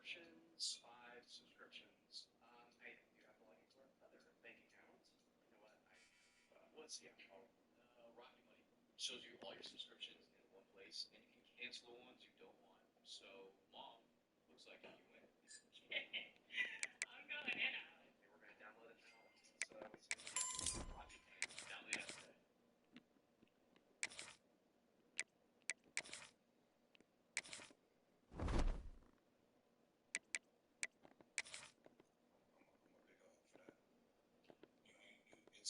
subscriptions, 5 subscriptions. Hey, you have like another bank account. You know what? Rocket Money shows you all your subscriptions in one place, and you can cancel the ones you don't want. So, Mom, looks like you win. I'm going in on it. And we're gonna download it now. It's Rocket Money. Download it today.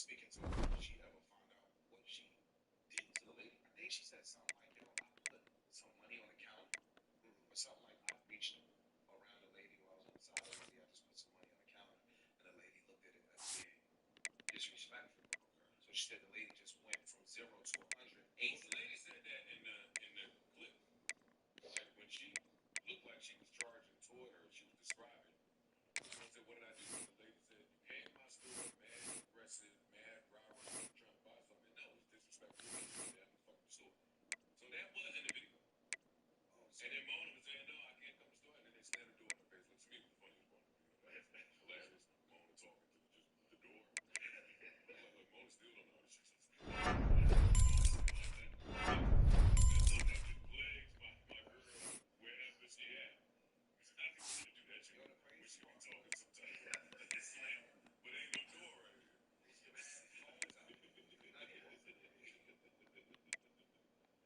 Speaking to her, did she ever find out what she did to the lady? I think she said something like, yo, I put some money on the counter, or something like, I reached around the lady while I was on the side of the lady, I just put some money on the counter, and the lady looked at it as being disrespectful. So she said the lady just went from 0 to 100. Well, the lady said that in the clip, like when she looked like she was charging toward her, she was describing. Someone said, "What did I do?" The lady said, "You came to my store, mad, aggressive, mad, rah-rah, trying to buy something." No, it's disrespectful. You didn't do that in the fucking store. So that was in the video. And then Mona was saying, "No, I can't come to the store." And then they slammed the door in her face. Which to me was the funniest part of the video. That's hilarious. Mona talking to just the door. Look, Mona still don't know how to shoot something. Legs, my girl, wherever she at. I think we need to do that shit. We should be talking sometimes. Slam. But ain't no door right here.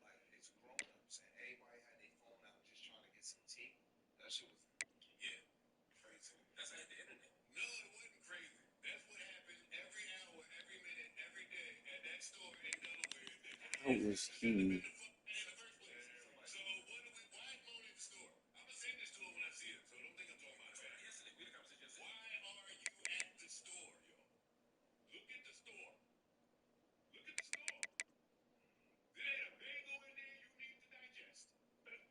Like, it's grown-ups, and everybody had their phone out just trying to get some tea. That shit was, Yeah, crazy. That's like the internet. No, it wasn't crazy. That's what happened every hour, every minute, every day at that store in Delaware. How was he? So why is Mona at the store? I'm gonna send this to her when I see her, so don't think I'm talking about that. Yesterday, we had a conversation yesterday. Why are you at the store, yo? Look at the store. Look at the store. There ain't a bagel in there you need to digest. Look at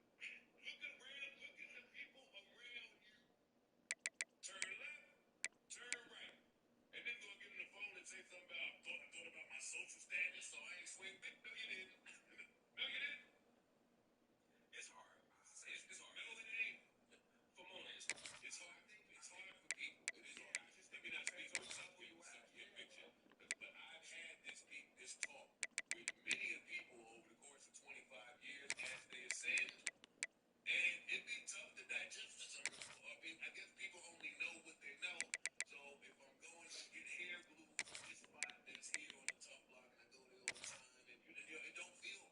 the people around you. Turn left, turn right. And then go give them the phone and say something about, I thought about my social status, so I ain't swing big. No, you didn't. No, you didn't. It's hard. It's hard. No, it ain't. For Mona, it's hard. It's hard. It's hard for people. It is hard. Let me not speak for some people, such a picture. But I've had this talk with many of people over the course of 25 years as they ascend. And it'd be tough to digest for some people. I mean, I guess people only know what they know. So if I'm going to get hair glue from this spot that's here on the top block, and I go there all the time, and it don't feel,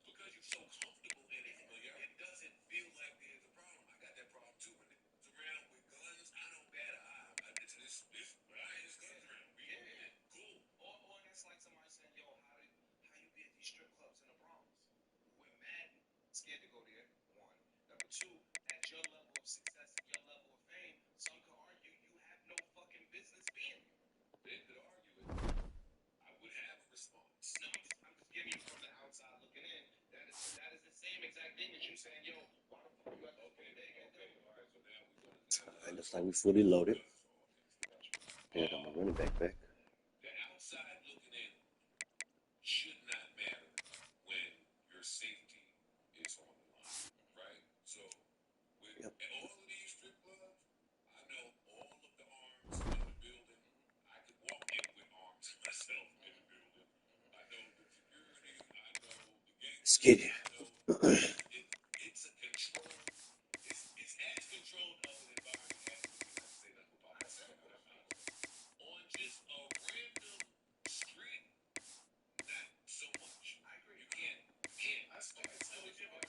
because you're so comfortable in it, it doesn't feel like there's a problem. I got that problem too. When it's around with guns, I don't bat an eye. It's guns around. Yeah, cool. or that's like somebody saying, yo, how you be at these strip clubs in the Bronx? We're mad scared to go there, one. Number two, at your level of success and your level of fame, some could argue you have no fucking business being here. They could argue it. I would have a response. No, I'm just giving you from the outside looking in. That is the same exact thing as you saying, yo, why the fuck you at the Okay. All right, so now we're going to... It looks like we fully loaded. Yeah, I got my running back back. The outside looking in should not matter when your safety is on the line, right? So with all of these strip clubs, I know all of the arms in the building. I could walk in with arms myself in the building. I know the security. I know the gangsters. Let's get it. It's a control. It's as controlled of an environment as we can say that about on just a random street. Not so much. I agree. You can't. I started telling you about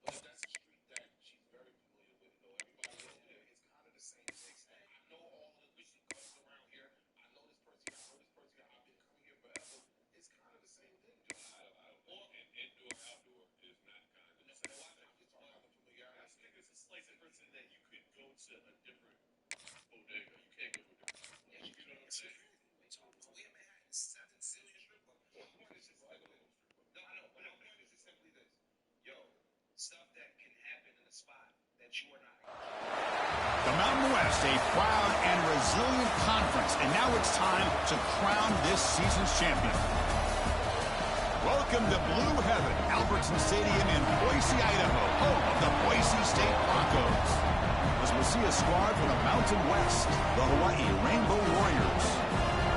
but that's a street that she's very familiar with. Everybody over there. It's kind of the same thing. I know all of the Michigan guns around here. I know this person. I've been coming here forever. It's kind of the same thing, Joe. And indoor, outdoor is not kind of the same thing. I'm just talking about the familiarity. I think it's a slight difference in that you could go to a different bodega. You can't go to a different strip club. You know what I'm saying? We in Manhattan, 7 Celia strip club. My point is just like a little strip club. No, I know, but my point is just simply this. Yo, stuff that can happen in a spot that you are not. The Mountain West, a proud and resilient conference, and now it's time to crown this season's champion. Welcome to Blue Heaven, Albertson Stadium in Boise, Idaho, home of the Boise State Broncos. see a squad from the Mountain West, the Hawaii Rainbow Warriors.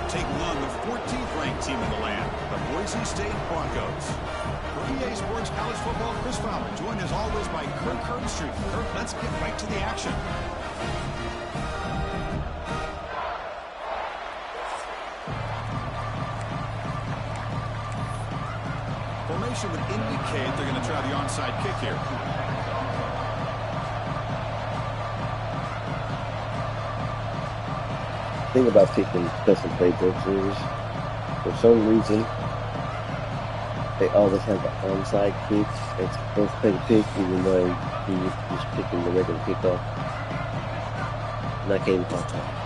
Taking on the 14th ranked team in the land, the Boise State Broncos. For EA Sports College Football, Chris Fowler, joined as always by Kirk Herbstreit. Kirk, let's get right to the action. Formation would indicate they're going to try the onside kick here. The thing about picking custom playbook series, for some reason, they always have the onside kicks as first play to pick, even though you're just picking the regular kickoff. And I can't even call time.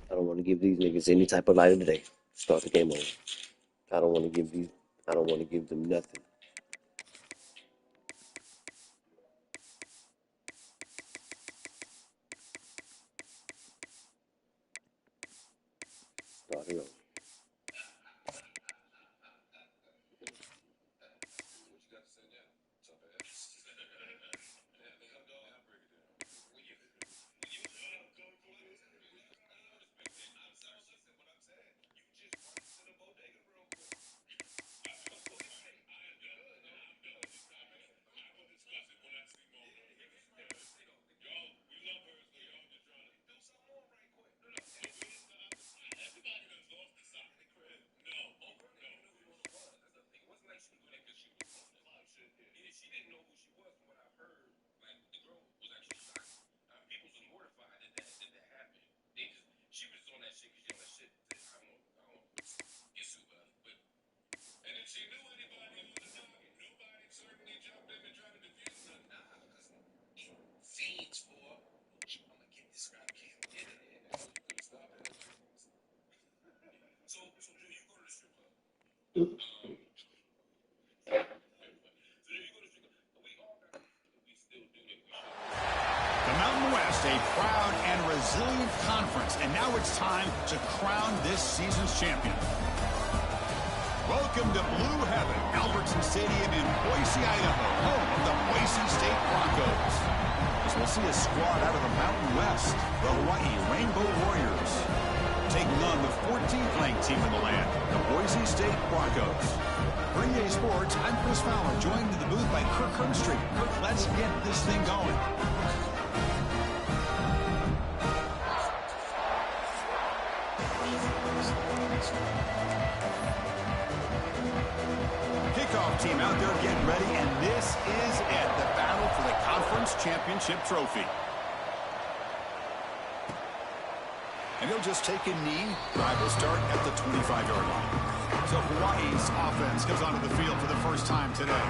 I don't want to give these niggas any type of light of the day. Start the game over. I don't want to give them nothing. Start it over. A proud and resilient conference, and now it's time to crown this season's champion. Welcome to Blue Heaven, Albertson Stadium in Boise, Idaho, home of the Boise State Broncos. As we'll see a squad out of the Mountain West, the Hawaii Rainbow Warriors, taking on the 14th ranked team in the land, the Boise State Broncos. For EA Sports, I'm Chris Fowler, joined in the booth by Kirk Herbstreit. Kirk, let's get this thing going. Kickoff team out there getting ready, and this is it, the battle for the conference championship trophy. And he'll just take a knee. Drive will start at the 25-yard line. So Hawaii's offense comes onto the field for the first time today.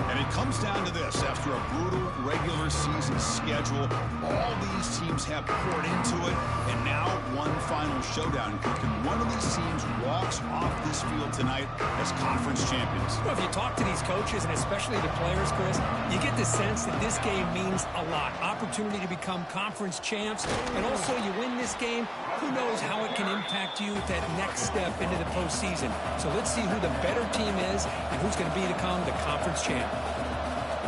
And it comes down to this. After a brutal regular season schedule, all these teams have poured into it, and now one final showdown. And one of these teams walks off this field tonight as conference champions. Well, if you talk to these coaches, and especially the players, Chris, you get the sense that this game means a lot. Opportunity to become conference champs, and also you win this game, who knows how it can impact you at that next step into the postseason. So let's see who the better team is and who's going to become the conference champ.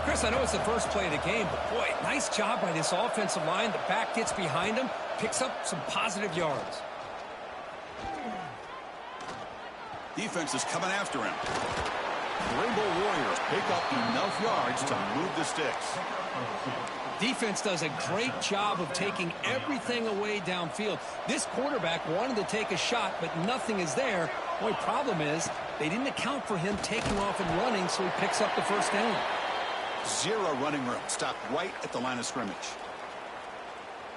Chris, I know it's the first play of the game, but boy, nice job by this offensive line. The back gets behind him, picks up some positive yards. Defense is coming after him. The Rainbow Warriors pick up enough yards to move the sticks. Defense does a great job of taking everything away downfield. This quarterback wanted to take a shot, but nothing is there. The only problem is they didn't account for him taking off and running, so he picks up the first down. Zero running room. Stopped right at the line of scrimmage.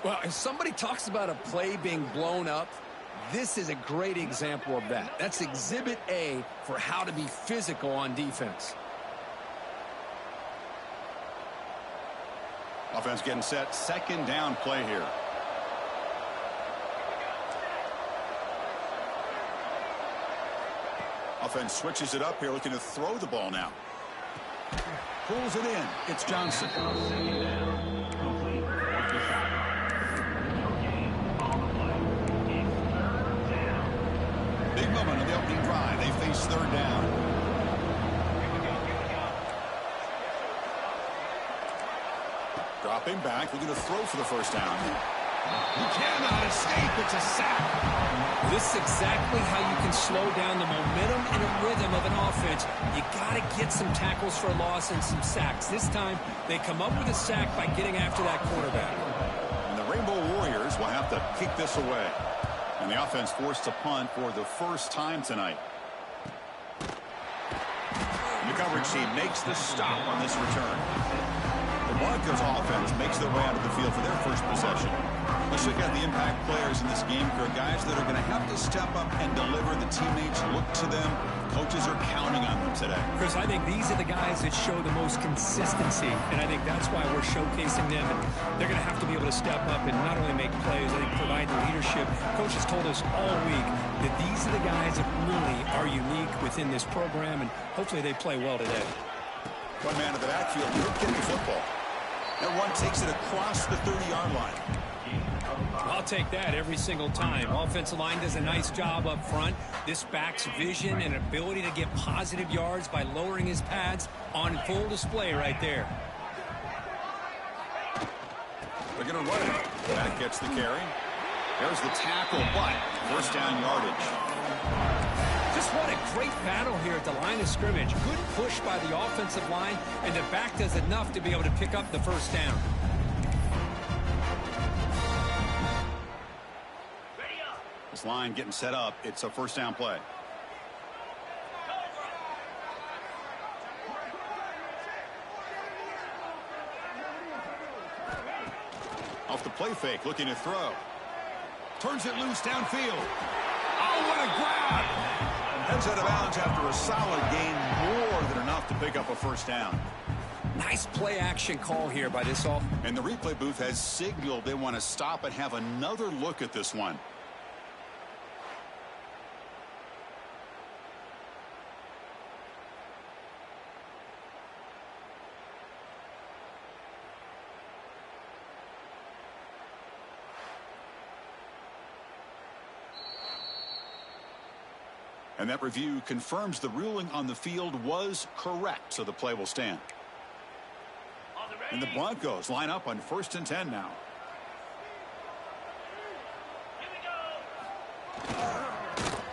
Well, if somebody talks about a play being blown up, this is a great example of that. That's Exhibit A for how to be physical on defense. Offense getting set. Second down play here. Offense switches it up here, looking to throw the ball now. Pulls it in. It's Johnson. opening drive. They face third down. Dropping back, looking to throw for the first down. He cannot escape. It's a sack. This is exactly how you can slow down the momentum and a rhythm of an offense. You got to get some tackles for loss and some sacks. This time, they come up with a sack by getting after that quarterback. And the Rainbow Warriors will have to kick this away. And the offense forced to punt for the first time tonight. The coverage team makes the stop on this return. The Broncos offense makes their way out of the field for their first possession. Let's look at the impact players in this game, crew. Guys that are going to have to step up and deliver. The teammates look to them. Coaches are counting on them today. Chris, I think these are the guys that show the most consistency, and I think that's why we're showcasing them. And they're going to have to be able to step up and not only make plays, I think provide the leadership. Coaches told us all week that these are the guys that really are unique within this program, and hopefully they play well today. One man of the backfield, good getting the football. That one takes it across the 30-yard line. I'll take that every single time. Offensive line does a nice job up front. This back's vision and ability to get positive yards by lowering his pads on full display right there. They're going to run it. Back gets the carry. There's the tackle, but first down yardage. Just what a great battle here at the line of scrimmage. Good push by the offensive line, and the back does enough to be able to pick up the first down. This line getting set up. It's a first down play. Off the play fake, looking to throw. Turns it loose downfield. Oh, what a grab! Heads out of bounds after a solid gain, more than enough to pick up a first down. Nice play action call here by this offense. And the replay booth has signaled they want to stop and have another look at this one. And that review confirms the ruling on the field was correct, so the play will stand. And the Broncos line up on 1st and 10 now.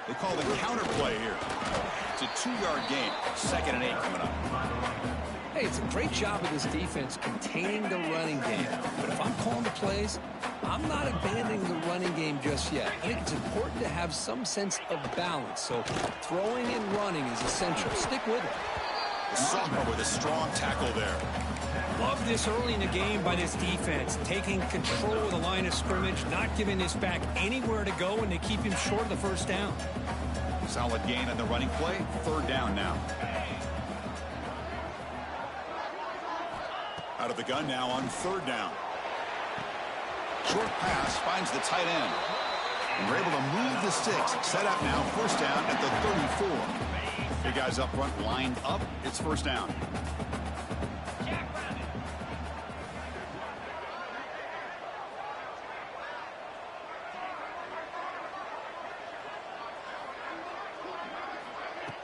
They call the counter play here. It's a 2-yard gain. 2nd and 8 coming up. Hey, it's a great job of this defense containing the running game. But if I'm calling the plays, I'm not abandoning the running game just yet. I think it's important to have some sense of balance. So throwing and running is essential. Stick with it. The sophomore with a strong tackle there. Love this early in the game by this defense. Taking control of the line of scrimmage, not giving this back anywhere to go, and they keep him short of the first down. Solid gain on the running play. 3rd down now. Out of the gun now on 3rd down. Short pass finds the tight end. And we're able to move the sticks. Set up now, first down at the 34. Big guys up front lined up. It's first down.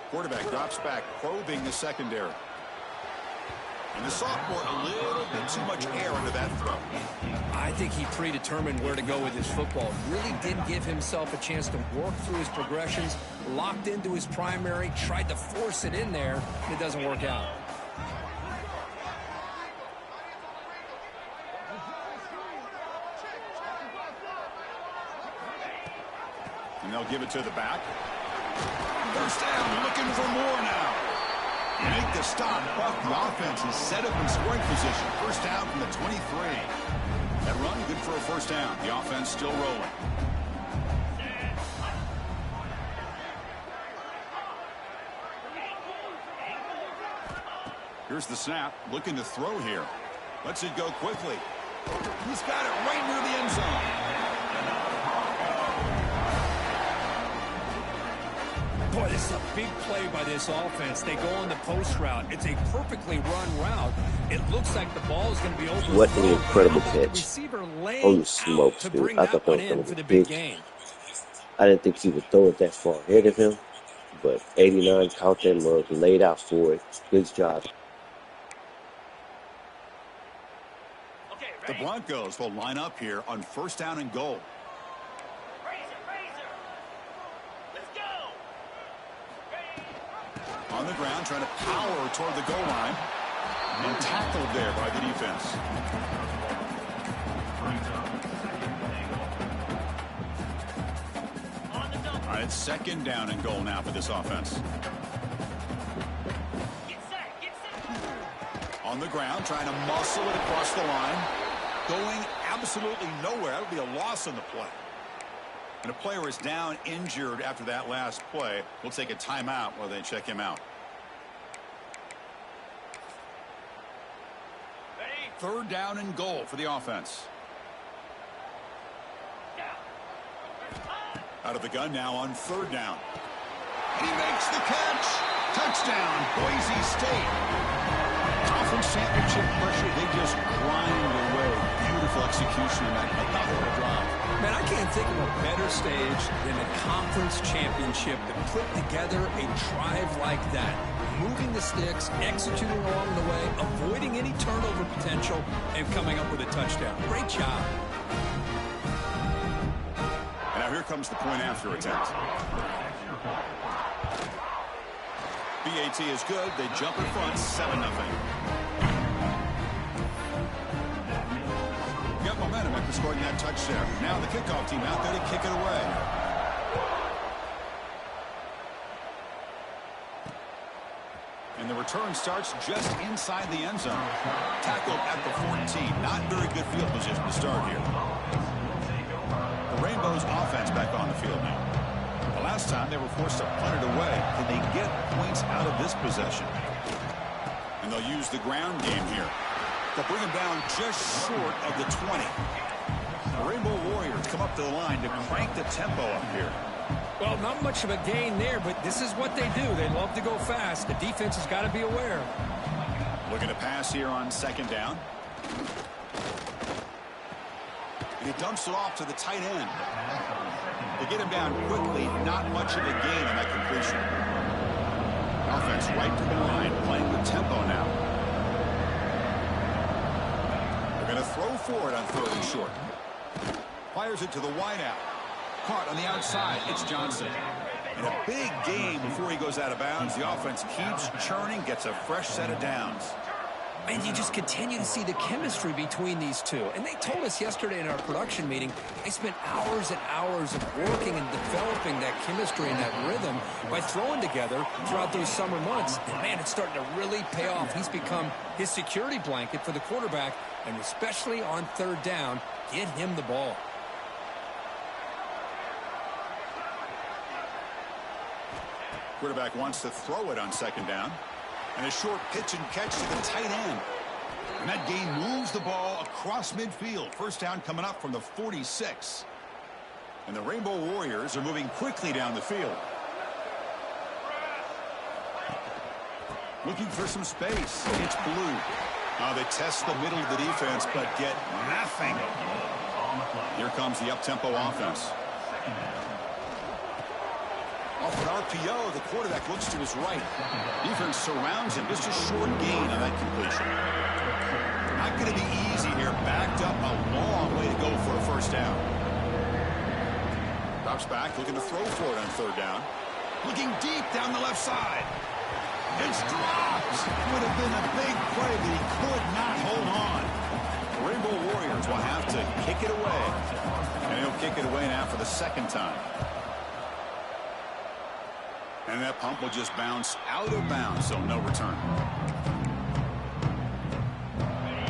Quarterback drops back, probing the secondary. And the sophomore, a little bit too much air under that throw. I think he predetermined where to go with his football. Really didn't give himself a chance to work through his progressions. Locked into his primary, tried to force it in there. It doesn't work out. And they'll give it to the back. First down, looking for more now. Make the stop, but the offense is set up in scoring position. First down from the 23. That run, good for a first down. The offense still rolling. Here's the snap, looking to throw here. Lets it go quickly. He's got it right near the end zone. Boy, this is a big play by this offense. They go on the post route. It's a perfectly run route. It looks like the ball is going to be overthrown. What an incredible catch. Receiver laying Holy smokes, out to dude. bring I that thought that one was in going for to the be big big. gain. I didn't think he would throw it that far ahead of him. but 89 caught them was laid out for it. Good job. The Broncos will line up here on 1st down and goal. On the ground, trying to power toward the goal line. And tackled there by the defense. All right, 2nd down and goal now for this offense. On the ground, trying to muscle it across the line. Going absolutely nowhere. That would be a loss on the play. And a player is down injured after that last play. We'll take a timeout while they check him out. 3rd down and goal for the offense. Out of the gun now on 3rd down. And he makes the catch. Touchdown, Boise State. Conference championship pressure, they just grind away. Beautiful execution in that another drive. Man, I can't think of a better stage than a conference championship to put together a drive like that. Moving the sticks, executing along the way, avoiding any turnover potential, and coming up with a touchdown. Great job. And now here comes the point after attempt. BAT is good. They jump in front, 7-0. Got momentum after scoring that touchdown. Now the kickoff team out there to kick it away. And the return starts just inside the end zone. Tackled at the 14. Not very good field position to start here. The Rainbows offense back on the field now. The last time they were forced to punt it away. Can they get points out of this possession? And they'll use the ground game here. They'll bring him down just short of the 20. The Rainbow Warriors come up to the line to crank the tempo up here. Well, not much of a gain there, but this is what they do. They love to go fast. The defense has got to be aware. Looking to pass here on 2nd down. And he dumps it off to the tight end. They get him down quickly. Not much of a gain on that completion. Offense right to the line, playing with tempo now. They're going to throw for it on 3rd and short. Fires it to the wideout. Caught on the outside. It's Johnson. And a big gain before he goes out of bounds. The offense keeps churning, gets a fresh set of downs. And you just continue to see the chemistry between these two. And they told us yesterday in our production meeting, they spent hours and hours of working and developing that chemistry and that rhythm by throwing together throughout those summer months. And, man, it's starting to really pay off. He's become his security blanket for the quarterback, and especially on 3rd down, get him the ball. Quarterback wants to throw it on 2nd down. And a short pitch and catch to the tight end. And that gain moves the ball across midfield. 1st down coming up from the 46. And the Rainbow Warriors are moving quickly down the field. Looking for some space. It's Blue. They test the middle of the defense, but get nothing. Here comes the up-tempo offense. Off an RPO, the quarterback looks to his right. Defense surrounds him. Just a short gain on that completion. Not going to be easy here. Backed up a long way to go for a 1st down. Drops back, looking to throw for it on 3rd down. Looking deep down the left side. It's dropped. Would have been a big play, but he could not hold on. The Rainbow Warriors will have to kick it away. And he'll kick it away now for the 2nd time. And that pump will just bounce out of bounds, so no return.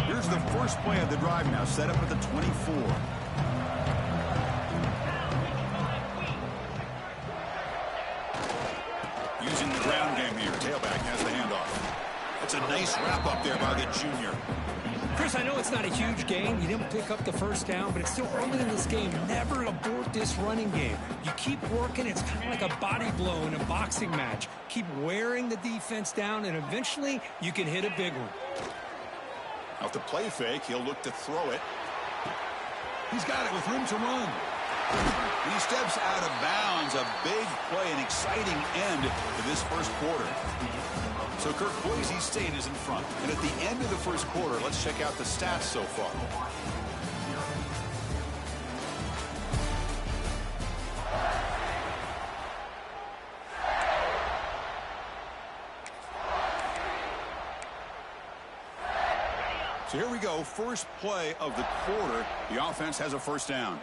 Here's the first play of the drive now, set up at the 24. Using the ground game here. Tailback has the handoff. That's a nice wrap up there by the junior. Chris, I know it's not a huge gain. You didn't pick up the 1st down, but it's still early in this game. Never abort this running game. You keep working. It's kind of like a body blow in a boxing match. Keep wearing the defense down, and eventually you can hit a big one. Off the play fake, he'll look to throw it. He's got it with room to run. And he steps out of bounds. A big play, an exciting end to this first quarter. So Kirk, Boise State is in front. And at the end of the first quarter, let's check out the stats so far. So here we go, first play of the quarter. The offense has a first down.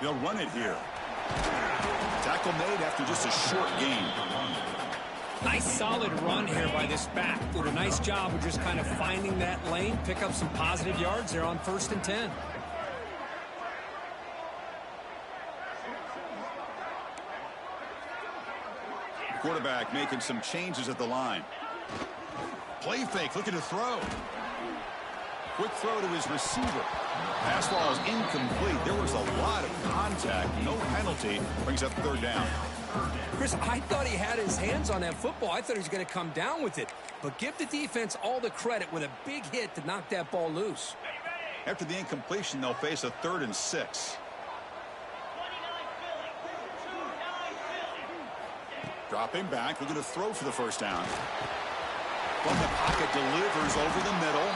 They'll run it here. Tackle made after just a short gain. Nice solid run here by this back. Did a nice job of just kind of finding that lane, pick up some positive yards there on 1st and 10. Quarterback making some changes at the line. Play fake, looking to throw. Quick throw to his receiver. Pass ball is incomplete. There was a lot of contact. No penalty. Brings up 3rd down. Chris, I thought he had his hands on that football. I thought he was going to come down with it. But give the defense all the credit with a big hit to knock that ball loose. After the incompletion, they'll face a 3rd and 6. Dropping back, looking to throw for the first down. From the pocket, delivers over the middle.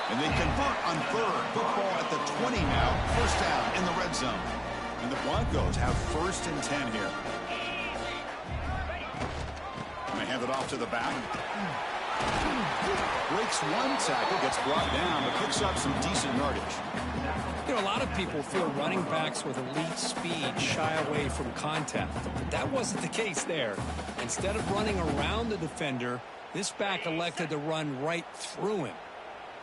And they convert on 3rd. Football at the 20 now. First down in the red zone. And the Broncos have 1st and 10 here. And they hand it off to the back. Breaks one tackle, gets brought down, but picks up some decent yardage. You know, a lot of people feel running backs with elite speed shy away from contact. But that wasn't the case there. Instead of running around the defender, this back elected to run right through him.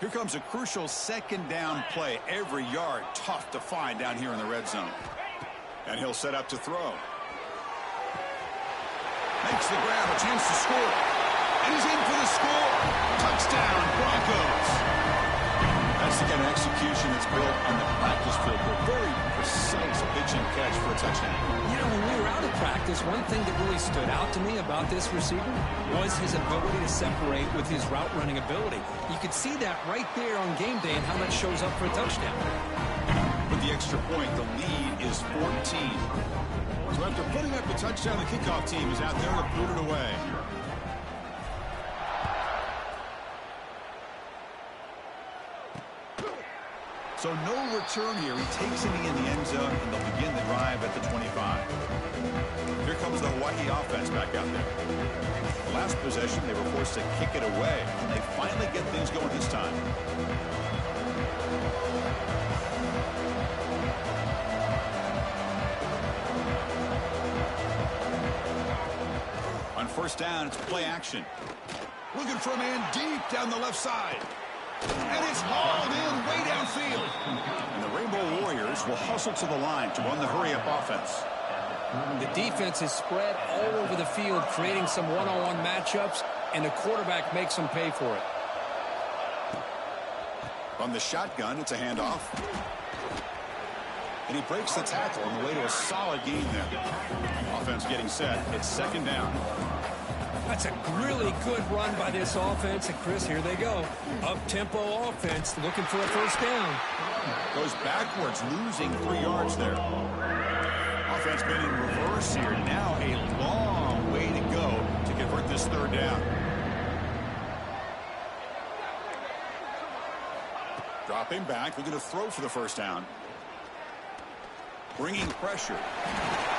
Here comes a crucial 2nd down play. Every yard tough to find down here in the red zone. And he'll set up to throw. Makes the grab, a chance to score. And he's in for the score. Touchdown, Broncos. That's the kind of execution that's built on the practice field. A very precise pitch and catch for a touchdown. You know, when we were out of practice, one thing that really stood out to me about this receiver was his ability to separate with his route running ability. You could see that right there on game day and how that shows up for a touchdown. With the extra point, the lead is 14. So after putting up the touchdown, the kickoff team is out there to put it away. So no return here. He takes it in the end zone, and they'll begin the drive at the 25. Here comes the Hawaii offense back out there. The last possession, they were forced to kick it away, and they finally get things going this time. On 1st down, it's play action. Looking for a man deep down the left side. And it's hauled in way downfield. And the Rainbow Warriors will hustle to the line to run the hurry-up offense. The defense is spread all over the field, creating some one-on-one matchups, and the quarterback makes them pay for it. From the shotgun, it's a handoff. And he breaks the tackle on the way to a solid gain there. Offense getting set. It's 2nd down. That's a really good run by this offense. And, Chris, here they go. Up-tempo offense looking for a first down. Goes backwards, losing 3 yards there. Offense been in reverse here. Now a long way to go to convert this 3rd down. Dropping back, looking to throw for the first down. Bringing pressure.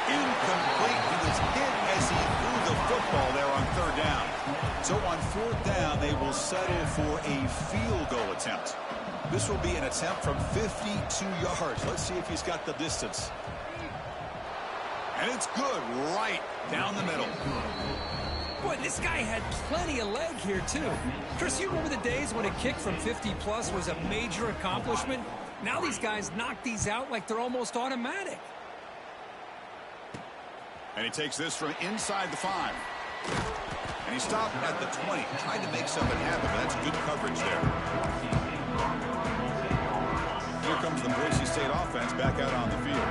Incomplete. He was hit as he threw the football there on 3rd down. So on 4th down, they will settle for a field goal attempt. This will be an attempt from 52 yards. Let's see if he's got the distance. And it's good right down the middle. Boy, this guy had plenty of leg here, too. Chris, you remember the days when a kick from 50-plus was a major accomplishment? Now these guys knock these out like they're almost automatic. And he takes this from inside the 5. And he stopped at the 20. Tried to make something happen, but that's good coverage there. Here comes the Boise State offense back out on the field.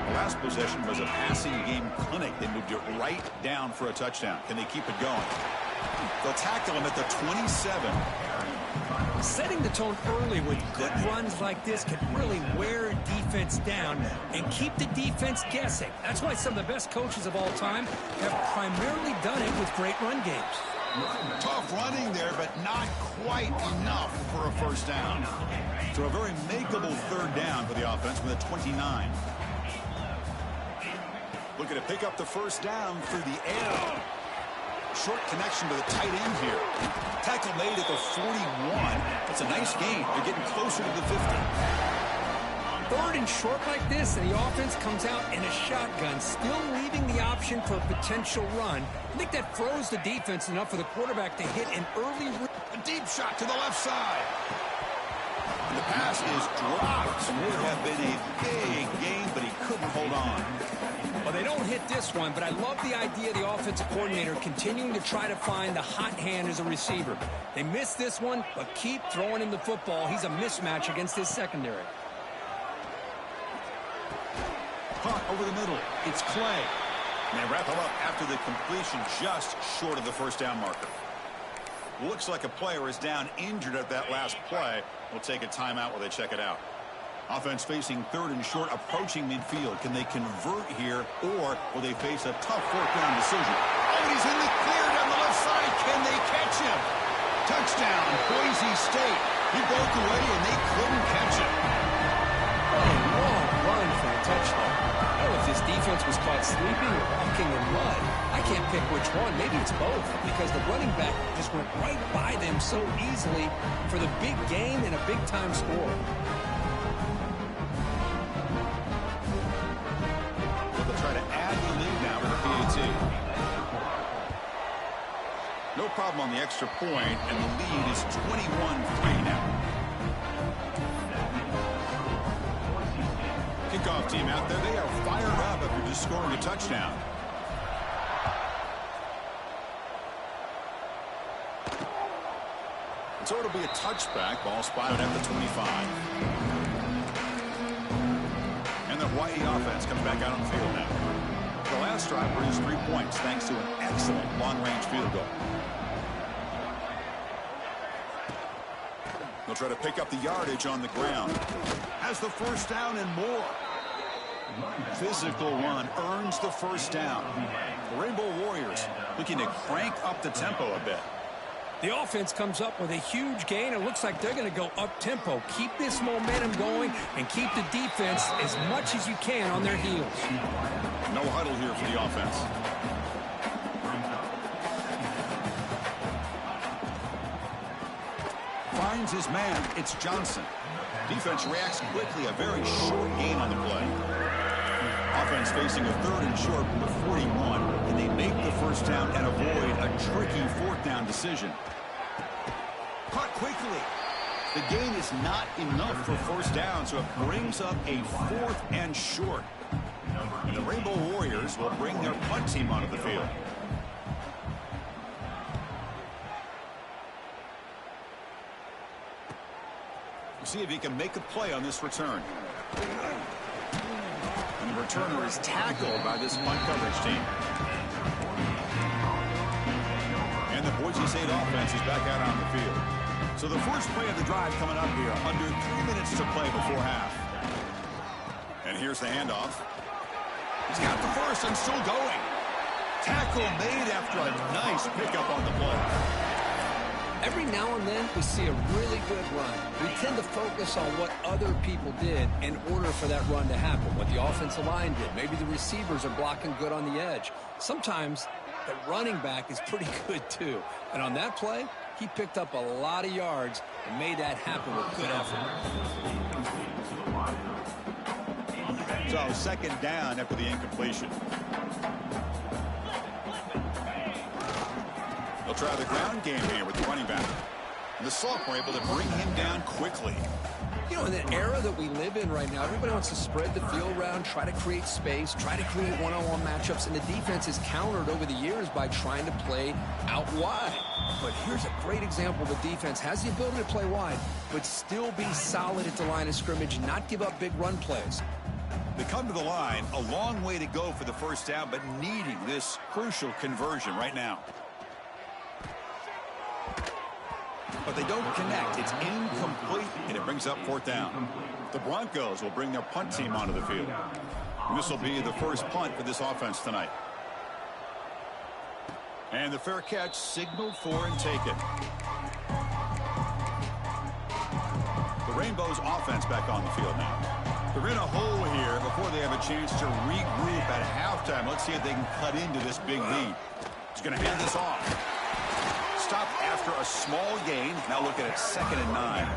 The last possession was a passing game clinic. They moved it right down for a touchdown. Can they keep it going? They'll tackle him at the 27. Setting the tone early with good runs like this can really wear a defense down and keep the defense guessing. That's why some of the best coaches of all time have primarily done it with great run games. Tough running there, but not quite enough for a first down. So a very makeable third down for the offense with a 29. Looking to pick up the first down through the air. Short connection to the tight end here. Tackle made at the 41. That's a nice gain. They're getting closer to the 50. Third and short like this, and the offense comes out in a shotgun, still leaving the option for a potential run. I think that froze the defense enough for the quarterback to hit an early... A deep shot to the left side. And the pass is dropped. Would have been a big gain, but he couldn't hold on. Well, they don't hit this one, but I love the idea of the offensive coordinator continuing to try to find the hot hand as a receiver. They missed this one, but keep throwing him the football. He's a mismatch against his secondary. Caught over the middle. It's Clay. And they wrap him up after the completion just short of the first down marker. Looks like a player is down injured at that last play. We'll take a timeout while they check it out. Offense facing third and short, approaching midfield. Can they convert here, or will they face a tough fourth down decision? Oh, he's in the clear down the left side. Can they catch him? Touchdown, Boise State. He broke away, and they couldn't catch him. What a long run for a touchdown. I don't know if this defense was caught sleeping or walking in mud. I can't pick which one. Maybe it's both, because the running back just went right by them so easily for the big gain and a big-time score. Try to add the lead now with a PAT. No problem on the extra point, and the lead is 21-3 now. Kickoff team out there. They are fired up after just scoring a touchdown. And so it'll be a touchback. Ball spotted at the 25. The Hawaii offense comes back out on the field now. The last drive produced 3 points thanks to an excellent long-range field goal. They'll try to pick up the yardage on the ground. Has the first down and more. Physical run earns the first down. The Rainbow Warriors looking to crank up the tempo a bit. The offense comes up with a huge gain. It looks like they're going to go up-tempo. Keep this momentum going and keep the defense as much as you can on their heels. No huddle here for the offense. Finds his man. It's Johnson. Defense reacts quickly. A very short gain on the play. Offense facing a third and short from the 41. And they make the first down and avoid a tricky fourth down decision. Caught quickly. The gain is not enough for first down, so it brings up a fourth and short. And the Rainbow Warriors will bring their punt team onto the field. We'll see if he can make a play on this return. And the returner is tackled by this punt coverage team. And the Boise State offense is back out on the field. So the first play of the drive coming up here. Under 3 minutes to play before half. And here's the handoff. He's got the first and still going. Tackle made after a nice pickup on the play. Every now and then, we see a really good run. We tend to focus on what other people did in order for that run to happen, what the offensive line did. Maybe the receivers are blocking good on the edge. Sometimes the running back is pretty good, too. And on that play, he picked up a lot of yards and made that happen with good effort. So, second down after the incompletion. They'll try the ground game here with the running back. And the sophomore able to bring him down quickly. You know, in the era that we live in right now, everybody wants to spread the field around, try to create space, try to create one-on-one matchups, and the defense is countered over the years by trying to play out wide. But here's a great example. The defense has the ability to play wide, but still be solid at the line of scrimmage, not give up big run plays. They come to the line, a long way to go for the first down, but needing this crucial conversion right now. but they don't connect. It's incomplete, and it brings up 4th down. The Broncos will bring their punt team onto the field. And this will be the first punt for this offense tonight. And the fair catch signaled for and taken. The Rainbows offense back on the field now. They're in a hole here before they have a chance to regroup at halftime. Let's see if they can cut into this big lead. He's going to hand this off. Stopped after a small gain. Now looking at 2nd and 9.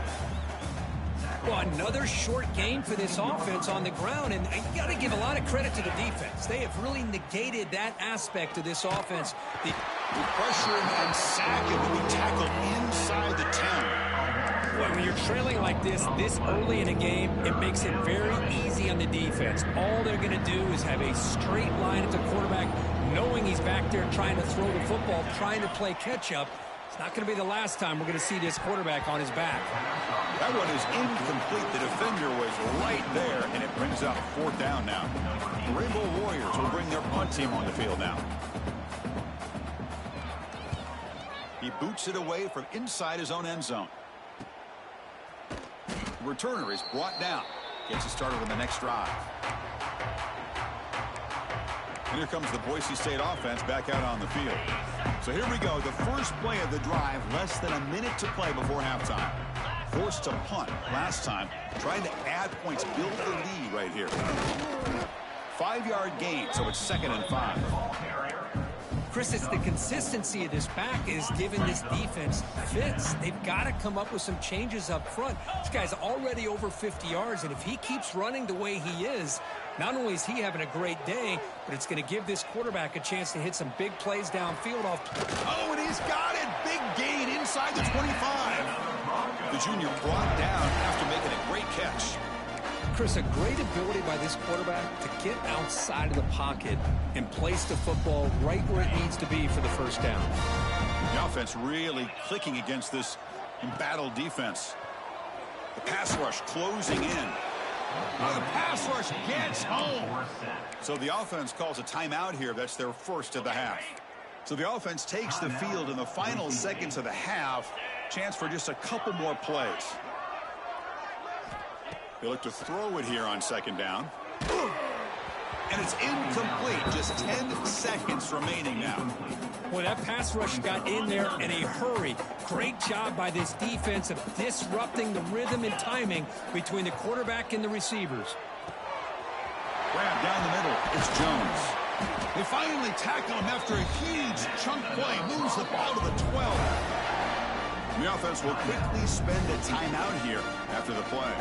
Well, another short game for this offense on the ground, and you got to give a lot of credit to the defense. They have really negated that aspect of this offense. We pressure him and sack him, but we tackle inside the 10. Well, when you're trailing like this early in a game, it makes it very easy on the defense. All they're going to do is have a straight line at the quarterback, knowing he's back there trying to throw the football, trying to play catch-up. It's not going to be the last time we're going to see this quarterback on his back. That one is incomplete. The defender was right there, and it brings up 4th down now. The Rainbow Warriors will bring their punt team on the field now. He boots it away from inside his own end zone. The returner is brought down. Gets it started on the next drive. And here comes the Boise State offense back out on the field. So here we go. The first play of the drive, less than a minute to play before halftime. Forced to punt last time. Trying to add points, build the lead right here. 5-yard gain, so it's 2nd and 5. Chris, it's the consistency of this back is giving this defense fits. They've got to come up with some changes up front. This guy's already over 50 yards, and if he keeps running the way he is, not only is he having a great day, but it's going to give this quarterback a chance to hit some big plays downfield off. Oh, and he's got it. Big gain inside the 25. The junior brought down after making a great catch. Chris, a great ability by this quarterback to get outside of the pocket and place the football right where it needs to be for the first down. The offense really clicking against this embattled defense. The pass rush closing in. Oh, the pass rush gets home. So the offense calls a timeout here. That's their first of the half. So the offense takes the field in the final seconds of the half. Chance for just a couple more plays. They look to throw it here on 2nd down. And it's incomplete. Just 10 seconds remaining now. Boy, that pass rush got in there in a hurry. Great job by this defense of disrupting the rhythm and timing between the quarterback and the receivers. Grab down the middle. It's Jones. They finally tackle him after a huge chunk play. Moves the ball to the 12. The offense will quickly spend a timeout here after the play.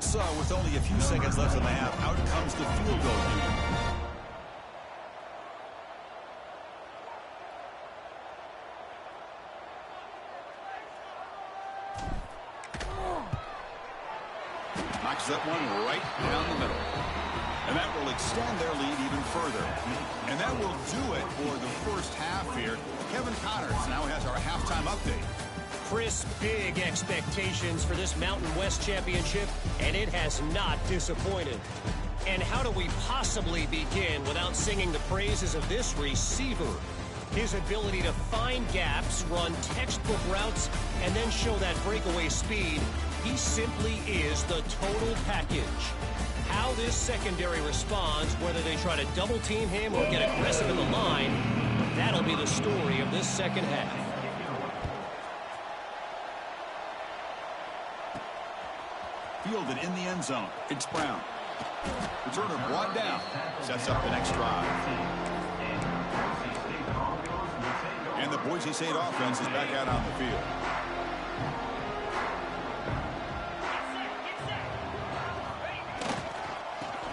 So, with only a few seconds left in the half, out comes the field goal unit. Knocks that one right down the middle. And that will extend their lead even further. And that will do it for the first half here. Kevin Connors now has our halftime update. Chris, big expectations for this Mountain West Championship, and it has not disappointed. And how do we possibly begin without singing the praises of this receiver? His ability to find gaps, run textbook routes, and then show that breakaway speed. He simply is the total package. How this secondary responds, whether they try to double team him or get aggressive in the line, that'll be the story of this second half. Fielded in the end zone. It's Brown. Returner brought down. Sets up the next drive. And the Boise State offense is back out on the field.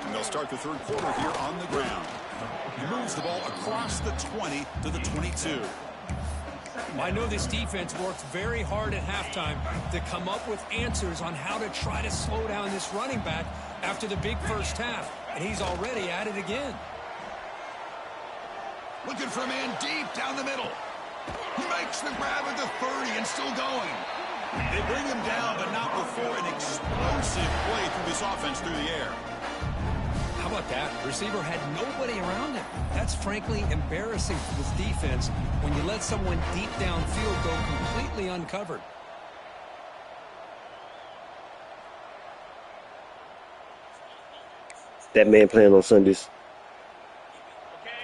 And they'll start the third quarter here on the ground. He moves the ball across the 20 to the 22. I know this defense worked very hard at halftime to come up with answers on how to try to slow down this running back after the big first half, and he's already at it again. Looking for a man deep down the middle. He makes the grab at the 30 and still going. They bring him down, but not before an explosive play through this offense through the air. How about that? The receiver had nobody around him. That's frankly embarrassing for this defense when you let someone deep downfield go completely uncovered. That man playing on Sundays.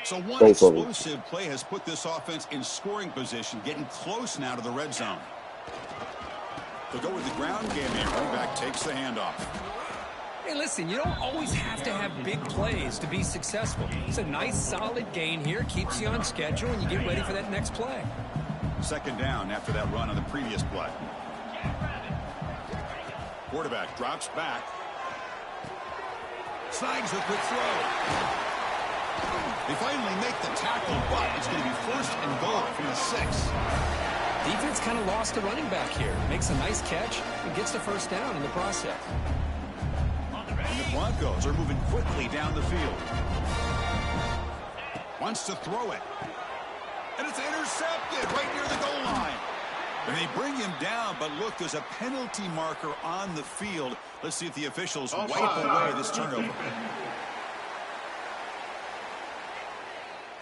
So one Both of them. explosive play has put this offense in scoring position, getting close now to the red zone. They'll go with the ground game here. Running back takes the handoff. Hey, listen, you don't always have to have big plays to be successful. It's a nice, solid gain here. Keeps you on schedule, and you get ready for that next play. Second down after that run on the previous play. Quarterback drops back. Snags a quick throw. They finally make the tackle, but it's going to be first and goal from the 6. Defense kind of lost the running back here. Makes a nice catch and gets the first down in the process. And the Broncos are moving quickly down the field. Wants to throw it. And it's intercepted right near the goal line. And they bring him down, but look, there's a penalty marker on the field. Let's see if the officials wipe away this turnover.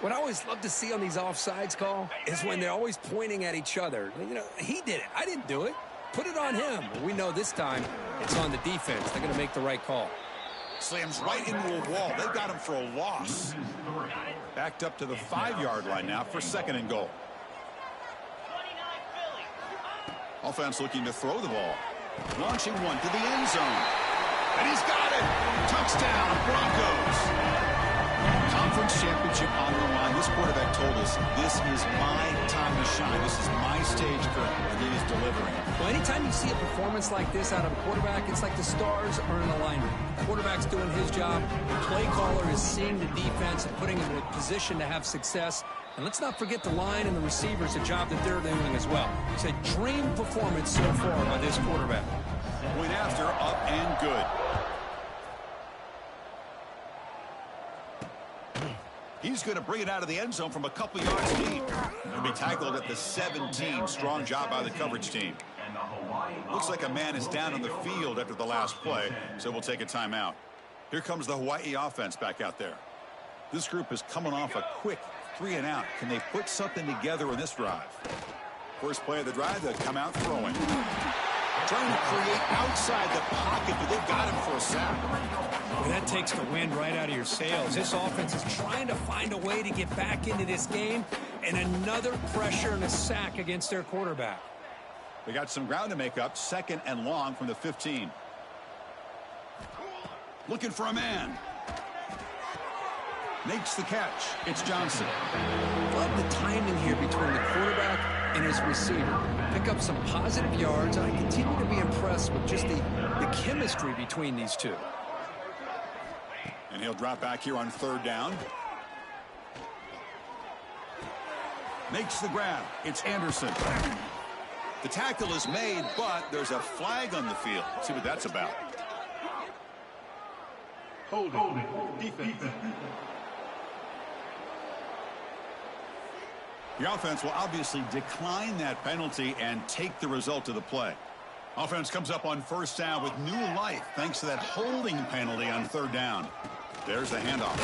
What I always love to see on these offsides call is when they're always pointing at each other. You know, he did it. I didn't do it. Put it on him. We know this time it's on the defense. They're going to make the right call. Slams right into a wall. They've got him for a loss. Backed up to the 5-yard line now for second and goal. Offense looking to throw the ball. Launching one to the end zone. And he's got it. Touchdown, Broncos. Conference championship on the line. This quarterback told us, this is my time to shine. This is my stage, Kirk, and he is delivering. Well, anytime you see a performance like this out of a quarterback, it's like the stars are in alignment. The quarterback's doing his job. The play caller is seeing the defense and putting him in a position to have success. And let's not forget the line and the receivers, the job that they're doing as well. It's a dream performance so far by this quarterback. Point after, up and good. He's going to bring it out of the end zone from a couple yards deep. He'll be tackled at the 17. Strong job by the coverage team. Looks like a man is down on the field after the last play, so we'll take a timeout. Here comes the Hawaii offense back out there. This group is coming off a quick 3-and-out. Can they put something together in this drive? First play of the drive, they'll come out throwing. Trying to create outside the pocket, but they've got him for a sack. Well, that takes the wind right out of your sails. This offense is trying to find a way to get back into this game, and another pressure and a sack against their quarterback. They got some ground to make up. Second and long from the 15. Looking for a man. Makes the catch. It's Johnson. Love the timing here between the quarterback and his receiver. Pick up some positive yards. I continue to be impressed with just the chemistry between these two. And he'll drop back here on third down. Makes the grab. It's Anderson. The tackle is made, but there's a flag on the field. Let's see what that's about. Hold it. Defense. The offense will obviously decline that penalty and take the result of the play. Offense comes up on first down with new life thanks to that holding penalty on third down. There's the handoff.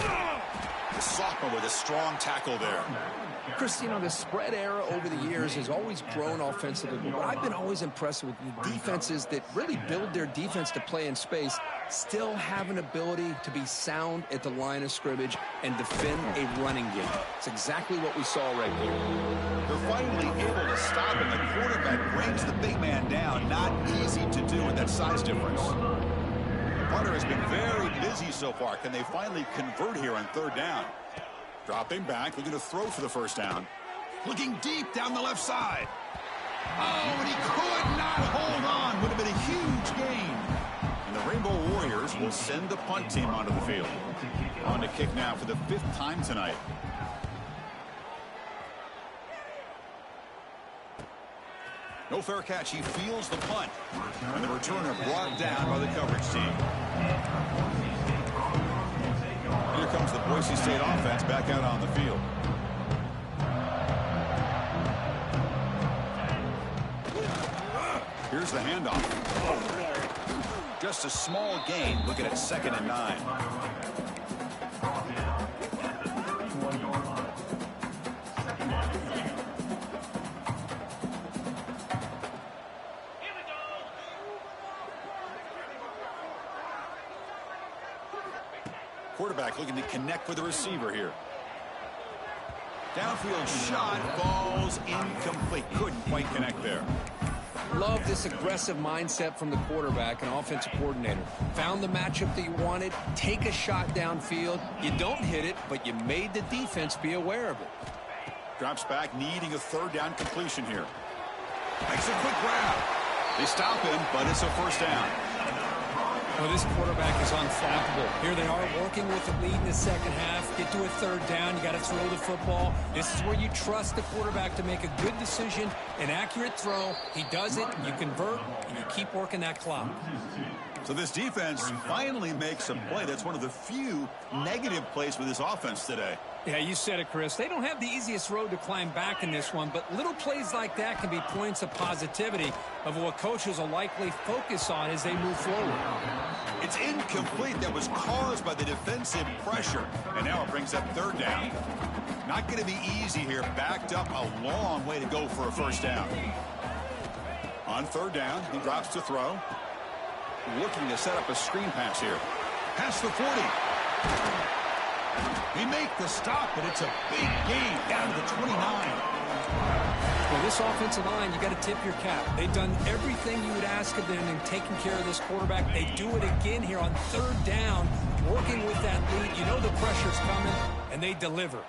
The sophomore with a strong tackle there. Chris, you know, the spread era over the years has always grown offensively. But what I've been always impressed with the defenses that really build their defense to play in space still have an ability to be sound at the line of scrimmage and defend a running game. It's exactly what we saw right here. They're finally able to stop, and the quarterback brings the big man down. Not easy to do with that size difference. Punter has been very busy so far. Can they finally convert here on third down? Dropping back, looking to throw for the first down. Looking deep down the left side. Oh, and he could not hold on. Would have been a huge gain. And the Rainbow Warriors will send the punt team onto the field. On to kick now for the 5th time tonight. No fair catch. He fields the punt. And the returner brought down by the coverage team. Here comes the Boise State offense back out on the field. Here's the handoff. Just a small gain. Looking at 2nd and 9. Quarterback looking to connect with the receiver here. Downfield shot falls incomplete. Couldn't quite connect there. Love this aggressive mindset from the quarterback and offensive coordinator. Found the matchup that you wanted, take a shot downfield. You don't hit it, but you made the defense be aware of it. Drops back, needing a third down completion here. Makes a quick grab. They stop him, but it's a first down. Well, this quarterback is unflappable. Here they are working with the lead in the second half. Get to a third down. You got to throw the football. This is where you trust the quarterback to make a good decision, an accurate throw. He does it, you convert, and you keep working that clock. So this defense finally makes a play. That's one of the few negative plays with this offense today. Yeah, you said it, Chris. They don't have the easiest road to climb back in this one, but little plays like that can be points of positivity of what coaches will likely focus on as they move forward. It's incomplete. That was caused by the defensive pressure, and now it brings up third down. Not going to be easy here. Backed up a long way to go for a first down. On third down, he drops to throw. Looking to set up a screen pass here. Past the 40. They make the stop, but it's a big gain down to the 29. Well, this offensive line, you got to tip your cap. They've done everything you would ask of them in taking care of this quarterback. They do it again here on third down, working with that lead. You know the pressure's coming, and they deliver.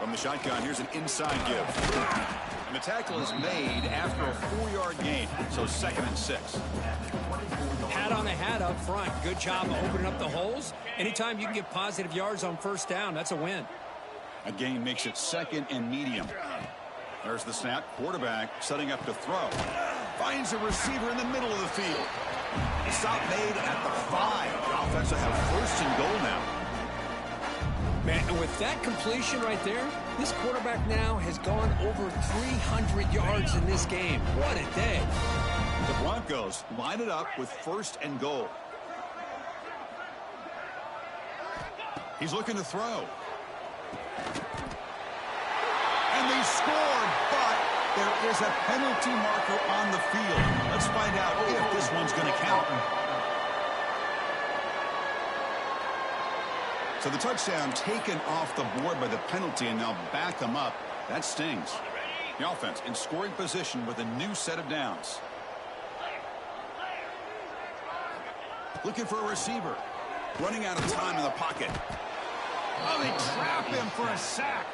From the shotgun, here's an inside give. And the tackle is made after a 4-yard gain, so 2nd and 6. Hat on a hat up front. Good job of opening up the holes. Anytime you can get positive yards on first down, that's a win. A gain makes it 2nd and medium. There's the snap. Quarterback setting up to throw. Finds a receiver in the middle of the field. The stop made at the 5. The offense will have 1st and goal now. Man, and with that completion right there, this quarterback now has gone over 300 yards in this game. What a day. The Broncos line it up with 1st and goal. He's looking to throw. And they scored, but there is a penalty marker on the field. Let's find out if this one's going to count. So the touchdown taken off the board by the penalty, and now back them up. That stings. The offense in scoring position with a new set of downs. Looking for a receiver. Running out of time in the pocket. Oh, they trap him for a sack.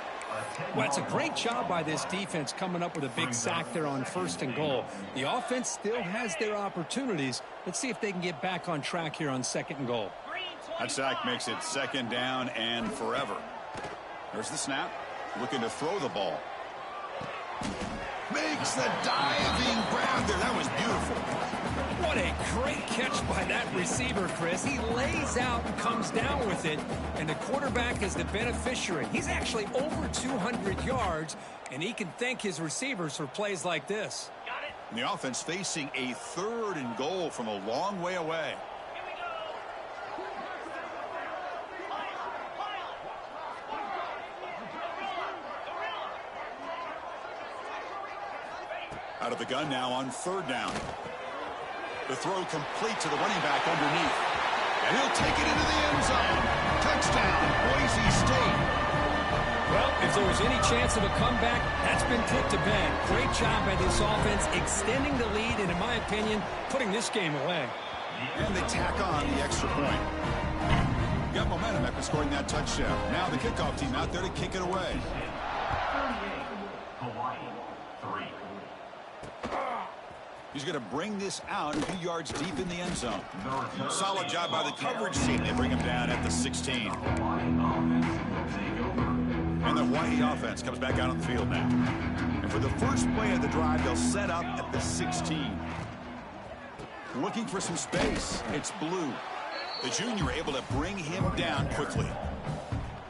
Well, it's a great job by this defense coming up with a big sack there on 1st and goal. The offense still has their opportunities. Let's see if they can get back on track here on 2nd and goal. That sack makes it 2nd down and forever. There's the snap. Looking to throw the ball. Makes the diving grab there. That was beautiful. What a great catch by that receiver, Chris. He lays out and comes down with it, and the quarterback is the beneficiary. He's actually over 200 yards, and he can thank his receivers for plays like this. And the offense facing a 3rd and goal from a long way away. Out of the gun now on 3rd down. The throw complete to the running back underneath. And he'll take it into the end zone. Touchdown, Boise State. Well, if there was any chance of a comeback, that's been put to bed. Great job by this offense extending the lead and, in my opinion, putting this game away. And they tack on the extra point. Got momentum after scoring that touchdown. Now the kickoff team out there to kick it away. He's going to bring this out a few yards deep in the end zone. Solid job by the coverage team. They bring him down at the 16. And the Hawaii offense comes back out on the field now. And for the first play of the drive, they'll set up at the 16. Looking for some space. It's Blue. The junior able to bring him down quickly.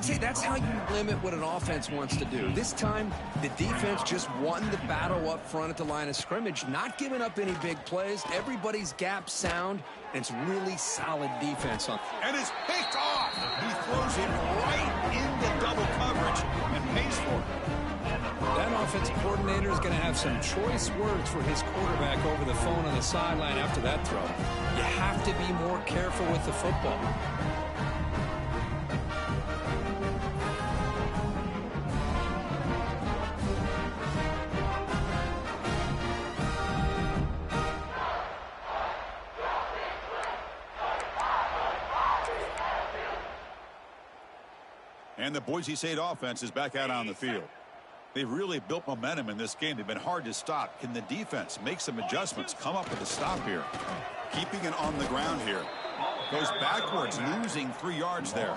See, that's how you limit what an offense wants to do. This time, the defense just won the battle up front at the line of scrimmage, not giving up any big plays. Everybody's gap sound, and it's really solid defense. And it's picked off. He throws him right into double coverage and pays for it. That offensive coordinator is going to have some choice words for his quarterback over the phone on the sideline after that throw. You have to be more careful with the football. And the Boise State offense is back out on the field. They've really built momentum in this game. They've been hard to stop. Can the defense make some adjustments, come up with a stop here? Keeping it on the ground here. Goes backwards, losing 3 yards there.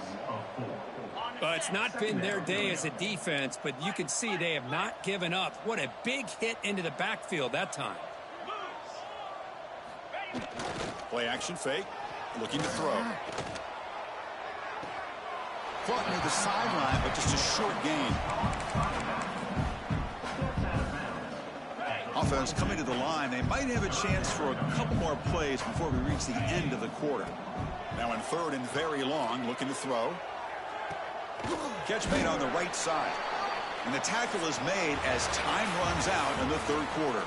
Well, it's not been their day as a defense, but you can see they have not given up. What a big hit into the backfield that time. Play action fake. Looking to throw. Caught near the sideline, but just a short gain. Offense coming to the line. They might have a chance for a couple more plays before we reach the end of the quarter. Now in 3rd and very long, looking to throw. Catch made on the right side. And the tackle is made as time runs out in the 3rd quarter.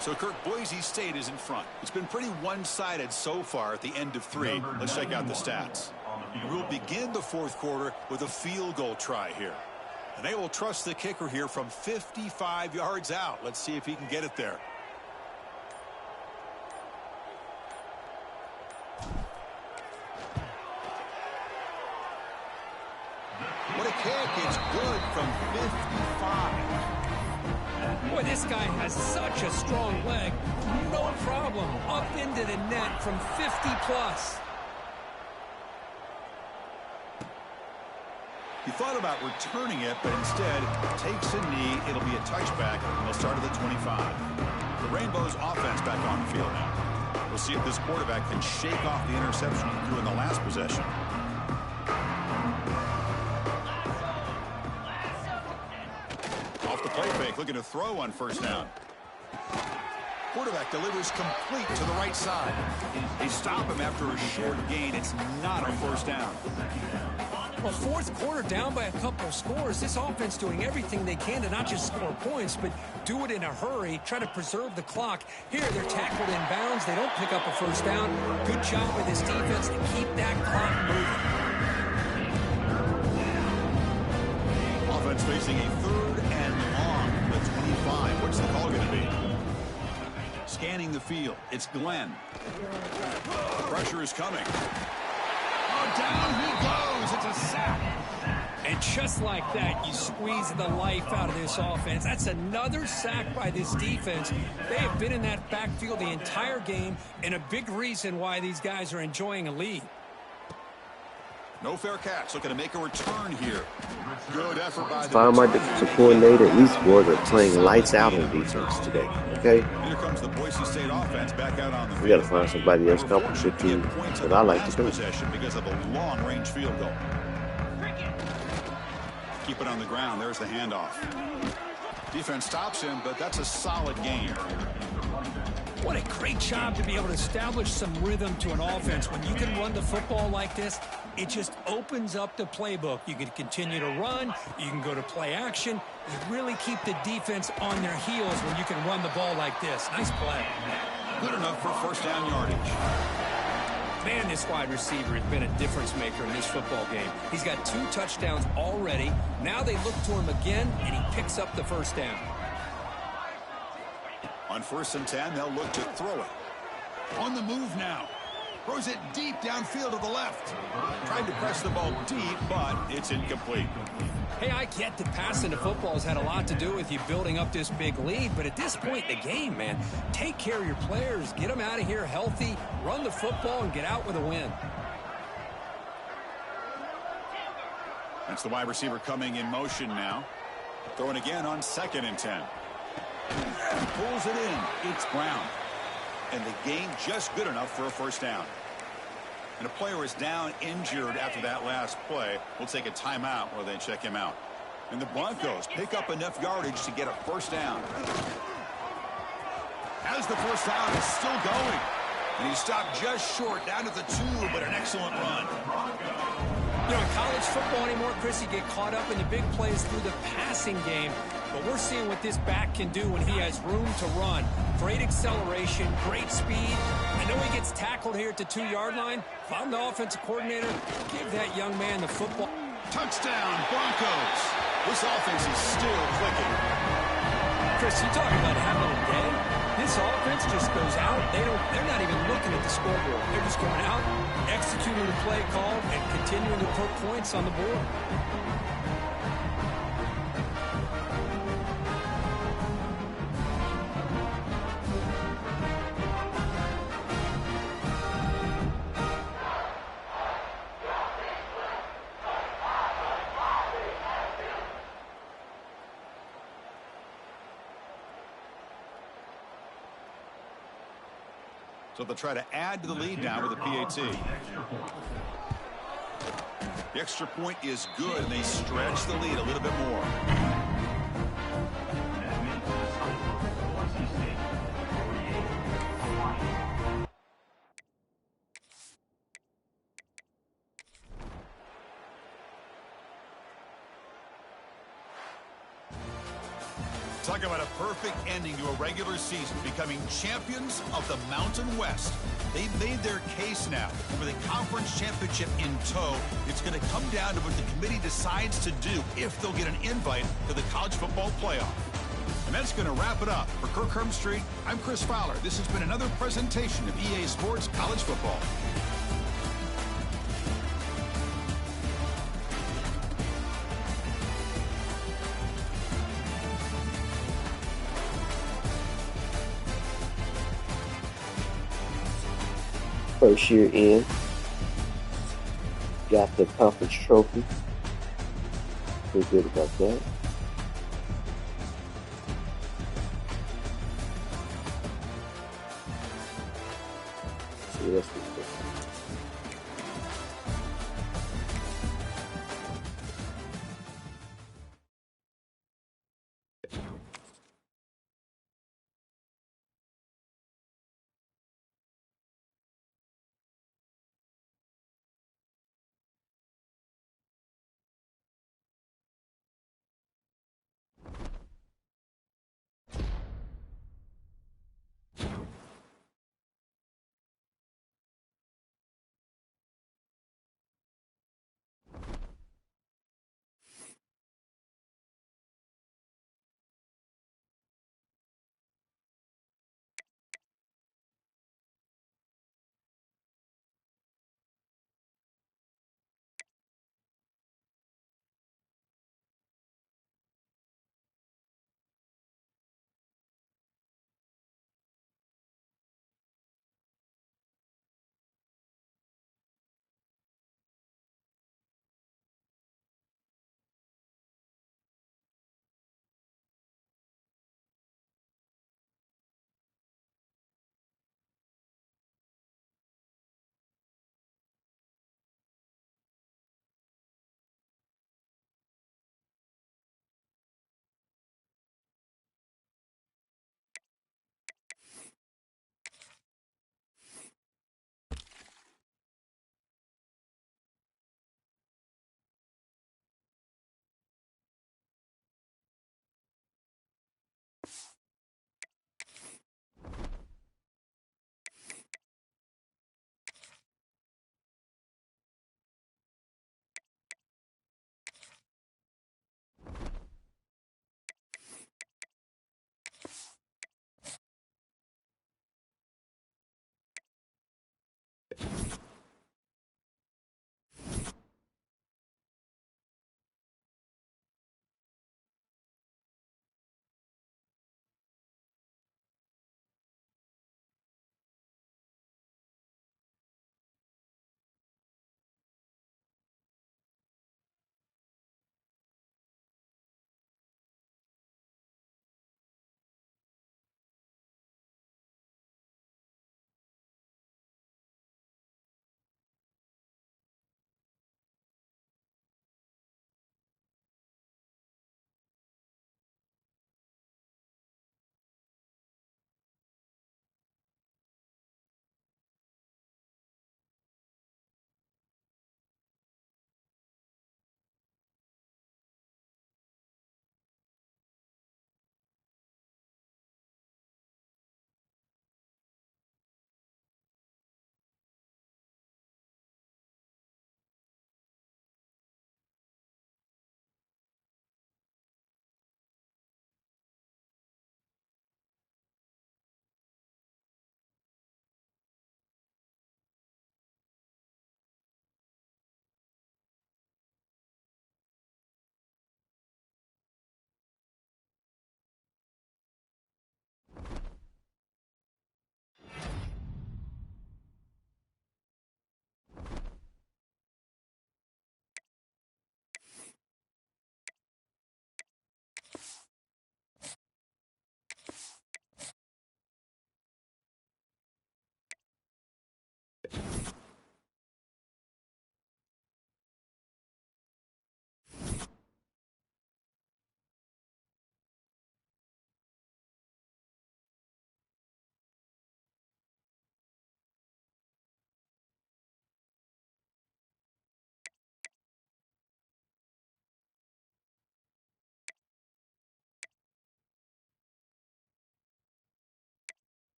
So, Kirk, Boise State is in front. It's been pretty one-sided so far at the end of 3. Let's check out the stats. We'll begin the 4th quarter with a field goal try here. And they will trust the kicker here from 55 yards out. Let's see if he can get it there. What a kick. It's good from 55. Boy, this guy has such a strong leg. No problem. Up into the net from 50+. He thought about returning it, but instead takes a knee. It'll be a touchback, and they'll start at the 25. The Rainbows offense back on the field now. We'll see if this quarterback can shake off the interception he threw in the last possession. Off the play fake, looking to throw on 1st down. Quarterback delivers complete to the right side. They stop him after a short gain. It's not a 1st down. Well, 4th quarter down by a couple of scores. This offense doing everything they can to not just score points, but do it in a hurry, try to preserve the clock. Here, they're tackled in bounds. They don't pick up a 1st down. Good job with this defense to keep that clock moving. Offense facing a 3rd and long, the 25. What's the call going to be? Scanning the field. It's Glenn. The pressure is coming. Oh, down he goes. It's a sack. And just like that, you squeeze the life out of this offense. That's another sack by this defense. They have been in that backfield the entire game, and a big reason why these guys are enjoying a lead. No fair catch. Looking to make a return here. Good effort by the Find my defensive coordinator. These boys are playing lights out on defense today. Okay? Here comes the Boise State offense back out on the field. We got to find somebody else competition to that I like to do. Possession because of a long-range field goal. Keep it on the ground. There's the handoff. Defense stops him, but that's a solid gain. What a great job to be able to establish some rhythm to an offense. When you can run the football like this, it just opens up the playbook. You can continue to run. You can go to play action. You really keep the defense on their heels when you can run the ball like this. Nice play. Good enough for 1st down yardage. Man, this wide receiver has been a difference maker in this football game. He's got 2 touchdowns already. Now they look to him again, and he picks up the 1st down. On 1st and 10, they'll look to throw it. On the move now. Throws it deep downfield to the left. Tried to press the ball deep, but it's incomplete. Hey, I get that passing the football has had a lot to do with you building up this big lead, but at this point in the game, man, take care of your players. Get them out of here healthy, run the football, and get out with a win. That's the wide receiver coming in motion now. Throwing again on 2nd and 10. Pulls it in. It's Brown. And the gain just good enough for a 1st down. And a player is down injured after that last play. We'll take a timeout while they check him out. And the Broncos pick up enough yardage to get a 1st down. As the 1st down is still going. And he stopped just short down to the 2, but an excellent run. You know, in college football anymore, Chris, you get caught up in the big plays through the passing game. but we're seeing what this back can do when he has room to run. Great acceleration, great speed. I know he gets tackled here at the 2-yard line. If I'm the offensive coordinator, give that young man the football. Touchdown, Broncos. This offense is still clicking. Chris, you talking about having a day? This offense just goes out. They're not even looking at the scoreboard. They're just going out, executing the play call, and continuing to put points on the board. So they'll try to add to the lead now with a PAT. The extra point is good, and they stretch the lead a little bit more. Talk about a perfect ending to a regular season, becoming champions of the Mountain West. They've made their case now. With a conference championship in tow, it's going to come down to what the committee decides to do if they'll get an invite to the college football playoff. And that's going to wrap it up. For Kirk Hermstreet, I'm Chris Fowler. This has been another presentation of EA Sports College Football. First year in, got the conference trophy. Feel good about that. See the rest of it.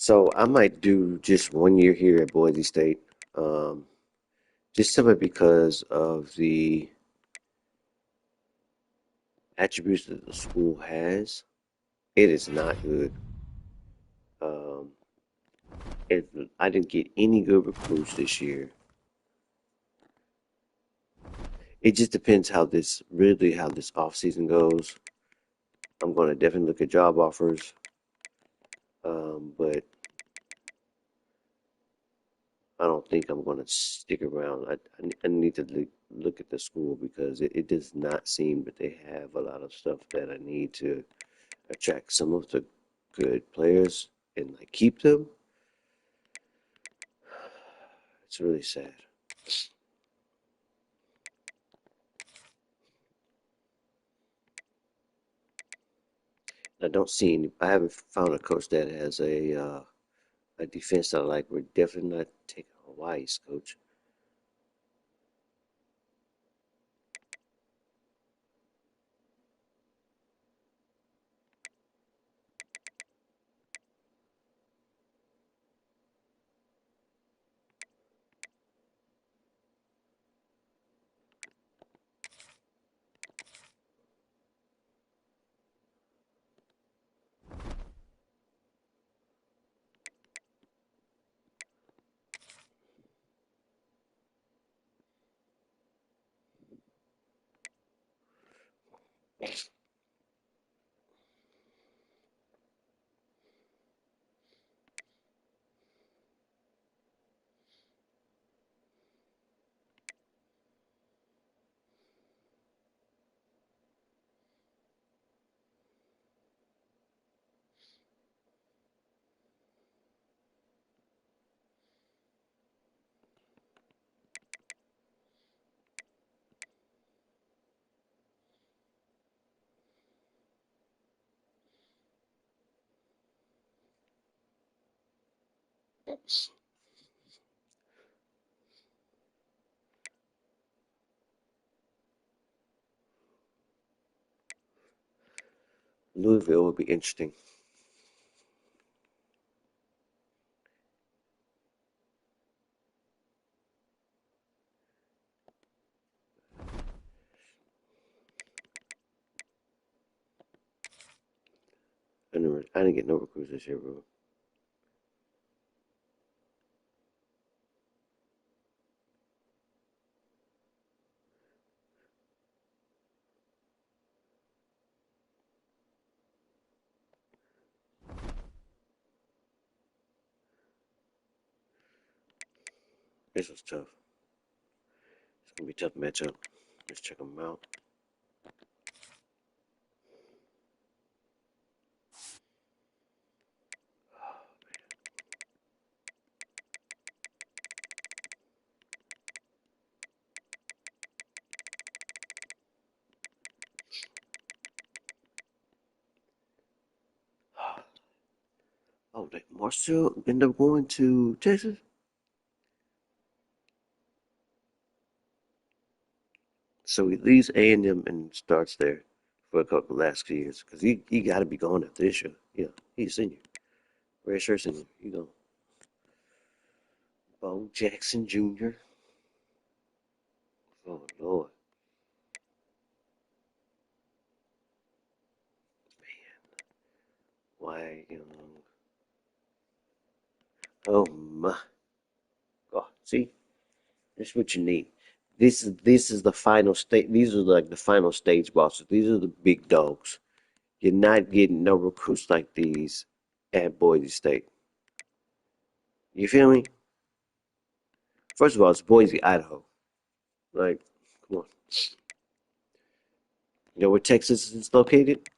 So I might do just 1 year here at Boise State, um, just simply because of the attributes that the school has. It is not good. Um, I didn't get any good recruits this year. It just depends how this off season goes. I'm going to definitely look at job offers, but I don't think I'm going to stick around. I need to look at the school because it does not seem that they have a lot of stuff that I need to attract some of the good players and like keep them. It's really sad. I don't see any. I haven't found a coach that has a defense that I like. We're definitely not taking Hawaii's coach. Louisville would be interesting. I didn't get no recruits this year, bro. This was tough. It's gonna be a tough matchup. Let's check them out. Oh, Marcel end up going to Texas. So he leaves A&M and starts there for a couple last few years because he got to be gone after this year. Yeah, he's a senior, red shirt senior. You know, Bo Jackson Jr. Oh Lord, man, why Oh my God! See, this is what you need. This is the final state. These are like the final stage bosses. These are the big dogs. You're not getting no recruits like these at Boise State. You feel me? First of all, it's Boise, Idaho. Like, come on. You know where Texas is located?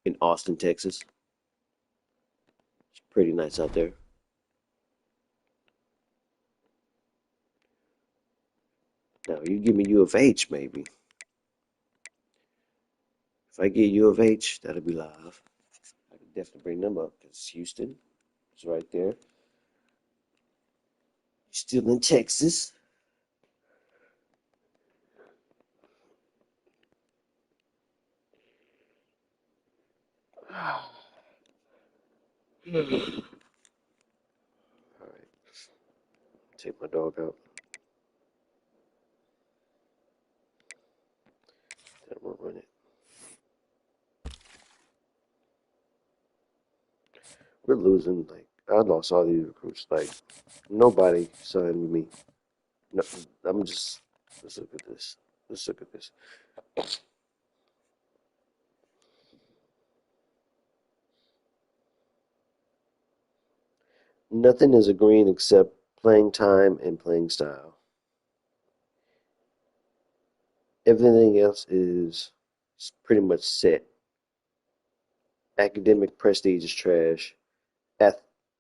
In Austin, Texas. It's pretty nice out there. Now, you give me U of H, maybe. If I get U of H, that'll be live. I can definitely bring them up because Houston is right there. Still in Texas. Take my dog out. Then we'll run it. We're losing. Like, I lost all these recruits. Like, nobody signed with me. No, I'm just. Let's look at this. Let's look at this. Nothing is agreeing except playing time and playing style. Everything else is pretty much set. Academic prestige is trash.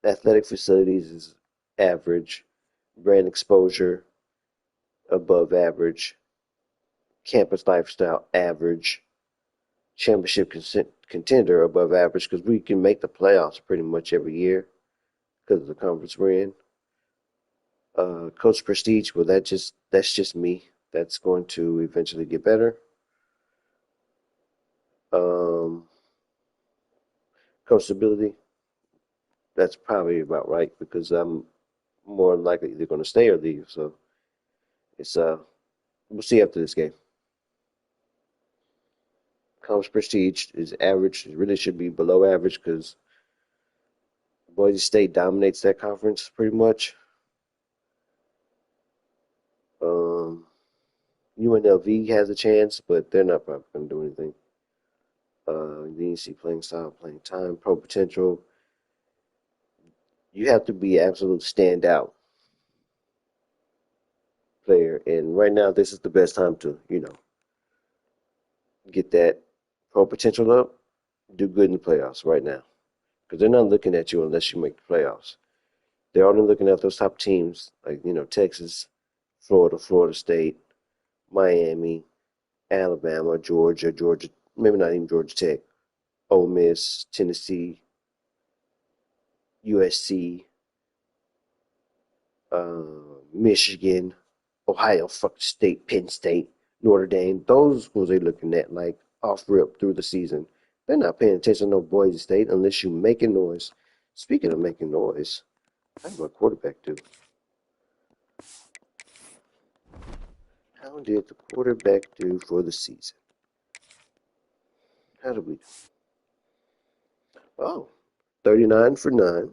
Athletic facilities is average. Brand exposure above average. Campus lifestyle average. Championship contender above average because we can make the playoffs pretty much every year because of the conference we're in. Coach prestige, well, that's just me. That's going to eventually get better. Coach stability, that's probably about right because I'm more likely either going to stay or leave. So it's we'll see after this game. Conference prestige is average. It really should be below average because Boise State dominates that conference pretty much. UNLV has a chance, but they're not probably going to do anything. Then you see playing style, playing time, pro potential. You have to be absolute standout player, and right now this is the best time to get that pro potential up. Do good in the playoffs right now because they're not looking at you unless you make the playoffs. They're only looking at those top teams like Texas, Florida State, Miami, Alabama, Georgia, maybe not even Georgia Tech, Ole Miss, Tennessee, USC, Michigan, Ohio State, Penn State, Notre Dame. Those schools they're looking at like off rip through the season. They're not paying attention to no Boise State unless you making noise. Speaking of making noise, how did my quarterback do? How did the quarterback do for the season? How did we do? Oh, 39 for 9.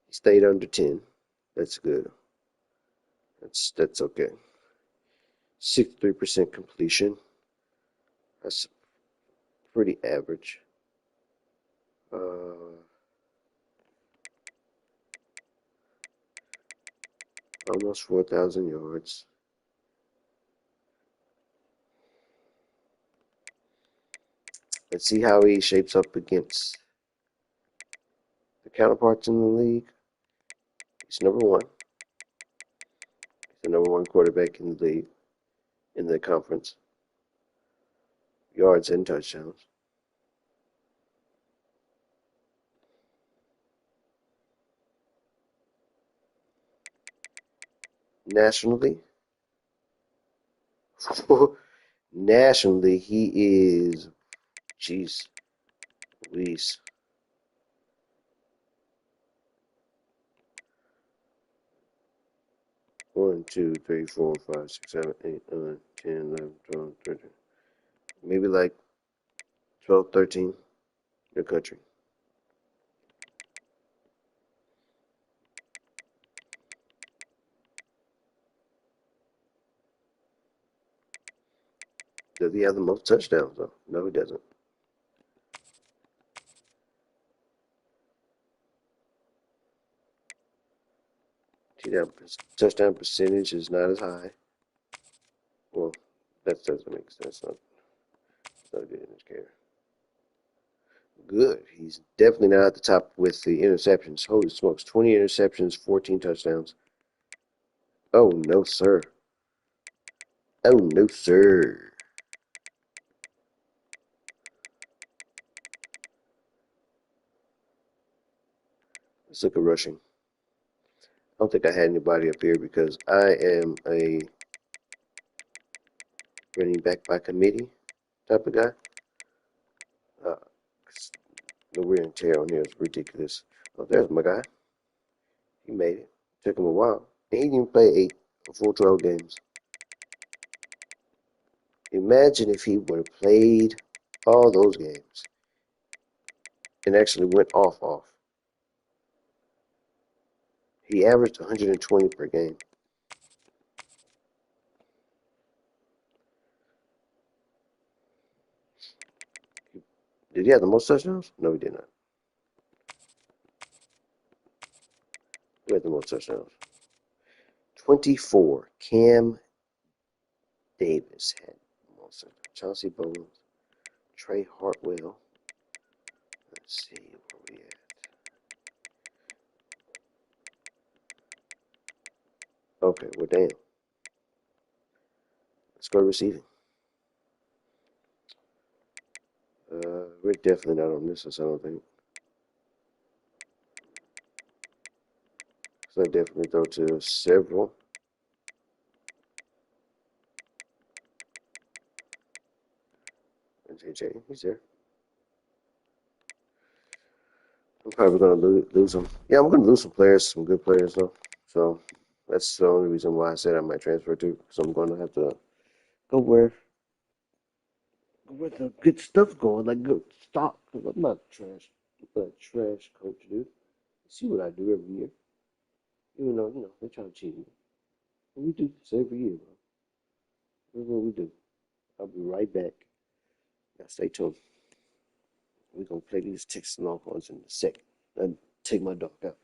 He stayed under 10. That's good. That's okay. 63% completion. That's pretty average. Almost 4,000 yards. Let's see how he shapes up against the counterparts in the league. He's number one. He's the number one quarterback in the league, in the conference. Yards and touchdowns. Nationally, he is, jeez, Louise. One, two, three, 4, 5, 6, 7, 8, 9, 10, 11, 12, 13. Maybe like 12, 13 in the country. Does he have the most touchdowns, though? No, he doesn't. Touchdown percentage is not as high. Well, that doesn't make sense. Not a good indicator. Good. He's definitely not at the top with the interceptions. Holy smokes. 20 interceptions, 14 touchdowns. Oh, no, sir. Oh, no, sir. Let's look at rushing. I don't think I had anybody up here because I am a running back by committee type of guy. The wear and tear on here is ridiculous. Oh, there's my guy. He made it. Took him a while. He didn't even play 8 or full 12 games. Imagine if he would have played all those games and actually went off. He averaged 120 per game. Did he have the most touchdowns? No, he did not. Who had the most touchdowns? 24. Cam Davis had the most touchdowns. Chauncey Bowles, Trey Hartwell. Let's see where we at. Okay, well, damn. Let's go to receiving. We're definitely not on this, I don't think. So I definitely go to several. And JJ, he's there. I'm probably going to lose him. Yeah, I'm going to lose some players, some good players, though. So that's the only reason why I said I might transfer to. So I'm going to have to go where the good stuff going, like good stock. Because I'm not trash. I'm not a trash coach, dude. You see what I do every year. Even though, they try to cheat me. We do this every year, bro. That's what we do. I'll be right back. Now stay tuned. We're going to play these Texas Longhorns in a second. And take my dog out.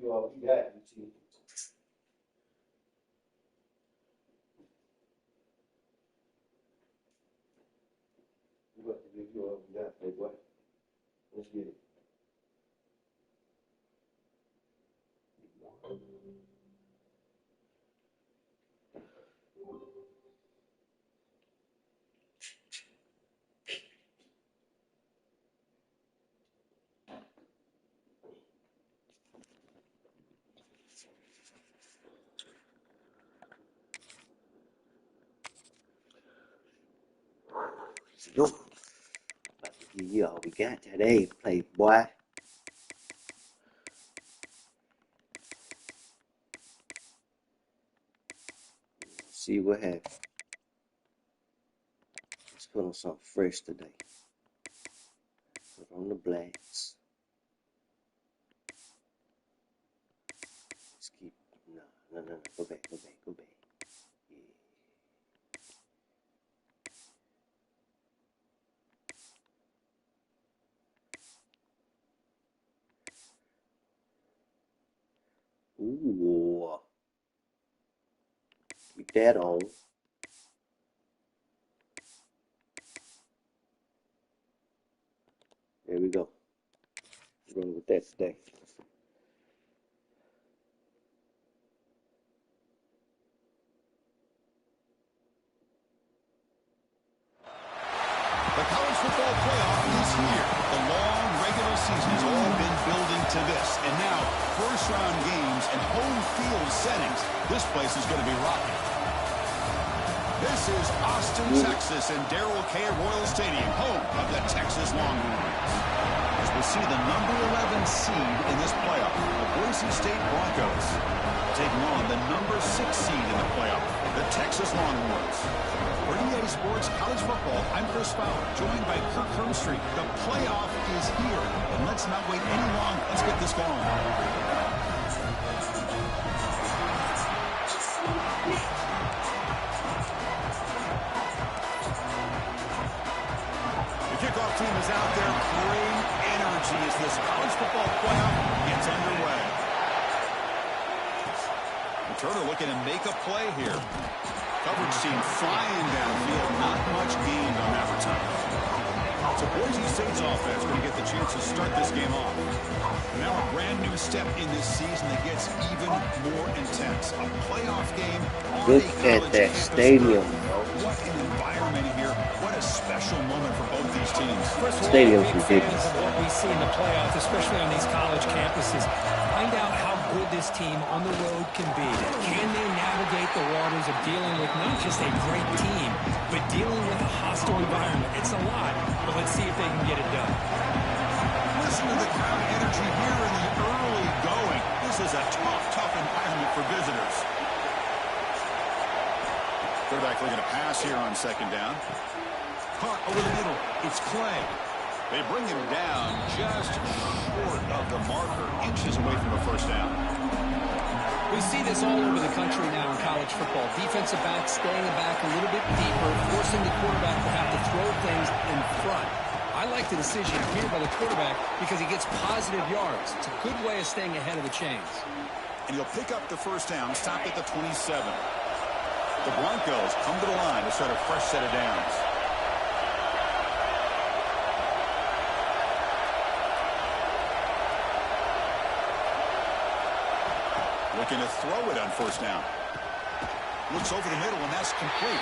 you all we got, UT. We're about to give you all we got, big boy. Let's get it. Yo, about to give you all we got today, playboy. See what happens. Let's put on something fresh today. Put on the blacks. Let's keep, no, go back. Yeah. Ooh. Keep that on. There we go. We're going with that today. The college football playoff is here. The long regular season has all been building to this. And now, first-round games and home field settings. This place is going to be rocking. This is Austin, Texas, and Darrell K. Royal Stadium, home of the Texas Longhorns. As we see the number 11 seed in this playoff, the Boise State Broncos, taking on the number 6 seed in the playoff, the Texas Longhorns. For EA Sports College Football, I'm Chris Fowler, joined by Kirk Hermstreet. The playoff is here, and let's not wait any longer. Let's get this going. The kickoff team is out there. Great energy as this college football playoff gets underway. Turner looking to make a play here. Coverage team flying downfield. Not much gained on that return. So Boise State's offense going to get the chance to start this game off. Now a brand new step in this season that gets even more intense. A playoff game on Look a at college that campus. stadium. What an environment here. What a special moment for both these teams. First of all, Stadium's big fans ridiculous. of what we see in the playoffs, especially on these college campuses. Find out how good this team on the road can be. Can they navigate the waters of dealing with not just a great team, but dealing with a hostile environment? It's a lot, but let's see if they can get it done. Listen to the crowd energy here in the early going. This is a tough environment for visitors. Quarterback looking to pass here on second down. Caught over the middle. It's Clay. They bring him down just short of the marker, inches away from a first down. We see this all over the country now in college football. Defensive backs staying back a little bit deeper, forcing the quarterback to have to throw things in front. I like the decision here by the quarterback because he gets positive yards. It's a good way of staying ahead of the chains. And he'll pick up the first down, stopped at the 27. The Broncos come to the line to start a fresh set of downs. Looking to throw it on first down. Looks over the middle, and that's complete.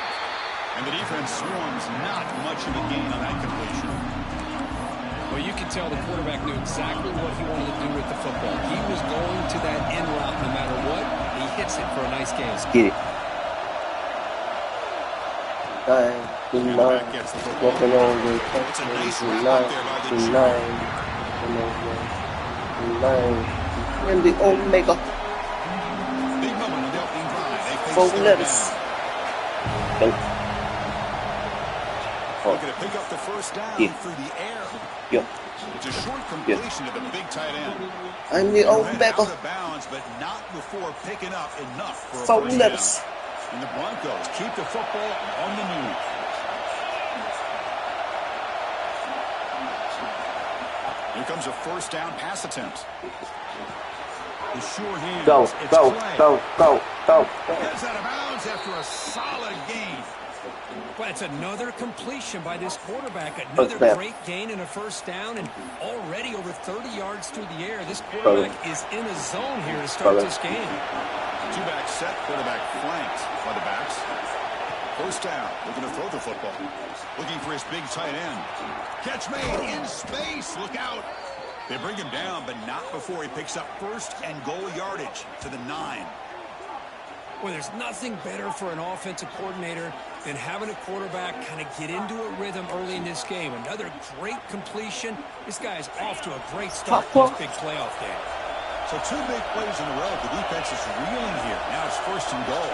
And the defense swarms not much of a gain on that completion. Well, you can tell the quarterback knew exactly what he wanted to do with the football. He was going to that end route no matter what. He hits it for a nice game. Let's get it. Walking on the It's a nice wrap up there by the and the Omega. Big moment on the opening drive. They face 4 third letters. down. Go. Looking to pick up the first down through the air. Yo. It's a short completion to the big tight end. I'm the Ran out Omega. of bounds, but not before picking up enough for a 4 first letters. down. And the Broncos keep the football on the move. Here comes a first down pass attempt. The sure hands. Go, It's go, Clay. go, go, go. Gets out of bounds after a solid gain. Well, it's another completion by this quarterback. Another great gain and a first down, and already over 30 yards through the air. This quarterback is in a zone here to start this game. Two-back set, quarterback flanked by the backs. First down, looking to throw the football. Looking for his big tight end. Catch made in space. Look out. They bring him down, but not before he picks up first and goal yardage to the 9. Well, there's nothing better for an offensive coordinator than having a quarterback kind of get into a rhythm early in this game. Another great completion. This guy is off to a great start for this big playoff game. So 2 big plays in a row. The defense is reeling here. Now it's first and goal.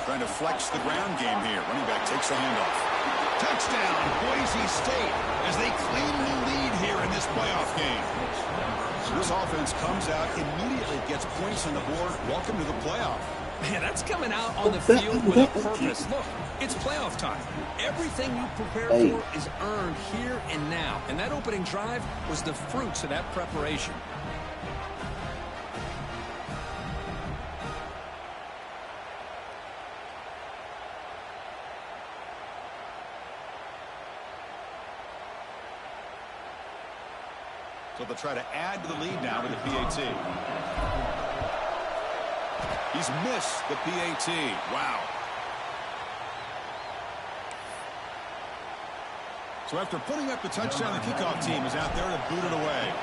Trying to flex the ground game here. Running back takes the handoff. Touchdown, Boise State, as they claim the lead here in this playoff game. So this offense comes out, immediately gets points on the board. Welcome to the playoff. Man, that's coming out on the field with a purpose. Look, it's playoff time. Everything you prepare for is earned here and now. And that opening drive was the fruits of that preparation. So they'll try to add to the lead now with the PAT. He's missed the PAT. Wow. So after putting up the touchdown, the kickoff team is out there to boot it away.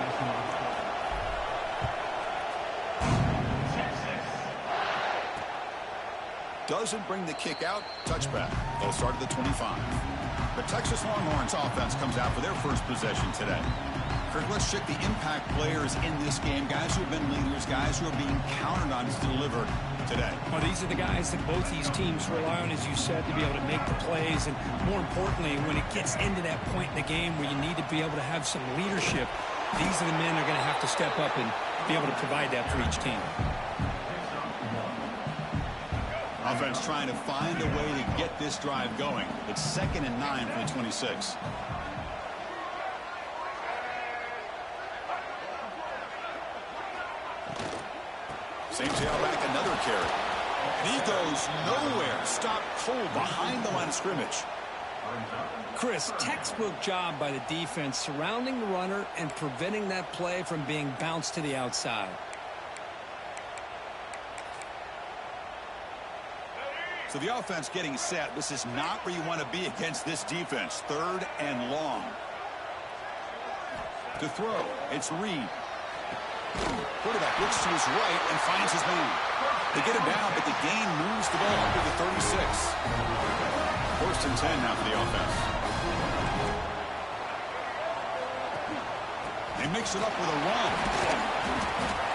Doesn't bring the kick out. Touchback. They'll start at the 25. The Texas Longhorns offense comes out for their first possession today. Kurt, let's check the impact players in this game. Guys who have been leaders, guys who are being counted on to deliver today. Well, these are the guys that both these teams rely on, as you said, to be able to make the plays. And more importantly, when it gets into that point in the game where you need to be able to have some leadership, these are the men that are going to have to step up and be able to provide that for each team. Offense trying to find a way to get this drive going. It's 2nd and 9 for the 26. Same tailback, another carry. And he goes nowhere. Stopped cold behind the line of scrimmage. Chris, textbook job by the defense surrounding the runner and preventing that play from being bounced to the outside. So the offense getting set. This is not where you want to be against this defense. 3rd and long. To throw, it's Reed. Quarterback looks to his right and finds his man. They get him down, but the gain moves the ball under the 36. 1st and 10 now for the offense. They mix it up with a run.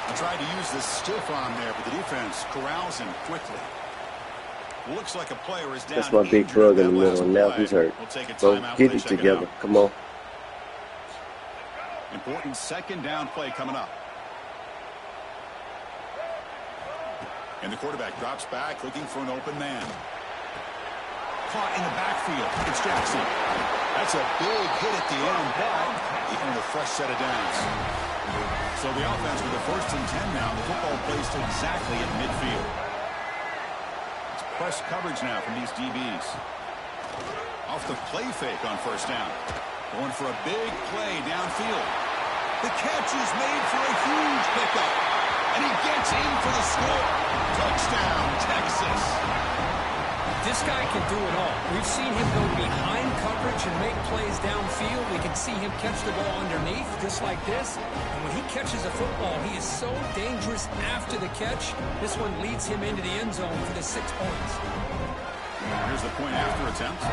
They tried to use the stiff arm there, but the defense corrals him quickly. Looks like a player is down. That's my big drug in the middle, and now he's hurt. So get it together. Come on. Important 2nd down play coming up. And the quarterback drops back, looking for an open man. Caught in the backfield. It's Jackson. That's a big hit at the end, but he earned a fresh set of downs. So the offense with the 1st and 10 now. The football placed exactly at midfield. It's press coverage now from these DBs. Off the play fake on 1st down. Going for a big play downfield. The catch is made for a huge pickup. And he gets in for the score. Touchdown, Texas. This guy can do it all. We've seen him go behind coverage and make plays downfield. We can see him catch the ball underneath, just like this. And when he catches a football, he is so dangerous after the catch. This one leads him into the end zone for the 6 points. Here's the point after attempt.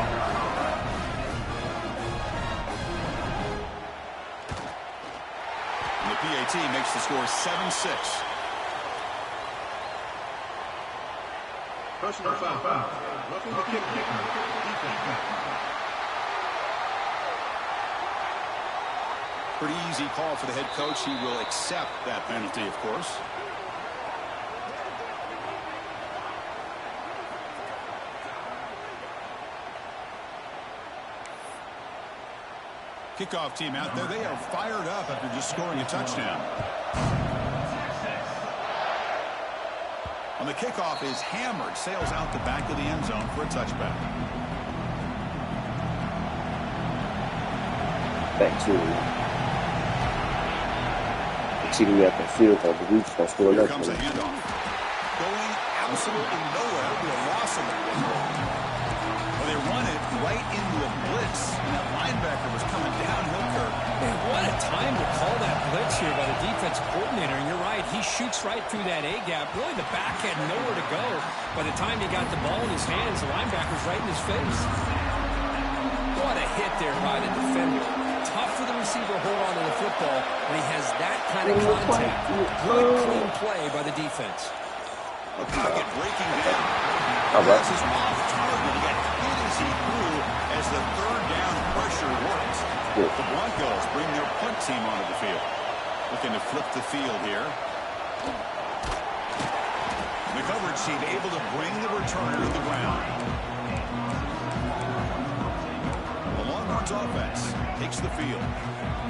And the PAT makes the score 7-6. Personal foul. Roughing the kick. Pretty easy call for the head coach. He will accept that penalty, of course. Kickoff team out there. They are fired up after just scoring a touchdown. On the kickoff is hammered, sails out the back of the end zone for a touchback. Back to exceeding at the field of the reach for score. Here comes a handoff. Going absolutely nowhere with a loss of the football. Well, they run it right into a blitz, and that linebacker was coming downhill curve. Man, what a time to call that blitz here by the defensive coordinator. And you're right, he shoots right through that A-gap. Really, the back had nowhere to go. By the time he got the ball in his hands, the linebacker's right in his face. What a hit there by the defender. Tough for the receiver to hold on to the football when he has that kind of contact. Good, clean play by the defense. A pocket breaking down. This is off target. He got hit as he threw as the third down pressure works. The Broncos bring their punt team onto the field. Looking to flip the field here. The coverage team able to bring the returner to the ground. The Longhorns offense takes the field.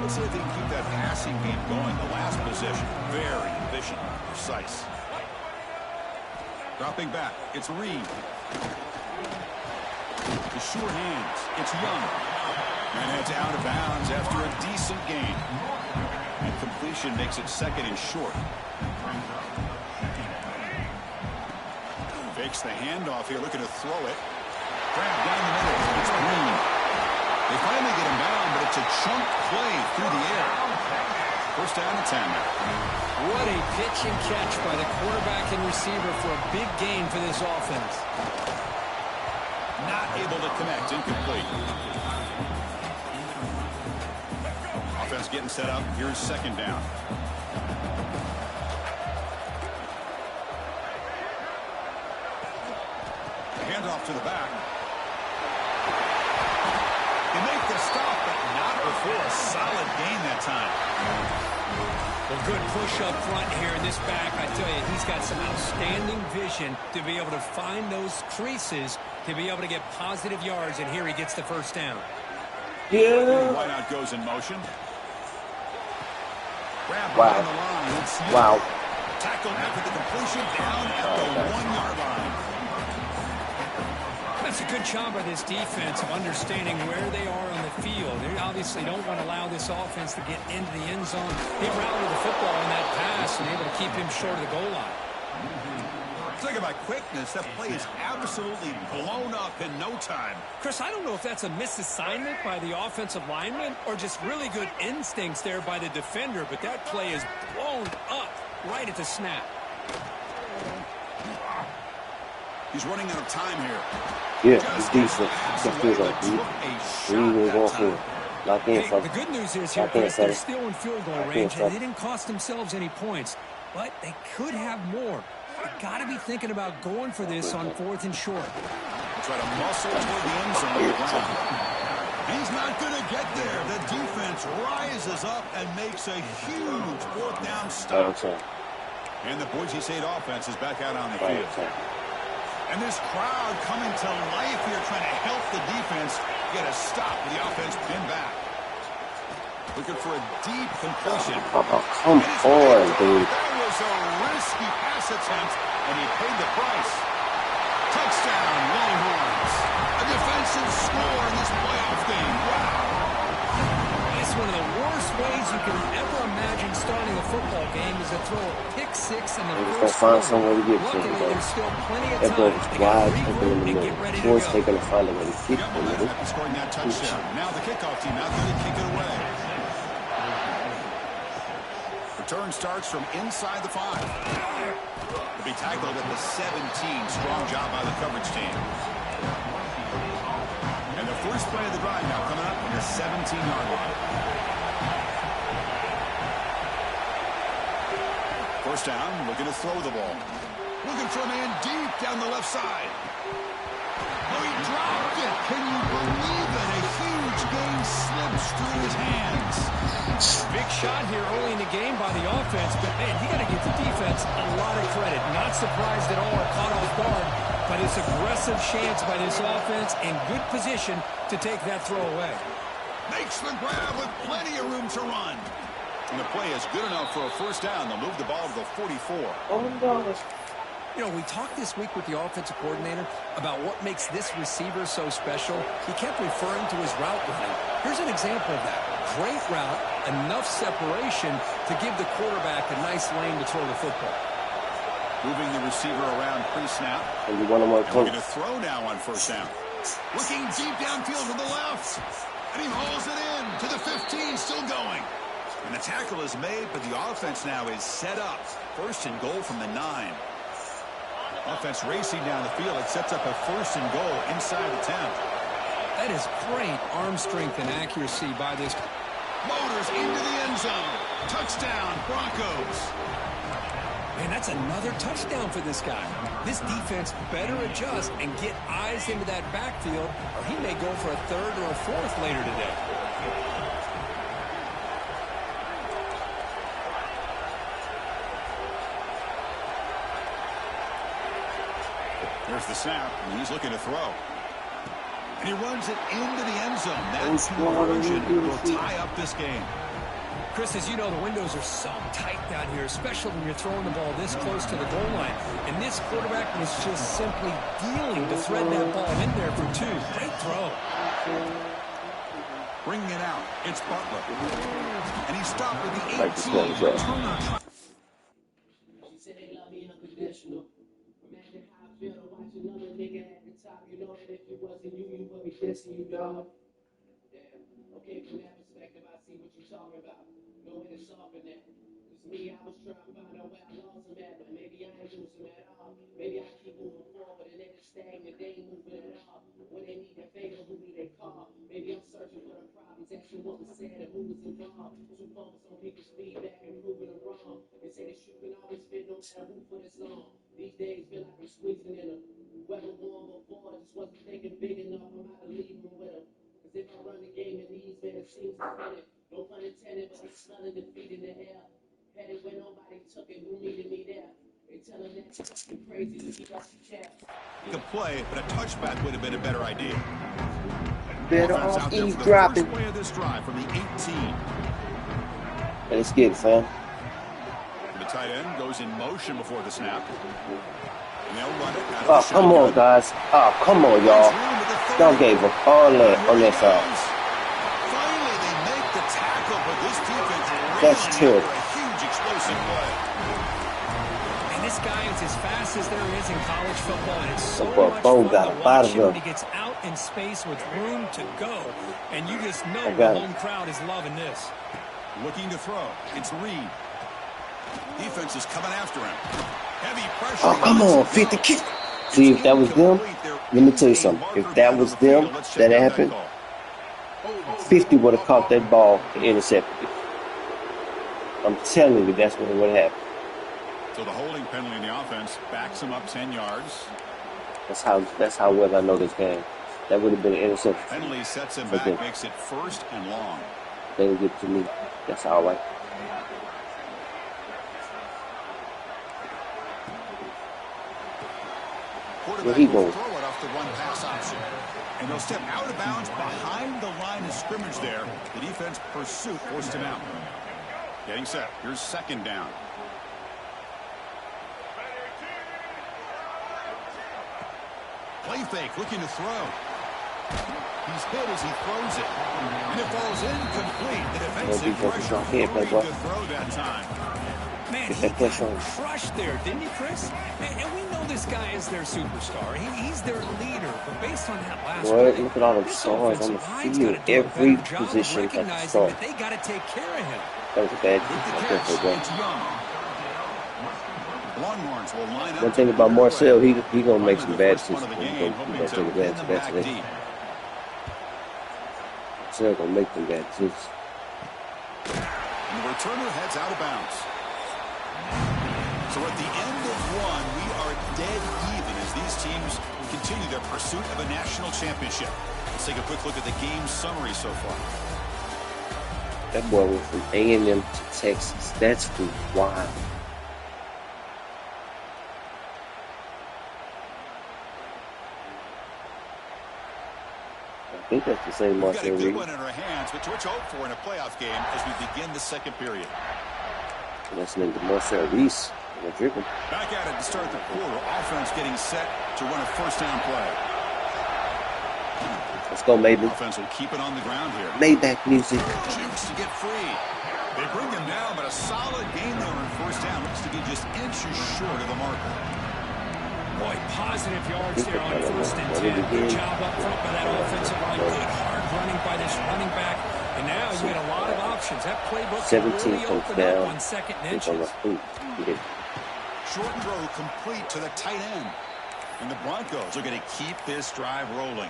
Let's see if they can keep that passing game going. The last possession, very efficient, precise. Dropping back, it's Reed. The short hands, it's Young. And it's out of bounds after a decent gain. And completion makes it second and short. Fakes the handoff here, looking to throw it. Grab down the middle, it's Green. They finally get him down, but it's a chunk play through the air. First down and 10 now. What a pitch and catch by the quarterback and receiver for a big gain for this offense. Not able to connect, incomplete. Offense getting set up. Here's second down. Handoff to the back. They make the stop, but not before a solid gain that time. Well, good push up front here in this back. I tell you, he's got some outstanding vision to be able to find those creases, to be able to get positive yards, and here he gets the first down. Yeah. Wideout goes in motion. Grab Wow. on the line. It's Wow. Tackled after the completion, down at the 1-yard line. That's a good job by this defense of understanding where they are on the field. They obviously don't want to allow this offense to get into the end zone. They routed the football in that pass and able to keep him short of the goal line. Talk about quickness. That play is absolutely blown up in no time. Chris, I don't know if that's a misassignment by the offensive lineman or just really good instincts there by the defender, but that play is blown up right at the snap. He's running out of time here. Yeah, he's decent. Just feels like he will go for it. Lock in, Hey, the good news is here, Chris, they're still in field goal range, and they didn't cost themselves any points, but they could have more. They got to be thinking about going for this on 4th and short. Try to muscle toward the end zone. He's not going to get there. The defense rises up and makes a huge 4th down stop. And the Boise State offense is back out on the field. And this crowd coming to life here, trying to help the defense get a stop with the offense pinned back. Looking for a deep completion. Come on, dude. That was a risky pass attempt, and he paid the price. Touchdown, Longhorns. A defensive score in this playoff game. Wow. It's one of the worst ways you can ever imagine starting a football game is to throw a pick six in the first find somewhere to get to Luckily, him, there's still plenty of that time boy was to wide regroup open in the and middle. get ready Of to course, go. they're going to find a way to kick Got the one middle. after scoring that touchdown. Now the kickoff team out there to kick it away. Return starts from inside the 5. To be tackled at the 17. Strong job by the coverage team. And the first play of the drive now coming up on the 17-yard line. First down, looking to throw the ball. Looking for a man deep down the left side. Oh, he dropped it. Can you believe it? A huge gain slips through his hands. Big shot here early in the game by the offense, but man, you got to give the defense a lot of credit. Not surprised at all or caught off guard, but it's aggressive chance by this offense in good position to take that throw away. Makes the grab with plenty of room to run. And the play is good enough for a first down. They'll move the ball to the 44. Oh, no. You know, we talked this week with the offensive coordinator about what makes this receiver so special. He kept referring to his route running. Here's an example of that. Great route, enough separation to give the quarterback a nice lane to throw the football. Moving the receiver around pre-snap. And we're going to throw now on first down. Looking deep downfield to the left. And he hauls it in to the 15, still going. And the tackle is made, but the offense now is set up. First and goal from the 9. Offense racing down the field. It sets up a first and goal inside the 10. That is great arm strength and accuracy by this. Motors into the end zone. Touchdown, Broncos. Man, that's another touchdown for this guy. This defense better adjust and get eyes into that backfield, or he may go for a third or a fourth later today. There's the snap, and he's looking to throw. And he runs it into the end zone. That conversion will tie up this game. Chris, as you know, the windows are so tight down here, especially when you're throwing the ball this close to the goal line. And this quarterback was just simply dealing to thread that ball in there for 2. Great throw. Bringing it out, it's Butler. And he stopped with the 18. Returner. She said they love me unconditional. Imagine how I feel to watch another nigga at the top. You know that if it wasn't you, you would be dissing you, dog. Damn. Okay, from that perspective, I see what you're talking about. No way to soften that. Cause me, I was trying to find out where I lost him at, but maybe I ain't losing at all. Maybe I keep moving forward and they just stagnant, they ain't moving at all. When they need their favor, who do they call? Maybe I'm searching for the problems, asking what was said and who was involved. Too focused on people's feedback and proving them wrong. They say the shoe can always fit no matter who for this long. These days feel like I'm squeezing in them. Whoever won before, just wasn't thinking big enough. I'm out to leave them with them. Cause if I run the game in these, man, it seems to fit it. No pun intended, but I'm smelling defeat in the air. Headed where nobody took it, who needed me there? They tell them that you're crazy, you keep up the chair. Good play, but a touchback would have been a better idea. Better Offense off out there for the eavesdropping. first play of this drive from the 18. Let's get it, fam. The tight end goes in motion before the snap. And they'll run it out of Oh, the come on, shotgun. guys. Oh, come on, y'all. Y'all gave up all that on that foul. Finally, they make the tackle, but this defense That's railing terrible. after a huge explosive play. And this guy is as fast as there is in college football, and it's so But much Bo fun got to a watch bottom him of when he gets out in space with room to go. And you just know I the got it. home crowd is loving this. Looking to throw. It's Reed. Defense is coming after him. Heavy pressure. Oh, come on, 50 kick. See, if that was them, let me tell you something. If that was them, that happened, 50 would have caught that ball and intercepted it. I'm telling you, that's what would have happened. So the holding penalty in the offense backs him up 10 yards. That's how well I know this game. That would have been an interception. Penalty sets him back, makes it first and long. They didn't get to me. That's all right. Where he going? Throw it off the one pass option. And they'll step out of bounds behind the line of scrimmage there. The defense pursuit forced him out. Getting set. Here's second down. Play fake, looking to throw. He's hit as he throws it. And it falls incomplete. The defensive pressure. Very good throw that time. Man, he got crushed there, didn't he, Chris? And we know this guy is their superstar. He's their leader. But based on that last Boy, play, look at all them this stars on the offensive line's field. gotta do a Every better job of position has a recognizing star. that they got to take care of him. That was a bad With the kick. catch, That's it's Young. Longhorns will line up. One thing about Marcel, he gonna make some bad decisions. He gonna take a bad decision. Marcel gonna make them bad decisions. And the returner heads out of bounds. So at the end of one, we are dead even as these teams continue their pursuit of a national championship. Let's take a quick look at the game summary so far. That boy went from A&M to Texas. That's wild. I think that's the same We've got a Marcel good Reed. one in our hands, but to which hope for in a playoff game as we begin the second period. That's named Marcel Reese. Back at it to start the quarter. Offense getting set to run a first down play. Let's go, Maven. Offense will keep it on the ground here. Maybach music. Jukes to get free. They bring him down, but a solid game there on first down. Looks to be just inches short of the marker. Boy, positive yards there on 1st and 10. Good job up front by that offensive line. Good hard running by this running back. And now you had a lot of options. That playbook 17 really comes opened up down. on 2nd and inches. Short throw complete to the tight end. And the Broncos are going to keep this drive rolling.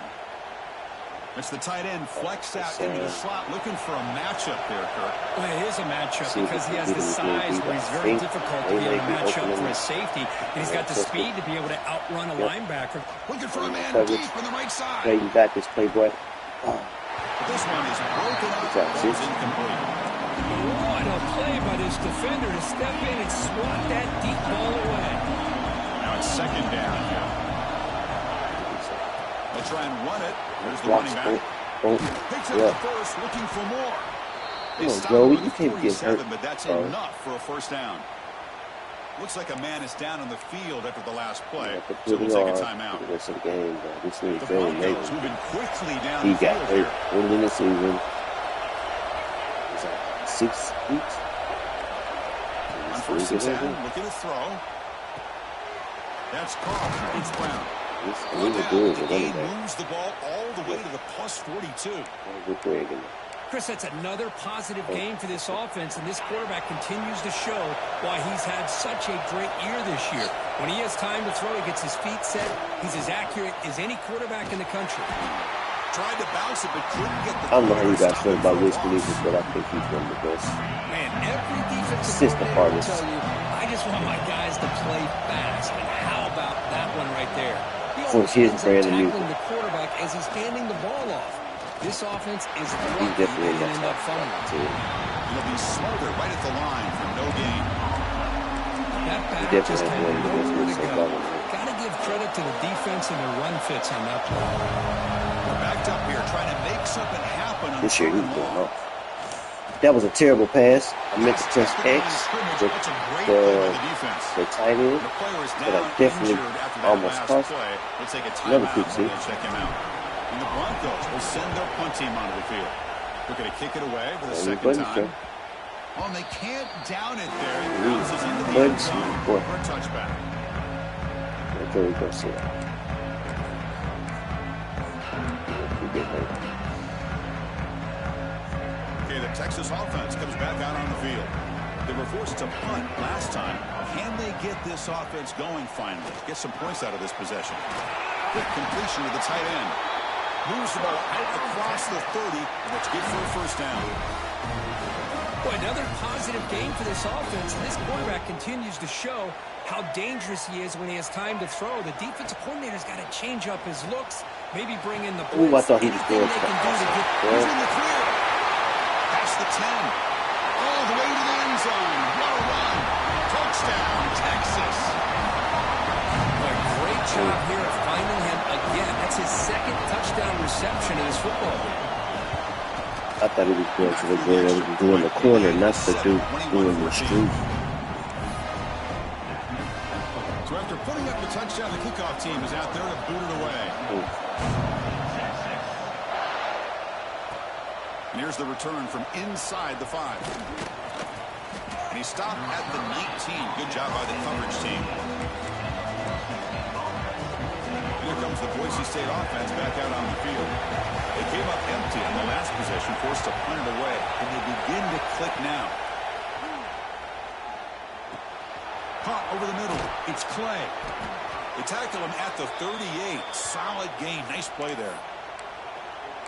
It's the tight end flexed out into the slot, looking for a matchup there, Kirk. Well, it is a matchup because he has the size where he's very difficult to be able to match up for his safety. And he's got the speed to be able to outrun a linebacker. Looking for a man deep on the right side. Hey, you got this, Playboy. This one is broken up. Ball's incomplete. What a play by this defender to step in and swat that deep ball away. Now it's 2nd down here. They'll try and run it. There's the running back. Picks up the first, looking for more. They stop Joey, with you can't get 47, hurt. but that's enough for a first down. Looks like a man is down on the field after the last play, so we'll take a timeout. The rest of the game, this The is very Broncos amazing. moving quickly down He the got field hurt here. early in the season. Is that 6 weeks? On 1st and 10, looking to throw. That's Carl. It's Brown. We were good with running He back. moves the ball all the way to the plus 42. Good Greg in there. Chris, that's another positive game for this offense, and this quarterback continues to show why he's had such a great year this year. When he has time to throw, he gets his feet set. He's as accurate as any quarterback in the country. Tried to bounce it, but couldn't get the I don't know how you guys feel about this. Wiz Khalifa, but I think he's one of the best. Man, every defensive System coordinator will artist. tell you, I just want my guys to play fast. And how about that one right there? He So always here's ends up brand new. tackling the quarterback as he's handing the ball off. This offense is He's lucky definitely they in end that up fumbling. too. He'll be smothered right at the line for no gain. That He back definitely just has had one of the best nowhere to moves so go. far. Got to give credit to the defense and the run fits on that play. We're backed up here trying to make something happen on This year he's 3rd and going long. off. That was a terrible pass. I meant to press X, That's a great play by the defense. the tight end, The player is but I down definitely injured after that almost last cost play. We'll take a another timeout quick while see. they check him out. And the Broncos will send their punt team onto the field. Looking to kick it away for the second time. Oh, and they can't down it there. It bounces into the end zone for a touchback. Okay, we go see it. We get hurt. Okay, the Texas offense comes back out on the field. They were forced to punt last time. Can they get this offense going finally? Get some points out of this possession. Quick completion to the tight end. Moves the ball out across the 30, and it's good for a first down. Boy, another positive game for this offense, and this quarterback continues to show how dangerous he is when he has time to throw. The defensive coordinator's got to change up his looks, maybe bring in the blitz. Ooh, I thought he was Anything good. they can do to get He's in the clear. Past the 10. All the way to the end zone. What a run. Touchdown, Texas. a great job here of finding him again. That's his 2nd touchdown reception in his football game. I thought he was going to the good and doing the corner, not the dude doing the street. So after putting up the touchdown, the kickoff team is out there to boot it away. And here's the return from inside the 5. And he stopped at the 19. Good job by the coverage team. Here comes the Boise State offense back out on the field. They came up empty on the last possession, forced to punt it away, and they begin to click now. Caught over the middle. It's Clay. They tackle him at the 38. Solid gain. Nice play there.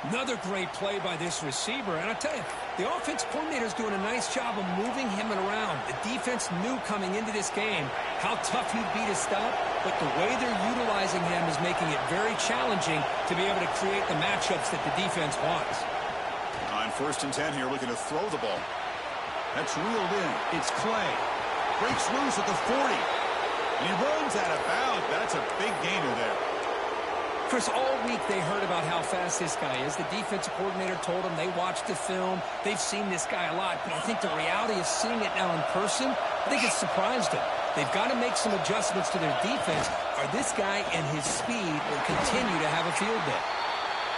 Another great play by this receiver. And I tell you, the offense coordinator is doing a nice job of moving him around. The defense knew coming into this game how tough he'd be to stop, but the way they're utilizing him is making it very challenging to be able to create the matchups that the defense wants. On 1st and 10 here, looking to throw the ball. That's reeled in. It's Clay. Breaks loose at the 40. And he runs out of bounds. That's a big gainer there. Chris, all week they heard about how fast this guy is. The defensive coordinator told them they watched the film. They've seen this guy a lot. But I think the reality of seeing it now in person, I think it's surprised him. They've got to make some adjustments to their defense, or this guy and his speed will continue to have a field day.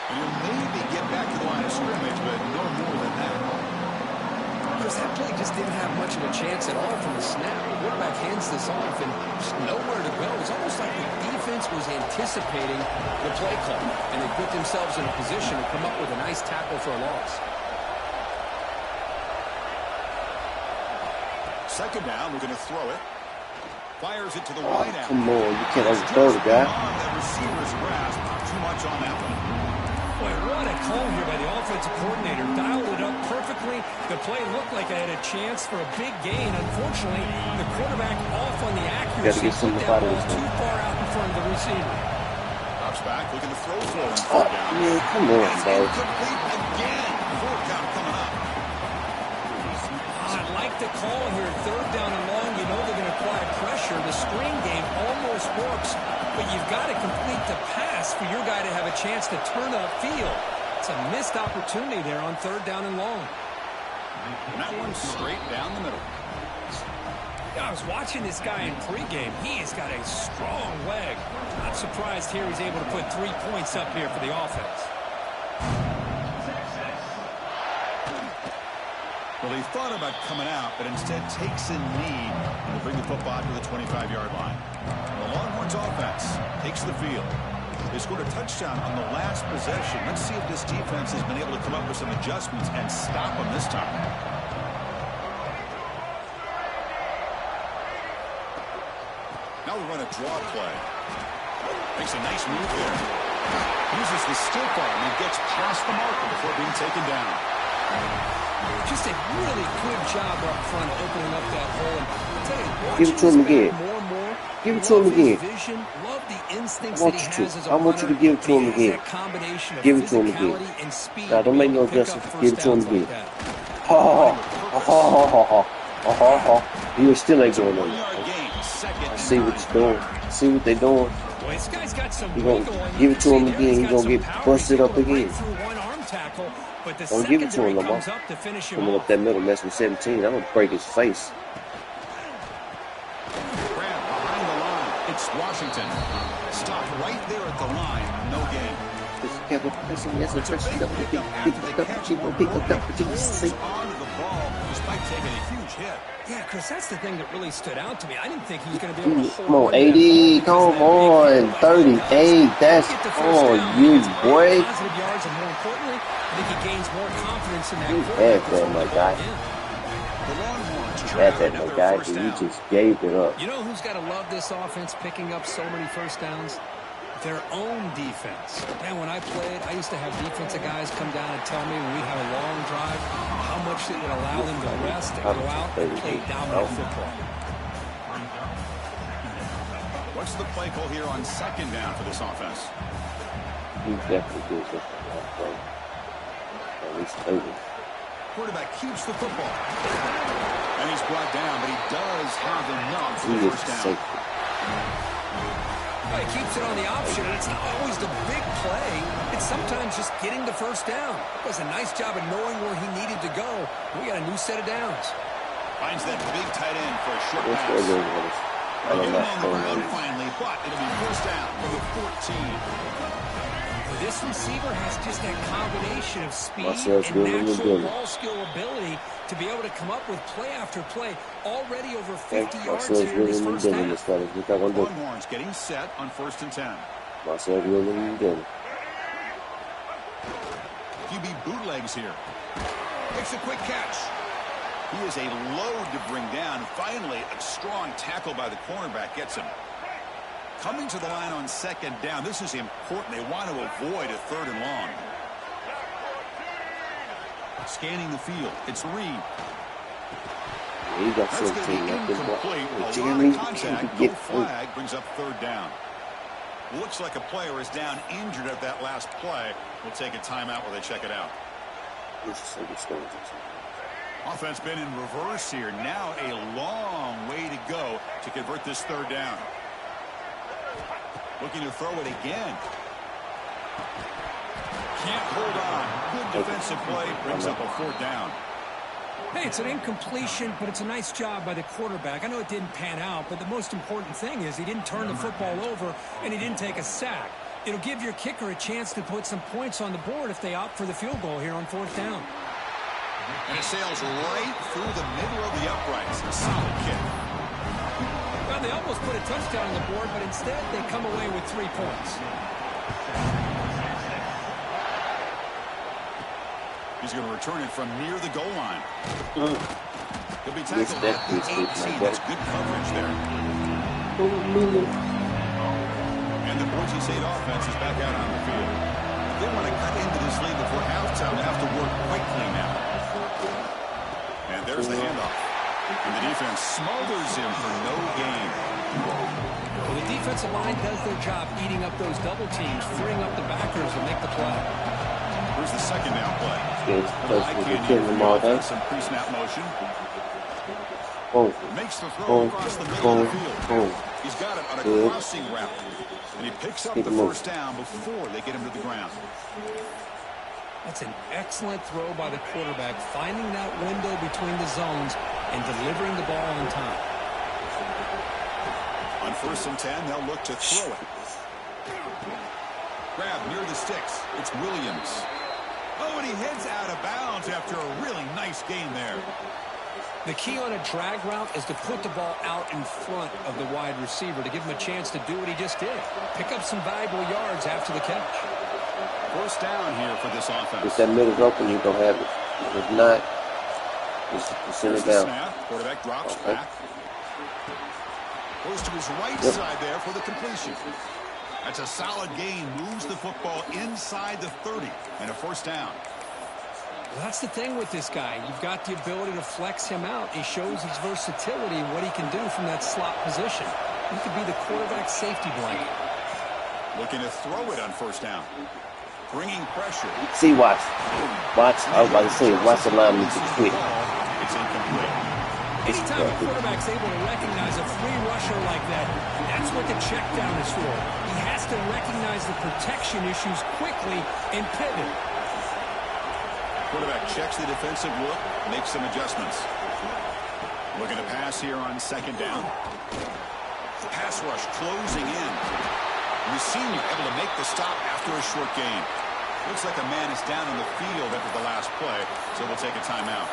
And he'll maybe get back to the line of scrimmage, but no more than that. Because that play just didn't have much of a chance at all from the snap. The quarterback hands this off and just nowhere to go. It's almost like the defense was anticipating the play call, and they put themselves in a position to come up with a nice tackle for a loss. Second down, we're going to throw it. Fires it to the wide out. Come on, you can't overthrow the guy. That receiver's grasp, not too much on that one. Boy, what a call here by the offensive coordinator. Dialed it up perfectly. The play looked like it had a chance for a big gain. Unfortunately, the quarterback off on the accuracy. Put that ball too far out in front of the receiver. Drops back, looking to throw for him. Oh, yeah, come on, bro. Incomplete again. Fourth down coming up. I like the call here. Third down and long. You know they're going to apply pressure. The screen game almost works, but you've got to complete the pass for your guy to have a chance to turn upfield. It's a missed opportunity there on third down and long. And that one's straight down the middle. Yeah, I was watching this guy in pregame. He has got a strong leg. Not surprised here he's able to put 3 points up here for the offense. Well, he thought about coming out, but instead takes a knee to bring the football to the 25-yard line. The Longhorns offense takes the field. They scored a touchdown on the last possession. Let's see if this defense has been able to come up with some adjustments and stop them this time. Now we run a draw play. Makes a nice move there. Uses the stiff arm and gets past the marker before being taken down. Just a really good job up front opening up that hole. And I'll tell you, give it to him again. More and more, give it to him again. Vision, love the instincts I want that you he has to. as a I want you to give it to him again. Give it to him again. Nah, don't make no adjustments. Give it to him again. Ha ha ha ha ha ha. You still ain't going on. See what you're doing. See what they're doing. You're gonna give it to him again. He's gonna get busted up again. Don't give it to him no more. Coming up that middle, messing with 17. I'm gonna break his face. Grab behind the line. It's Washington. Stopped right there at the line. No gain. Yeah, Chris, that's the thing that really stood out to me. I didn't think he was going to be able to hold come on, 80. Come on, 38. That's on you, boy. Positive yards, and more importantly, I think he gains more confidence in that. You had that, my guy. Had that, my guy, and you just gave it up. You know who's got to love this offense picking up so many first downs? Their own defense. Man, when I played, I used to have defensive guys come down and tell me when we had a long drive how much it would allow them to rest and go out and play dominant football. What's the play call here on second down for this offense? He definitely gives us that play. At least 30. Quarterback keeps the football. And he's brought down, but he does have enough for the first down. Well, he keeps it on the option, and it's not always the big play. It's sometimes just getting the first down. He does a nice job of knowing where he needed to go. We got a new set of downs. Finds that big tight end for a short pass. They'll get him on the ground finally, but it'll be first down for the 14. This receiver has just that combination of speed and natural ball skill ability to be able to come up with play after play. Already over 50 yards here in this first half. Longhorns getting set on 1st and 10. QB bootlegs here. Makes a quick catch. He is a load to bring down. Finally, a strong tackle by the cornerback gets him. Coming to the line on second down. This is important. They want to avoid a third and long. Scanning the field. It's Reed. He got That's going to be incomplete. A lot of contact. No flag brings up third down. Looks like a player is down injured at that last play. We'll take a timeout while they check it out. Offense been in reverse here. Now a long way to go to convert this third down. Looking to throw it again. Can't hold on. Good defensive play. Brings up a fourth down. Hey, it's an incompletion, but it's a nice job by the quarterback. I know it didn't pan out, but the most important thing is he didn't turn the football over and he didn't take a sack. It'll give your kicker a chance to put some points on the board if they opt for the field goal here on 4th down. And it sails right through the middle of the uprights. A solid kick. Well, they almost put a touchdown on the board, but instead they come away with 3 points. He's going to return it from near the goal line. He'll be tackled at the 18. That's good coverage there. And the Boise State offense is back out on the field. If they want to cut into this lead before halftime, they have to work quickly now. And there's the handoff. And the defense smothers him for no gain. Well, the defensive line does their job eating up those double teams, freeing up the backers to make the play. Here's the second down play. Some pre-snap motion. Makes the throw across the middle of the field. He's got it on a crossing route. And he picks up the first down before they get him to the ground. That's an excellent throw by the quarterback, finding that window between the zones and delivering the ball on time. On 1st and 10, they'll look to throw it. Grab near the sticks. It's Williams. Oh, and he heads out of bounds after a really nice gain there. The key on a drag route is to put the ball out in front of the wide receiver to give him a chance to do what he just did. Pick up some valuable yards after the catch. 1st down here for this offense. If that middle's open, you don't have it. If not, just send it down. Snap. Quarterback drops back. Goes to his right side there for the completion. That's a solid gain. Moves the football inside the 30 and a 1st down. Well, that's the thing with this guy. You've got the ability to flex him out. He shows his versatility and what he can do from that slot position. He could be the quarterback's safety blanket. Looking to throw it on 1st down. Bringing pressure. See Watts. Watts, I was about to say, Watts allowed me to quick. It's incomplete. Anytime a quarterback's able to recognize a free rusher like that, that's what the check down is for. He has to recognize the protection issues quickly and pivot. Quarterback checks the defensive look, makes some adjustments. Looking to pass here on 2nd down. Pass rush closing in. The senior able to make the stop after a short gain. Looks like a man is down on the field after the last play, so we'll take a timeout.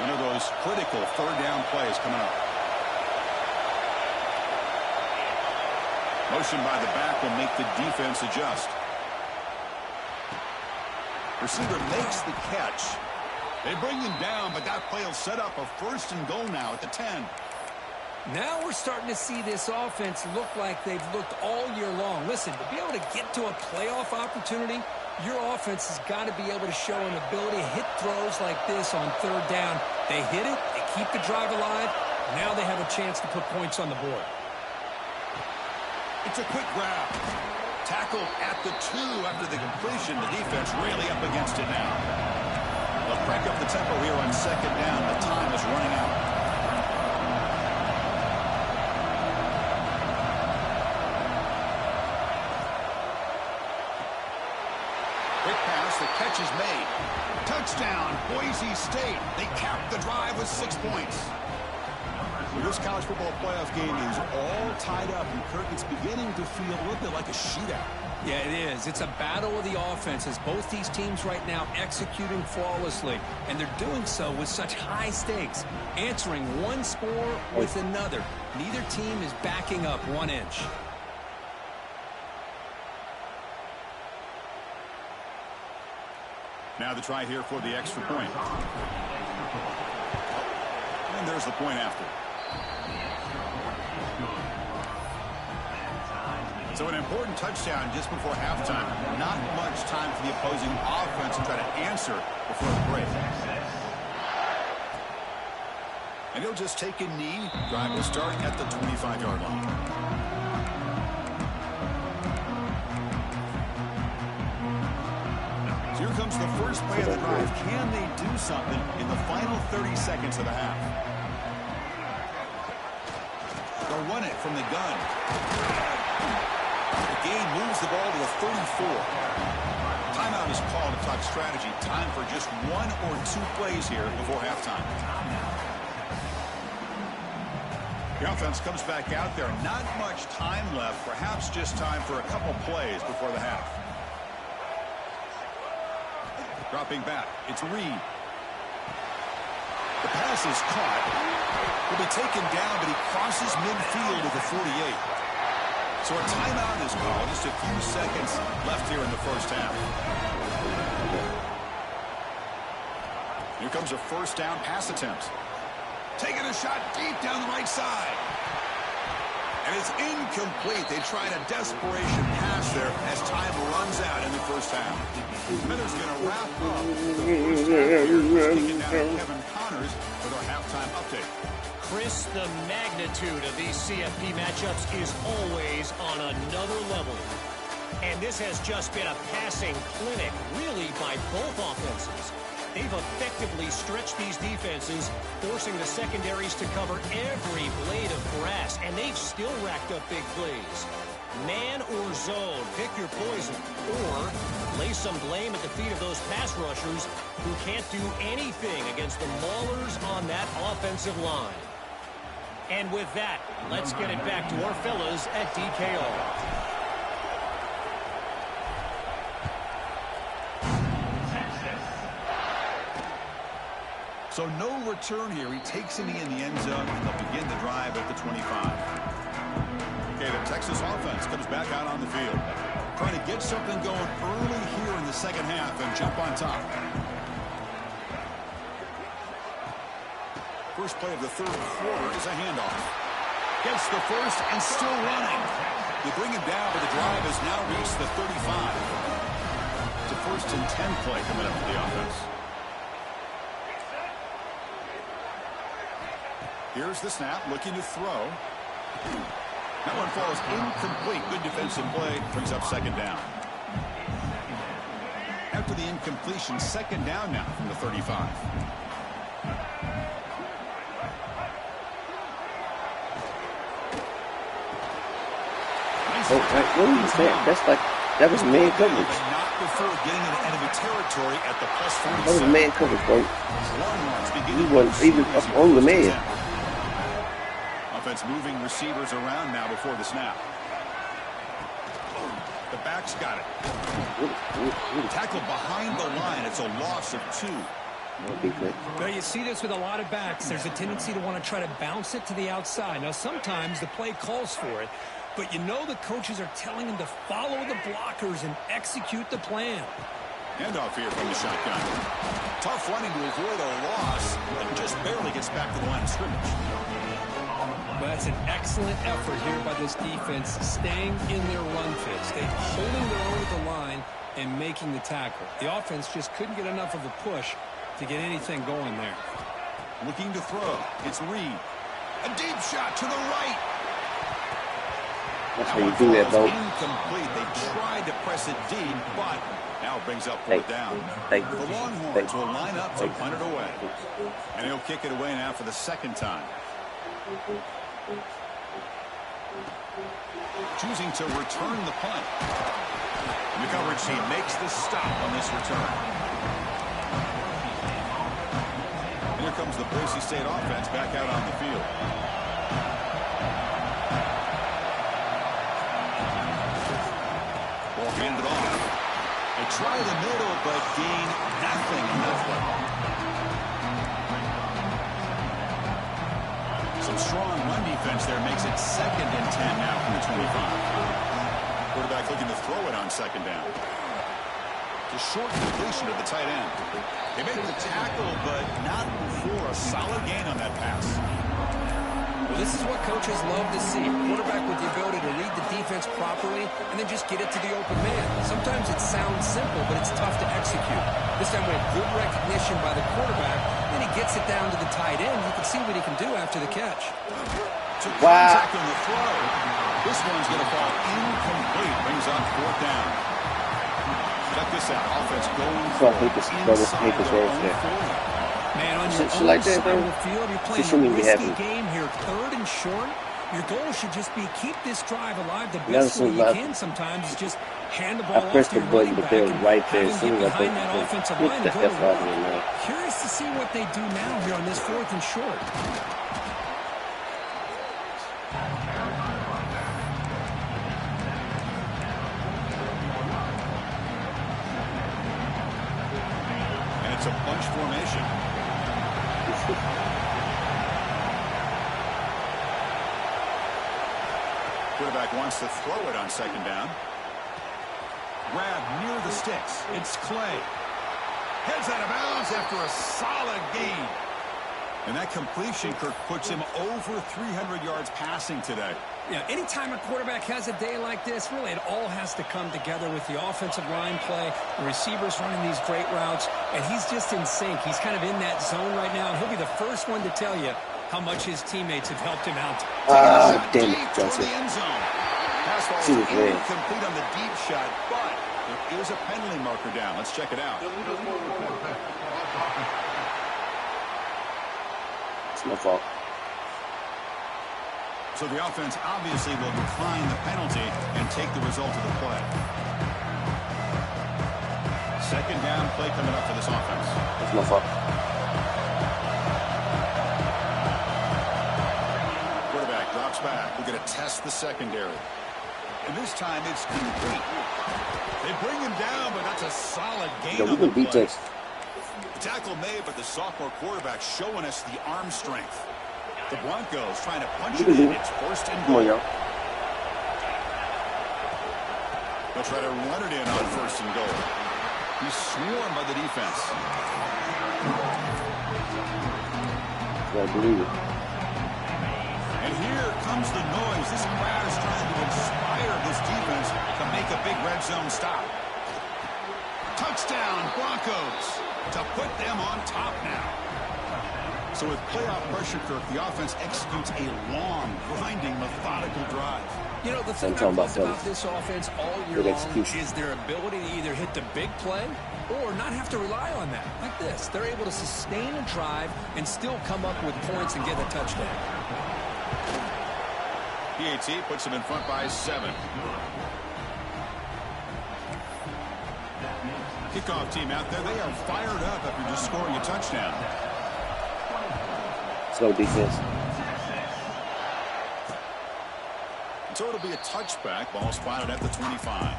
One of those critical 3rd down plays coming up. Motion by the back will make the defense adjust. Receiver makes the catch. They bring him down, but that play will set up a 1st and goal now at the 10. Now we're starting to see this offense look like they've looked all year long. Listen, to be able to get to a playoff opportunity, your offense has got to be able to show an ability to hit throws like this on 3rd down. They hit it, they keep the drive alive. Now they have a chance to put points on the board. It's a quick grab. Tackled at the 2 after the completion. The defense really up against it now. They'll crank up the tempo here on 2nd down. The time is running out. Quick pass. The catch is made. Touchdown, Boise State. They capped the drive with 6 points. This college football playoff game is all tied up, and Kirk, it's beginning to feel a little bit like a shootout. Yeah, it is. It's a battle of the offenses. Both these teams right now executing flawlessly, and they're doing so with such high stakes, answering one score with another. Neither team is backing up 1 inch. Now the try here for the extra point. And there's the point after. So an important touchdown just before halftime. Not much time for the opposing offense to try to answer before the break. And he'll just take a knee. Drive will start at the 25-yard line. So here comes the first play of the drive. Can they do something in the final 30 seconds of the half? They'll run it from the gun. The game moves the ball to the 34. Timeout is called to talk strategy. Time for just 1 or 2 plays here before halftime. The offense comes back out there. Not much time left. Perhaps just time for a couple plays before the half. Dropping back. It's Reed. The pass is caught. Will be taken down, but he crosses midfield at the 48. So a timeout is called. Just a few seconds left here in the first half. Here comes a first down pass attempt. Taking a shot deep down the right side. And it's incomplete. They tried a desperation pass there as time runs out in the first half. Heather's going to wrap up the first half here. Taking down Kevin Connors with our halftime update. Chris, the magnitude of these CFP matchups is always on another level. And this has just been a passing clinic, really, by both offenses. They've effectively stretched these defenses, forcing the secondaries to cover every blade of grass, and they've still racked up big plays. Man or zone, pick your poison, or lay some blame at the feet of those pass rushers who can't do anything against the maulers on that offensive line. And with that, let's get it back to our fellas at DKR. So no return here. He takes it in the end zone, and they'll begin the drive at the 25. Okay, the Texas offense comes back out on the field, trying to get something going early here in the second half and jump on top. First play of the third quarter is a handoff. Gets the first and still running. They bring him down, but the drive has now reached the 35. It's a 1st and 10 play coming up for the offense. Here's the snap, looking to throw. That one falls incomplete. Good defensive play, brings up second down. After the incompletion, second down now from the 35. Oh, what was that? That's like, that was man coverage. Not before getting into enemy territory at the plus 47. That was man coverage, bro. He wasn't even up on the man. Offense moving receivers around now before the snap. The back's got it. Tackled behind the line. It's a loss of 2. Well, you see this with a lot of backs. There's a tendency to want to try to bounce it to the outside. Now, sometimes the play calls for it, but you know the coaches are telling them to follow the blockers and execute the plan. Handoff here from the shotgun. Tough running to avoid a loss, and just barely gets back to the line of scrimmage. Well, that's an excellent effort here by this defense, staying in their run fits. They're holding their own at the line and making the tackle. The offense just couldn't get enough of a push to get anything going there. Looking to throw. It's Reed. A deep shot to the right. That's how you do that, bro. Incomplete. They tried to press it deep, but now it brings up 4th down. The Longhorns will line up to punt it away. And he'll kick it away now for the second time. Choosing to return the punt. In the coverage team makes the stop on this return. Here comes the Boise State offense back out on the field. Ball handed off. They try the middle, but gain nothing in that play. Some strong run defense there makes it 2nd and 10 now from the 25. Quarterback looking to throw it on second down. It's a short completion to the tight end. They make the tackle, but not before a solid gain on that pass. Well, this is what coaches love to see. A quarterback with the ability to read the defense properly and then just get it to the open man. Sometimes it sounds simple, but it's tough to execute. This time we have good recognition by the quarterback, then he gets it down to the tight end. You can see what he can do after the catch. Wow. On the throw. This one's going to fall incomplete. Brings up 4th down. Check this out. Offense going for Man, on your shit like that, bro. Field, you're playing a risky game here. 3rd and short. Your goal should just be keep this drive alive. The best way you can sometimes is just hand the ball off to your running back and right there. have him get behind that offensive line and go to work. Curious to see what they do now here on this 4th and short. And it's a bunch formation. Quarterback wants to throw it on 2nd down. Grab near the sticks. It's Clay. Heads out of bounds after a solid gain. And that completion, Kirk, puts him over 300 yards passing today. Yeah, anytime a quarterback has a day like this, really it all has to come together with the offensive line play, the receivers running these great routes, and he's just in sync. He's kind of in that zone right now, and he'll be the first one to tell you how much his teammates have helped him out. Damn it, Joseph. Pass ball is incomplete on the deep shot, but there is a penalty marker down. Let's check it out. It's my fault. So the offense obviously will decline the penalty and take the result of the play. 2nd down play coming up for this offense. It's my fault. Quarterback drops back. We're going to test the secondary. And this time it's complete. They bring him down, but that's a solid gain on the play. The tackle made, but the sophomore quarterback showing us the arm strength. The Broncos trying to punch it in. It's 1st and goal. They'll try to run it in on 1st and goal. He's swarmed by the defense. I believe it. And here comes the noise. This crowd is trying to inspire this defense to make a big red zone stop. Touchdown, Broncos, to put them on top now. So with playoff pressure, Kirk, the offense executes a long, grinding, methodical drive. You know, the thing I've loved about this offense all year long is their ability to either hit the big play or not have to rely on that. Like this, they're able to sustain a drive and still come up with points and get a touchdown. PAT puts them in front by 7. Kickoff team out there, they are fired up after just scoring a touchdown. Slow defense. So it'll be a touchback. Ball spotted at the 25.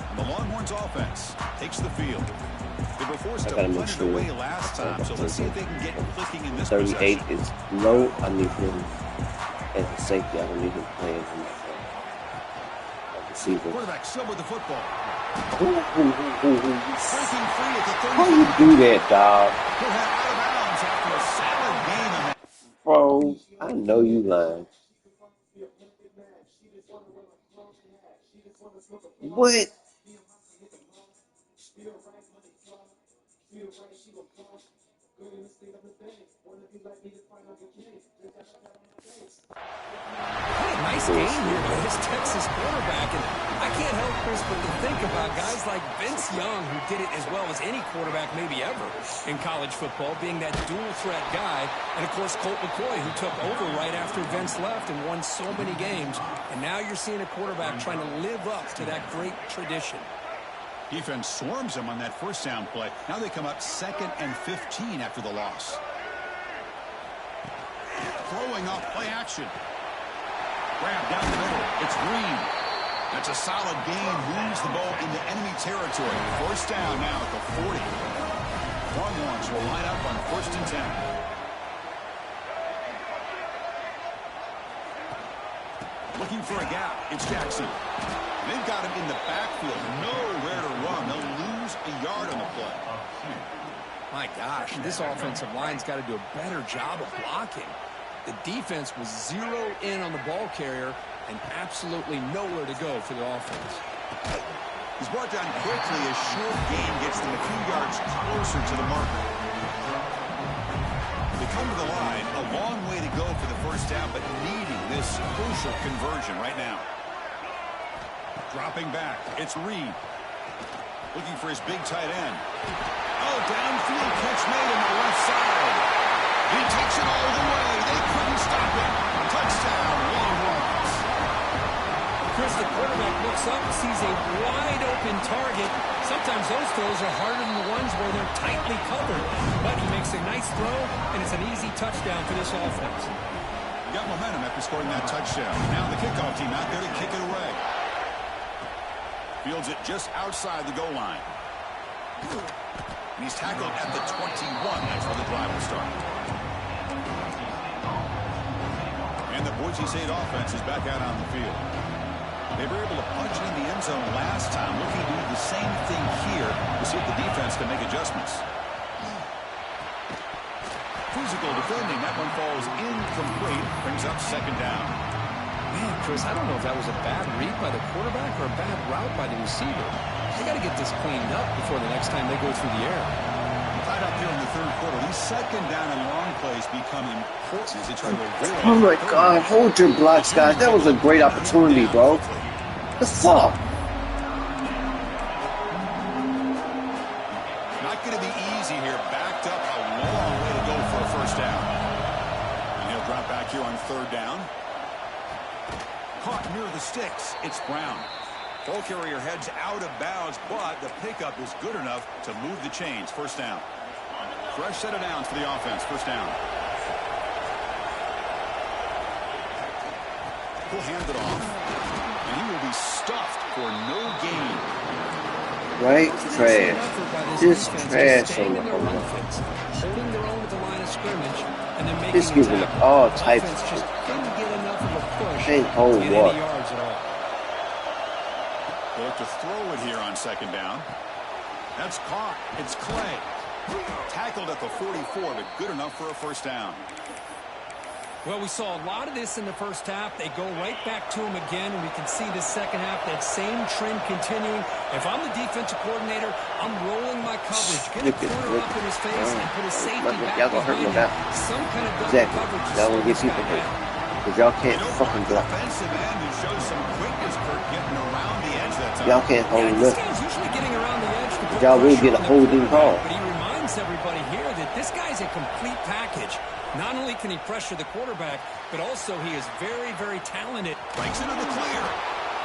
And the Longhorns offense takes the field. They were forced to punt it away last time, so let's see if they can get clicking in this 38 possession. is low. I need him as a safety. I don't need him playing as a receiver. Quarterback still with the football. Breaking free at the 30. How you do that, dog? Out of bounds after a solid gain on that. Bro, I know you lying. What? Nice game here by this Texas quarterback, and I can't help, Chris, but to think about guys like Vince Young, who did it as well as any quarterback maybe ever in college football, being that dual-threat guy, and, of course, Colt McCoy, who took over right after Vince left and won so many games, and now you're seeing a quarterback trying to live up to that great tradition. Defense swarms them on that 1st down play. Now they come up 2nd and 15 after the loss. Throwing off play action. Grab down the middle. It's Green. That's a solid gain. Moves the ball into enemy territory. 1st down now at the 40. Longhorns will line up on 1st and 10. Looking for a gap. It's Jackson. They've got him in the backfield. Nowhere to run. They'll lose a yard on the play. My gosh, this offensive line's got to do a better job of blocking. The defense was zeroed in on the ball carrier and absolutely nowhere to go for the offense. He's brought down quickly. A short gain gets them a few yards closer to the marker. They come to the line. A long way to go for the 1st down, but needing this crucial conversion right now. Dropping back. It's Reed. Looking for his big tight end. Oh, downfield catch made on the left side. He takes it all the way. They couldn't stop him. Touchdown, Longhorns. Chris, the quarterback looks up and sees a wide-open target. Sometimes those throws are harder than the ones where they're tightly covered. But he makes a nice throw, and it's an easy touchdown for this offense. Got momentum after scoring that touchdown. Now the kickoff team out there to kick it away. Fields it just outside the goal line. And he's tackled at the 21. That's where the drive will start. And the Boise State offense is back out on the field. They were able to punch it in the end zone last time. Looking to do the same thing here to see if the defense can make adjustments. Physical defending. That one falls incomplete. Brings up second down. Man, Chris, I don't know if that was a bad read by the quarterback or a bad route by the receiver. They got to get this cleaned up before the next time they go through the air. Tied up here in the third quarter. These second down and long plays become important as they try to avoid. Oh my God, hold your blocks, guys. That was a great opportunity, bro. The fuck? Not going to be easy here. Backed up a long way to go for a first down. And he'll drop back here on third down. Caught near the sticks. It's Brown. Ball carrier heads out of bounds, but the pickup is good enough to move the chains. First down. Fresh set of downs for the offense. First down. He'll hand it off. And he will be stuffed for no gain. Right? Trash. Just trash on the whole line. Holding their own at the line of scrimmage and then making Just giving all types of just couldn't get enough of a push Ain't hold to get what? any yards at all. They'll have to throw it here on second down. That's caught. It's Clay. Tackled at the 44, but good enough for a first down. Well, we saw a lot of this in the first half. They go right back to him again, and we can see the second half, that same trend continuing. If I'm the defensive coordinator, I'm rolling my coverage. Get a corner up in his face and put his safety back behind him. Some kind of double coverage. Y'all gonna get people hurt. Because y'all can't fucking block. Defensive end who shows some quickness, Kurt, getting around the edge that time. Y'all can't hold This lift. guy's usually getting around the edge to put Y'all will pressure get a on the holding call. quarterback, but he reminds everybody here that this guy's a complete package. Not only can he pressure the quarterback, but also he is very, very talented. Breaks into the clear.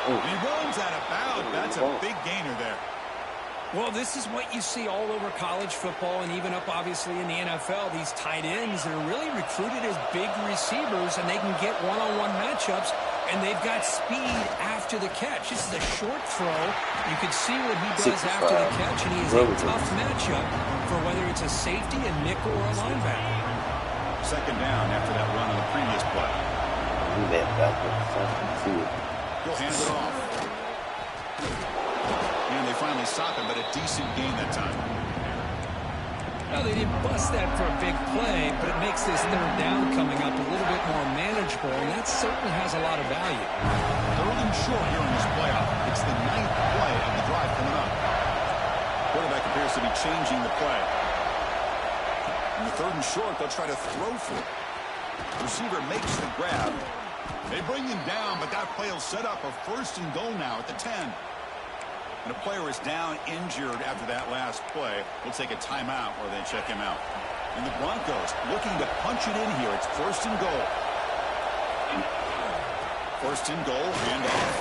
Oh. And he runs out of bounds. That's a big gainer there. Well, this is what you see all over college football and even up, obviously, in the NFL. These tight ends that are really recruited as big receivers, and they can get one-on-one matchups, and they've got speed after the catch. This is a short throw. You can see what he does after the catch, and he is a tough matchup for whether it's a safety, a nickel, or a linebacker. Second down after that run on the previous play. He'll hand it off. And they finally stop him, but a decent gain that time. Well, they didn't bust that for a big play, but it makes this third down coming up a little bit more manageable, and that certainly has a lot of value. Third and short here in this playoff. It's the 9th play of the drive coming up. Quarterback appears to be changing the play. On the third and short, they'll try to throw for it. Receiver makes the grab. They bring him down, but that play will set up a first and goal now at the 10. And a player is down injured after that last play. We'll take a timeout or they check him out. And the Broncos looking to punch it in here. It's first and goal. First and goal, handoff.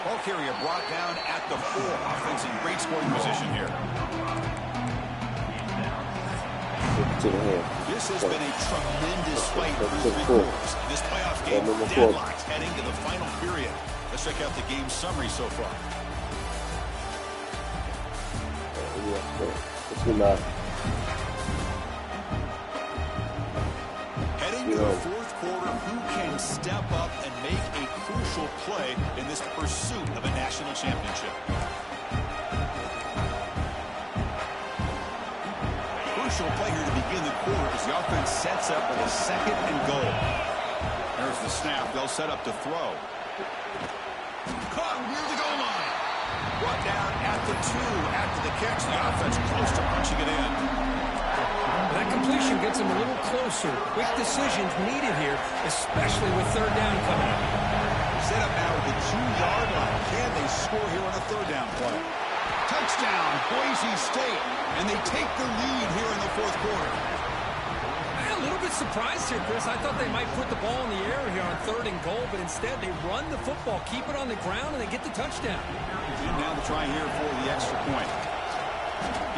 Ball carrier brought down at the 4. Offense in great scoring position here. This has been a tremendous fight through 3 quarters. This playoff game deadlocked heading to the final period. Let's check out the game summary so far. Heading to the fourth quarter, who can step up and make a crucial play in this pursuit of a national championship? Crucial play here to begin the quarter as the offense sets up with a second and goal. There's the snap. They'll set up to throw. Caught near the goal line. Brought down at the 2 after the catch. The offense close to punching it in. That completion gets them a little closer. Quick decisions needed here, especially with third down coming up. Set up now at the 2-yard line. Can they score here on a third down play? Touchdown, Boise State. And they take the lead here in the fourth quarter. bit surprised here, Chris. I thought they might put the ball in the air here on 3rd and goal, but instead they run the football, keep it on the ground, and they get the touchdown. And now the try here for the extra point.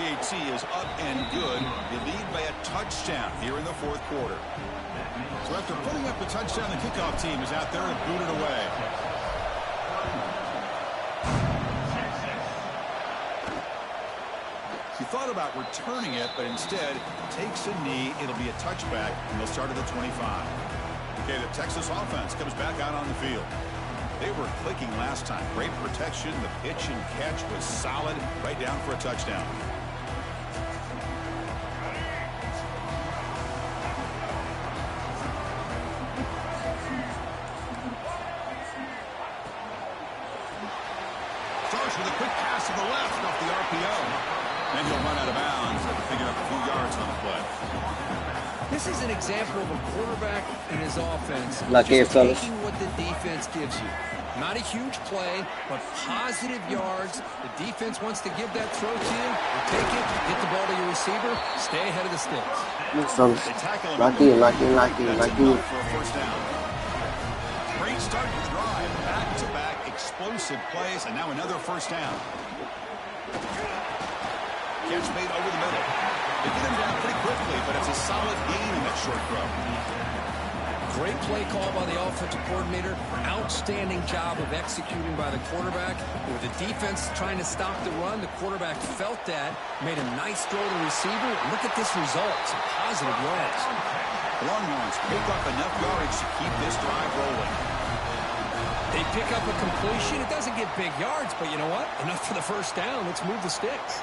PAT is up and good. They lead by a touchdown here in the 4th quarter. So after putting up the touchdown, the kickoff team is out there to boot it away. He thought about returning it, but instead takes a knee. It'll be a touchback, and they'll start at the 25. Okay, the Texas offense comes back out on the field. They were clicking last time. Great protection. The pitch and catch was solid, right down for a touchdown. Starts with a quick pass to the left off the RPO. And he'll run out of bounds after picking up a few yards on the play. This is an example of a quarterback and his offense Just taking what the defense gives you. Not a huge play, but positive yards. The defense wants to give that throw to you. You take it, get the ball to your receiver, stay ahead of the sticks. They tackle him. Lock in. For a first down. Great start to the drive. Back-to-back explosive plays, and now another first down. Catch made over the middle. They get him down pretty quickly, but it's a solid gain in that short throw. Great play call by the offensive coordinator. Outstanding job of executing by the quarterback. With the defense trying to stop the run, the quarterback felt that, made a nice throw to the receiver. Look at this result. Some positive yards. The Longhorns pick up enough yardage to keep this drive rolling. They pick up a completion. It doesn't get big yards, but you know what? Enough for the first down. Let's move the sticks.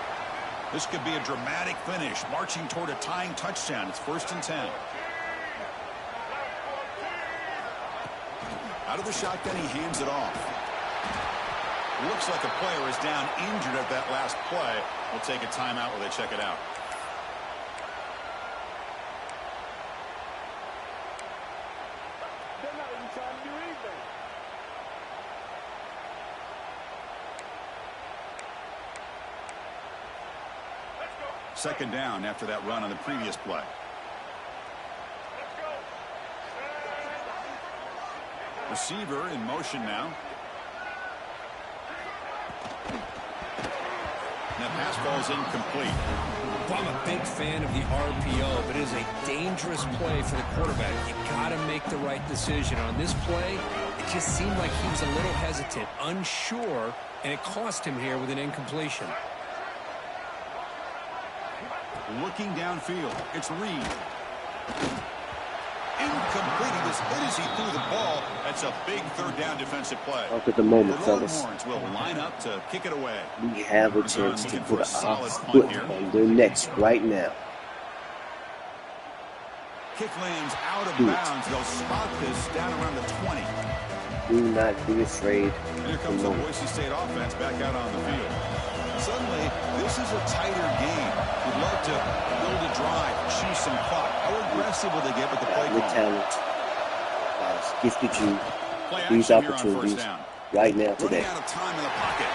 This could be a dramatic finish, marching toward a tying touchdown. It's 1st and 10. Out of the shotgun, he hands it off. Looks like a player is down injured at that last play. We'll take a timeout while they check it out. Second down after that run on the previous play. Receiver in motion now. And that pass falls incomplete. Well, I'm a big fan of the RPO, but it is a dangerous play for the quarterback. You got to make the right decision. On this play, it just seemed like he was a little hesitant, unsure, and it cost him here with an incompletion. Looking downfield, it's Reed. Incomplete. He was hit as he threw the ball. That's a big 3rd down defensive play. Look at the moment, the fellas. Longhorns will line up to kick it away. We have a chance to put our foot on their necks right now. Kick lands out of bounds. They'll spot this down around the 20. Do not be afraid. And here comes the Boise State offense back out on the field. Suddenly, this is a tighter game. Would love to build a drive, choose some clock. How aggressive will they get with the play The call? talent has gifted you these opportunities right now today. Running out of time in the pocket.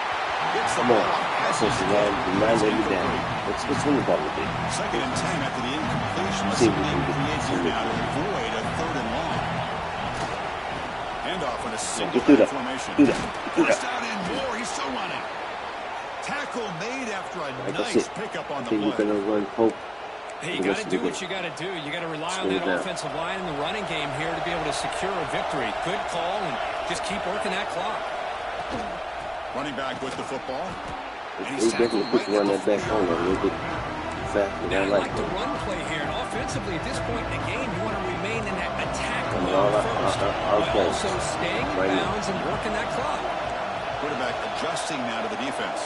Come on. Offensive line, do not let you down. Let's win the ball with it. 2nd and 10 after the incompletion. Let's See see if what we they can create get here some now to avoid a 3rd and long. Handoff in a single Get through that. formation. Do that. First down and more. He's still running. Tackle made after a nice pickup on I the think we're play. going to run hope. Hey, you got to do what you got to do. You got to rely on that offensive line in the running game here to be able to secure a victory. Good call, and just keep working that clock. Running back with the football. They definitely put you on that back corner a little bit faster than I like the run play here. And offensively, at this point in the game, you want to remain in that attack I mean, mode first. While okay. also staying in bounds and working that clock. Quarterback adjusting now to the defense.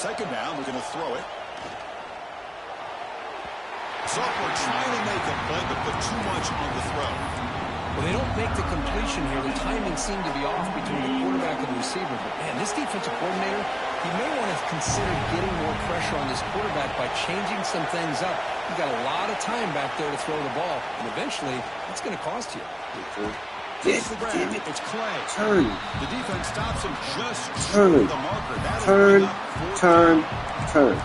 Second down, we're going to throw it. Sophomore trying to make a play, but put too much on the throw. Well, they don't make the completion here. The timing seemed to be off between the quarterback and the receiver. But, man, this defensive coordinator, he may want to consider getting more pressure on this quarterback by changing some things up. You've got a lot of time back there to throw the ball, and eventually, it's going to cost you. Takes the grab. Damn it. It's Clay. Turn. The defense stops him just Turn. short of the marker. That'll bring up Turn. 14. Turn.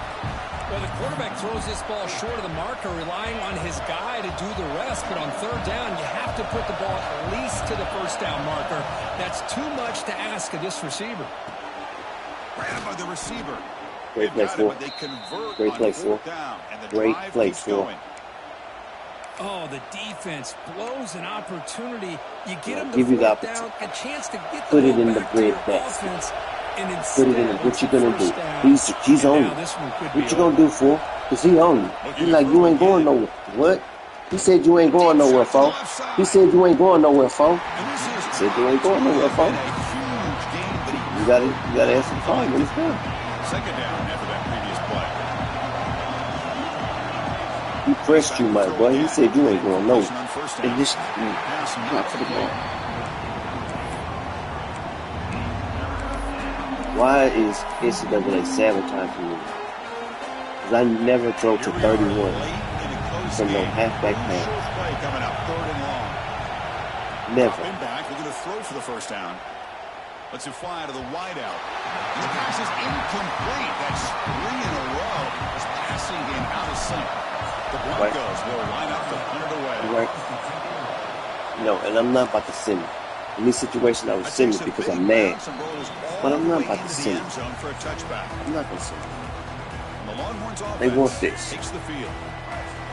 Well, the quarterback throws this ball short of the marker, relying on his guy to do the rest. But on third down, you have to put the ball at least to the first down marker. That's too much to ask of this receiver. Grabbed by the receiver. Great play, They've got it, four. but they convert Great on play, fourth four. down, and the Great drive play, keeps four. going. Oh, the defense blows an opportunity. You get them Give the you the fourth down, a chance to get the Put it ball in the back to your bread basket. offense. And Put it in instead, the, what it's you a gonna do? first down. He's And on now you. this one could What be you gonna over. do, fool? Cause he on you. He like, you ain't going nowhere. What? He said you ain't going nowhere, fool. He said you ain't going nowhere, fool. He said you ain't going nowhere, fool. You gotta ask him fine when it's done. Second down after that previous play. He pressed you, my boy. He said you ain't going nowhere. On first And down. this, Pass not not for the ball. complete. Why is NCAA sabotaging me? Because I never throw to 31 from no halfback pass. Play coming up, third and long. Never. Dropping back, looking to throw for the first down. Lets it fly to the wideout. And the pass is incomplete. That's 3 in a row. His passing game out of sync. The Broncos will line up to punt it away. Right. No, and I'm not about to send it. In this situation, I was sending it because I'm mad. But I'm not about to send it. For a touchback. I'm not going to send it. The Longhorns offense They want this. takes the field.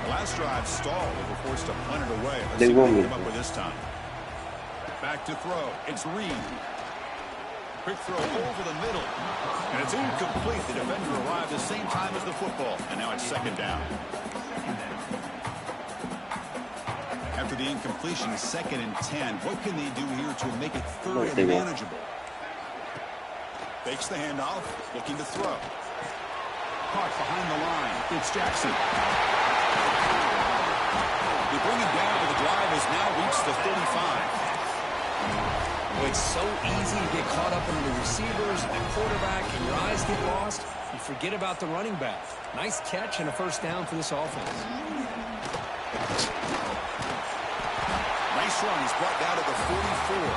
The last drive stalled. They were forced to punt it away. Let's They see what want they me come to. up with this time. Back to throw. It's Reed. Quick throw over the middle. And it's incomplete. The defender arrived the same time as the football. And now it's second down. After the incompletion, 2nd and 10. What can they do here to make it third and manageable? Fakes the handoff. Looking to throw. Caught behind the line. It's Jackson. They bring him down, but the drive has now reached the 35. Well, it's so easy to get caught up in the receivers and the quarterback, and your eyes get lost. You forget about the running back. Nice catch and a first down for this offense. Nice run. He's brought down to the 44.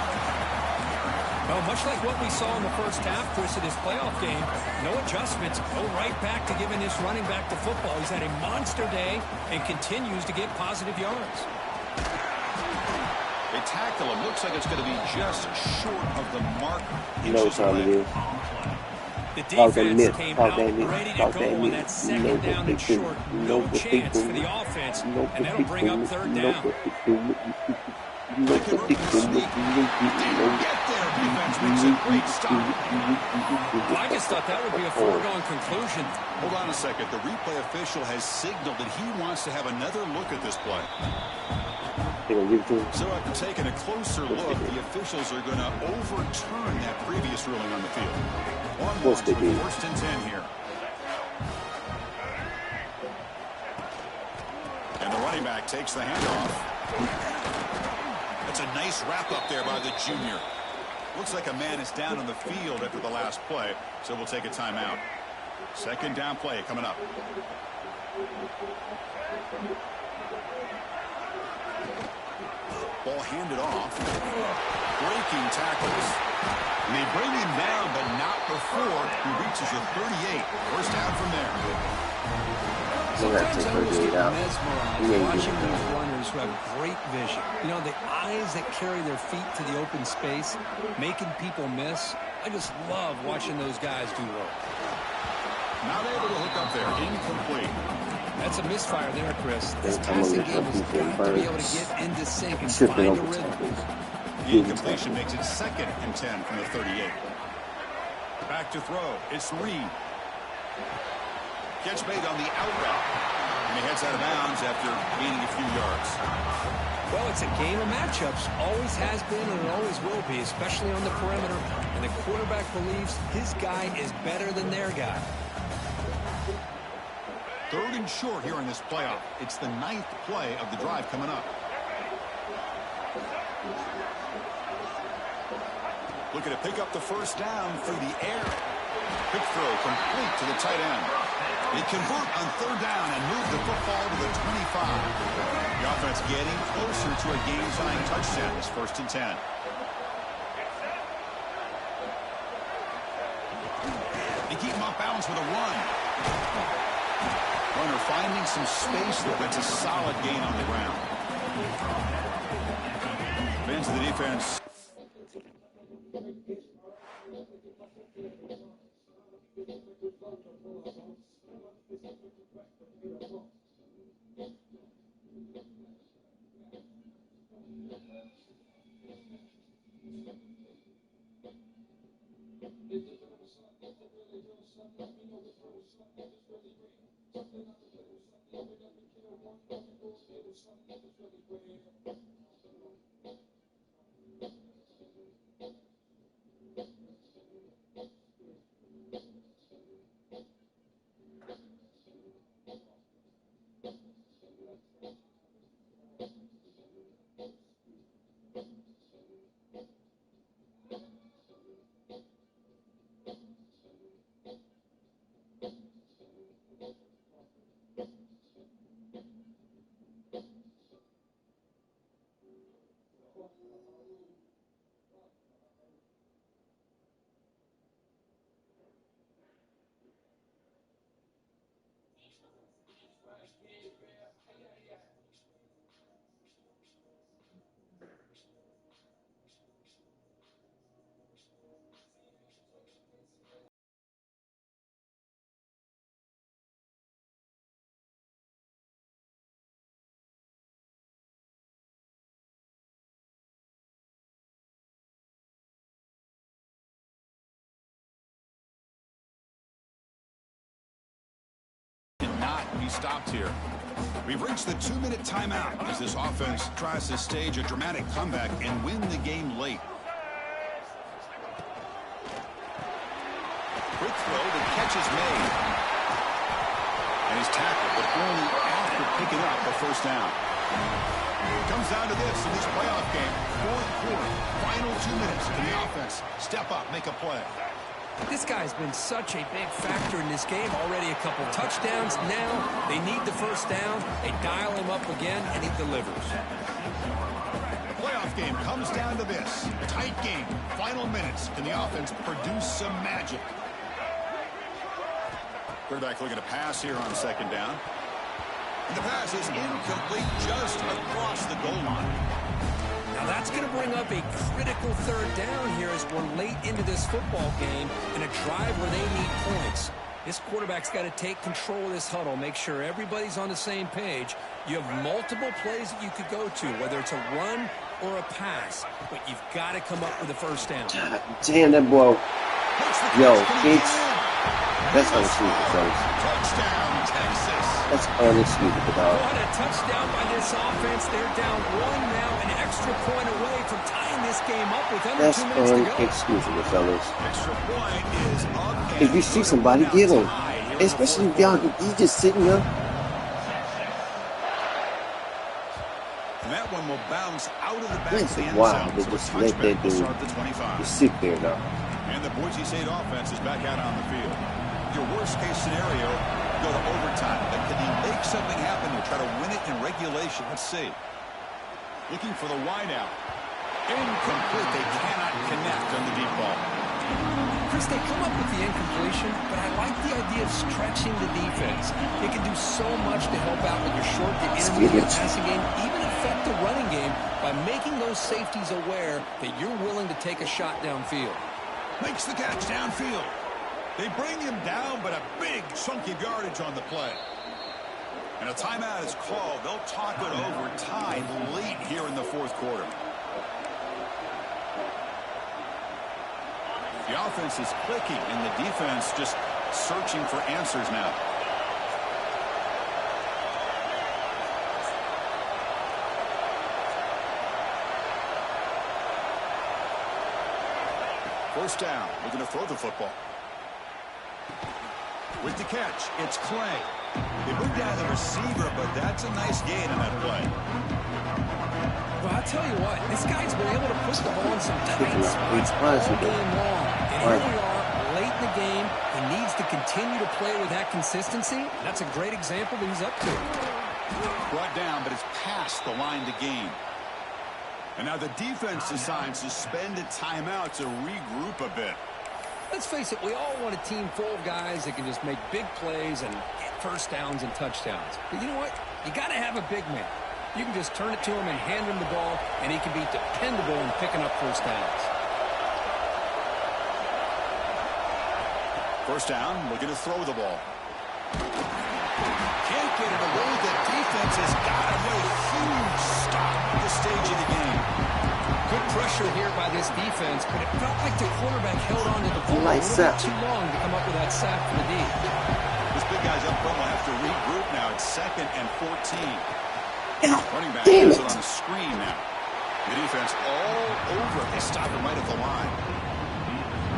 Well, much like what we saw in the first half, Chris, of this playoff game, no adjustments. Go right back to giving this running back the football. He's had a monster day and continues to get positive yards. They tackle him. Looks like it's going to be just short of the mark. You know what time it is. The defense came out ready to go on that second down and short. No chance for the offense, and that'll bring up third down. Well, I just thought that would be a foregone conclusion. Hold on a second. The replay official has signaled that he wants to have another look at this play. So after taking a closer look, the officials are going to overturn that previous ruling on the field. First and 10 here. And the running back takes the handoff. That's a nice wrap up there by the junior. Looks like a man is down on the field after the last play, so we'll take a timeout. Second down play coming up. Ball handed off. Breaking tackles. And they bring him down, but not before he reaches the 38. First down from there. Sometimes I almost get mesmerized watching these runners who have great vision. You know, the eyes that carry their feet to the open space, making people miss. I just love watching those guys do work. Not able to hook up there. Incomplete. That's a misfire there, Chris. This passing game has got to be able to get into sync and find a rhythm. The incompletion makes it 2nd and 10 from the 38. Back to throw. It's Reed. Catch made on the out route. And he heads out of bounds after gaining a few yards. Well, it's a game of matchups. Always has been and it always will be, especially on the perimeter. And the quarterback believes his guy is better than their guy. Third and short here in this playoff. It's the 9th play of the drive coming up. Looking to pick up the first down through the air. Quick throw complete to the tight end. They convert on third down and move the football to the 25. The offense getting closer to a game-tying touchdown. It's 1st and 10. They keep him off balance with a run. Runner finding some space there. That's a solid gain on the ground. Fans of the defense. Cannot be stopped here. We've reached the 2-minute timeout as this offense tries to stage a dramatic comeback and win the game late. Quick throw, the catch is made. And he's tackled, but only after picking up a 1st down. It comes down to this in this playoff game. 4th quarter, final 2 minutes. Can the offense step up, make a play? This guy's been such a big factor in this game. Already a couple touchdowns. Now they need the 1st down. They dial him up again, and he delivers. The playoff game comes down to this. A tight game. Final minutes. Can the offense produce some magic? Quarterback looking to pass here on 2nd down. And the pass is incomplete just across the goal line. Now that's going to bring up a critical 3rd down here as we're late into this football game in a drive where they need points. This quarterback's got to take control of this huddle, make sure everybody's on the same page. You have multiple plays that you could go to, whether it's a run or a pass, but you've got to come up with a 1st down. Damn, that boy. Yo, it's... That's unsweetable, fellas. Touchdown, Texas. That's unsweetable, dog. What a touchdown by this offense. They're down 1 now, an extra point away from tying this game up with under 2 minutes to go. That's unexcusable, fellas. Extra point is up. If you see somebody, get him. Especially if y'all, he's just sitting there. And that one will bounce out of the back of the end Wow, zone. they So just a let touchback that to dude start the 25. just sit there now. And the Boise State offense is back out on the field. Your worst-case scenario, go to overtime. But can he make something happen to try to win it in regulation? Let's see. Looking for the wideout. Incomplete. They cannot connect on the deep ball. Chris, they come up with the incompletion, but I like the idea of stretching the defense. It can do so much to help out with your short to intermediate passing game, even affect the running game by making those safeties aware that you're willing to take a shot downfield. Makes the catch downfield. They bring him down, but a big chunk of yardage on the play. And a timeout is called. They'll talk it over time late here in the 4th quarter. The offense is clicking, and the defense just searching for answers now. First down, looking to throw the football. With the catch, it's Clay. They moved down the receiver, but that's a nice gain on that play. Well, I'll tell you what, this guy's been able to put the ball in some tight spots all game long. And here we are, late in the game. He needs to continue to play with that consistency. That's a great example that he's up to. Brought down, but it's past the line to gain. And now the defense decides to spend a timeout to regroup a bit. Let's face it, we all want a team full of guys that can just make big plays and get first downs and touchdowns. But you know what? You got to have a big man. You can just turn it to him and hand him the ball, and he can be dependable in picking up first downs. First down, looking to throw the ball. Can't get it away. The defense has got a huge stop at this stage of the game. Good pressure here by this defense, but it felt like the quarterback held on to the ball a little bit too long to come up with that sack for the D. This big guy's up front will have to regroup now. It's 2nd and 14. Running back has it on the screen now. The defense all over. They stop him right at the line.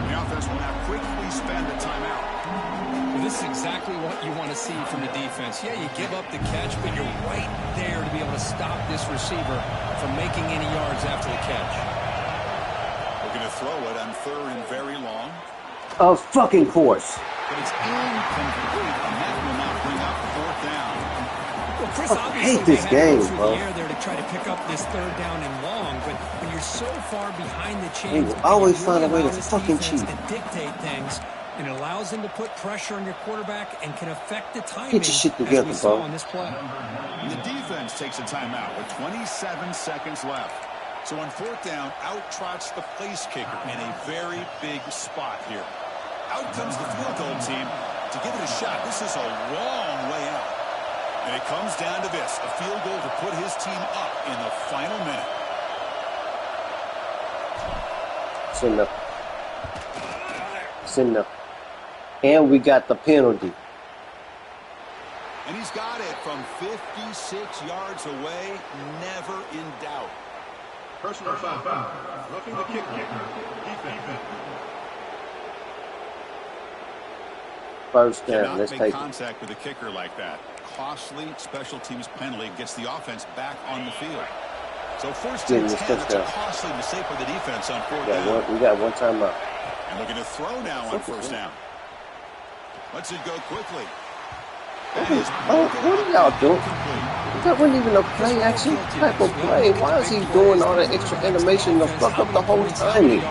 The offense will now quickly spend a timeout. Well, this is exactly what you want to see from the defense. Yeah, you give up the catch, but you're right there to be able to stop this receiver from making any yards after the catch. Looking to throw it on 3rd and very long. Of fucking course. But it's incomplete, and that will not bring up 4th down. Well, Chris, I hate this game, bro. The air there to try to pick up this 3rd down and long, but when you're so far behind the chains, They will always find a way to fucking cheat. To dictate things, and it allows them to put pressure on your quarterback and can affect the timing. Get your shit together, as we saw bro. on this play. The defense takes a timeout with 27 seconds left. So on 4th down, out trots the place kicker in a very big spot here. Out comes the field goal team to give it a shot. This is a long way out. And it comes down to this, a field goal to put his team up in the final minute. Send up. And we got the penalty. And he's got it from 56 yards away, never in doubt. Personal foul. Roughing the kicker. Defense. First down. Cannot Let's make take it. contact with a kicker like that. Costly special teams penalty gets the offense back on the field. So 1st and 10, it's a costly mistake for the defense on 4th down. We got one timeout. And looking to throw now on 1st down. Lets it go quickly. What are y'all doing? That wasn't even a play action type of play. Why is he doing all that extra animation to fuck up the whole timing?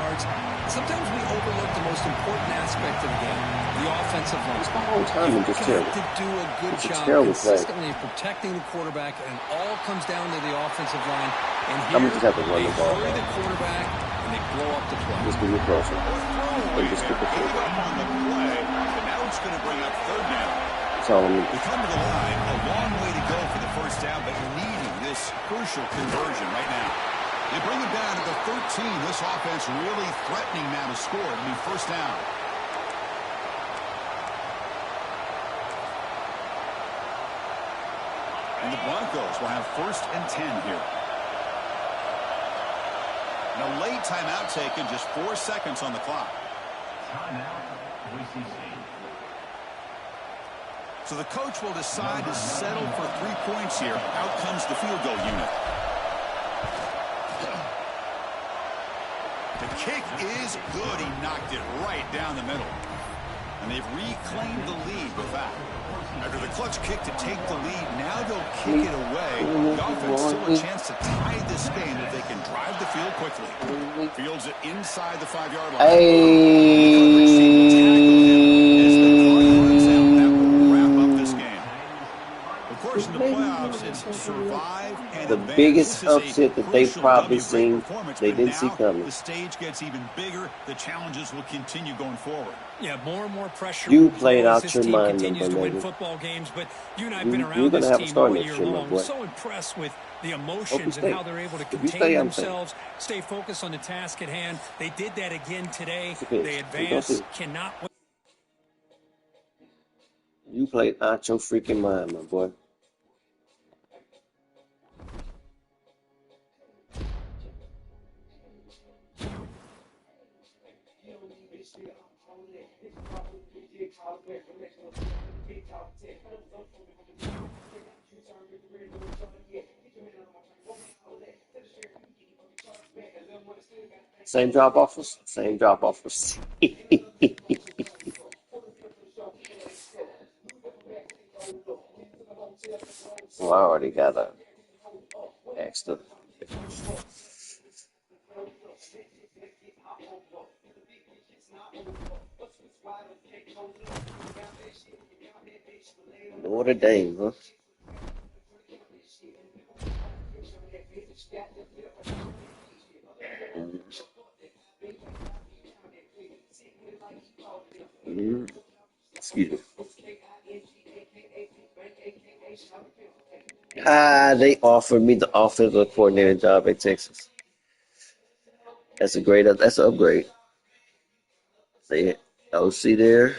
Sometimes we overlook the most important aspect of the game, the offensive line. The whole timing just terrible. To do a good job consistently protecting the quarterback, and it all comes down to the offensive line. And here, just have to run the ball. They hurry the quarterback, and they blow up the play. Just give me closer. And just keep it closer. On the play, and now it's going to bring up 3rd down. That's all I need. They come to the line, a long way to go for the 1st down, but needing this crucial conversion right now. They bring it down to the 13. This offense really threatening now to score. It'll be 1st down. And the Broncos will have 1st and 10 here. And a late timeout taken, just 4 seconds on the clock. So the coach will decide to settle for 3 points here. Out comes the field goal unit. The kick is good. He knocked it right down the middle. And they've reclaimed the lead with that. After the clutch kick to take the lead, now they'll kick it away. The offense still a chance to tie this game if they can drive the field quickly. Fields it inside the 5-yard line. Of course, in the playoffs, it's survive and the advance. biggest upset that they've probably seen, they didn't see coming. The stage gets even bigger. The challenges will continue going forward. Yeah, more and more pressure. You played out this your team mind, continues to win baby. football games, but you and I have been You're around gonna this have a team start all next year year, my long. boy. So impressed with the emotions and stay. how they're able to If you contain stay, I'm staying. themselves, stay focused on the task at hand. They did that again today. Okay. They You advanced, cannot win. You played out your freaking mind, my boy. Same drop offers? Same drop offers. Well, already got a extra. Notre Dame, huh? Mm. Excuse me. They offered me the offensive coordinator job at Texas. That's an upgrade. They OC there.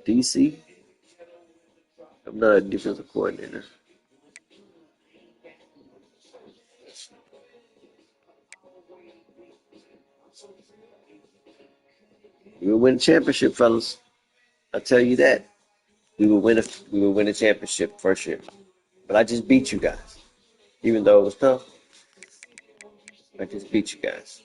DC. I'm not a defensive coordinator. We will win a championship, fellas. I tell you that. We will win a championship first year. But I just beat you guys. Even though it was tough, I just beat you guys.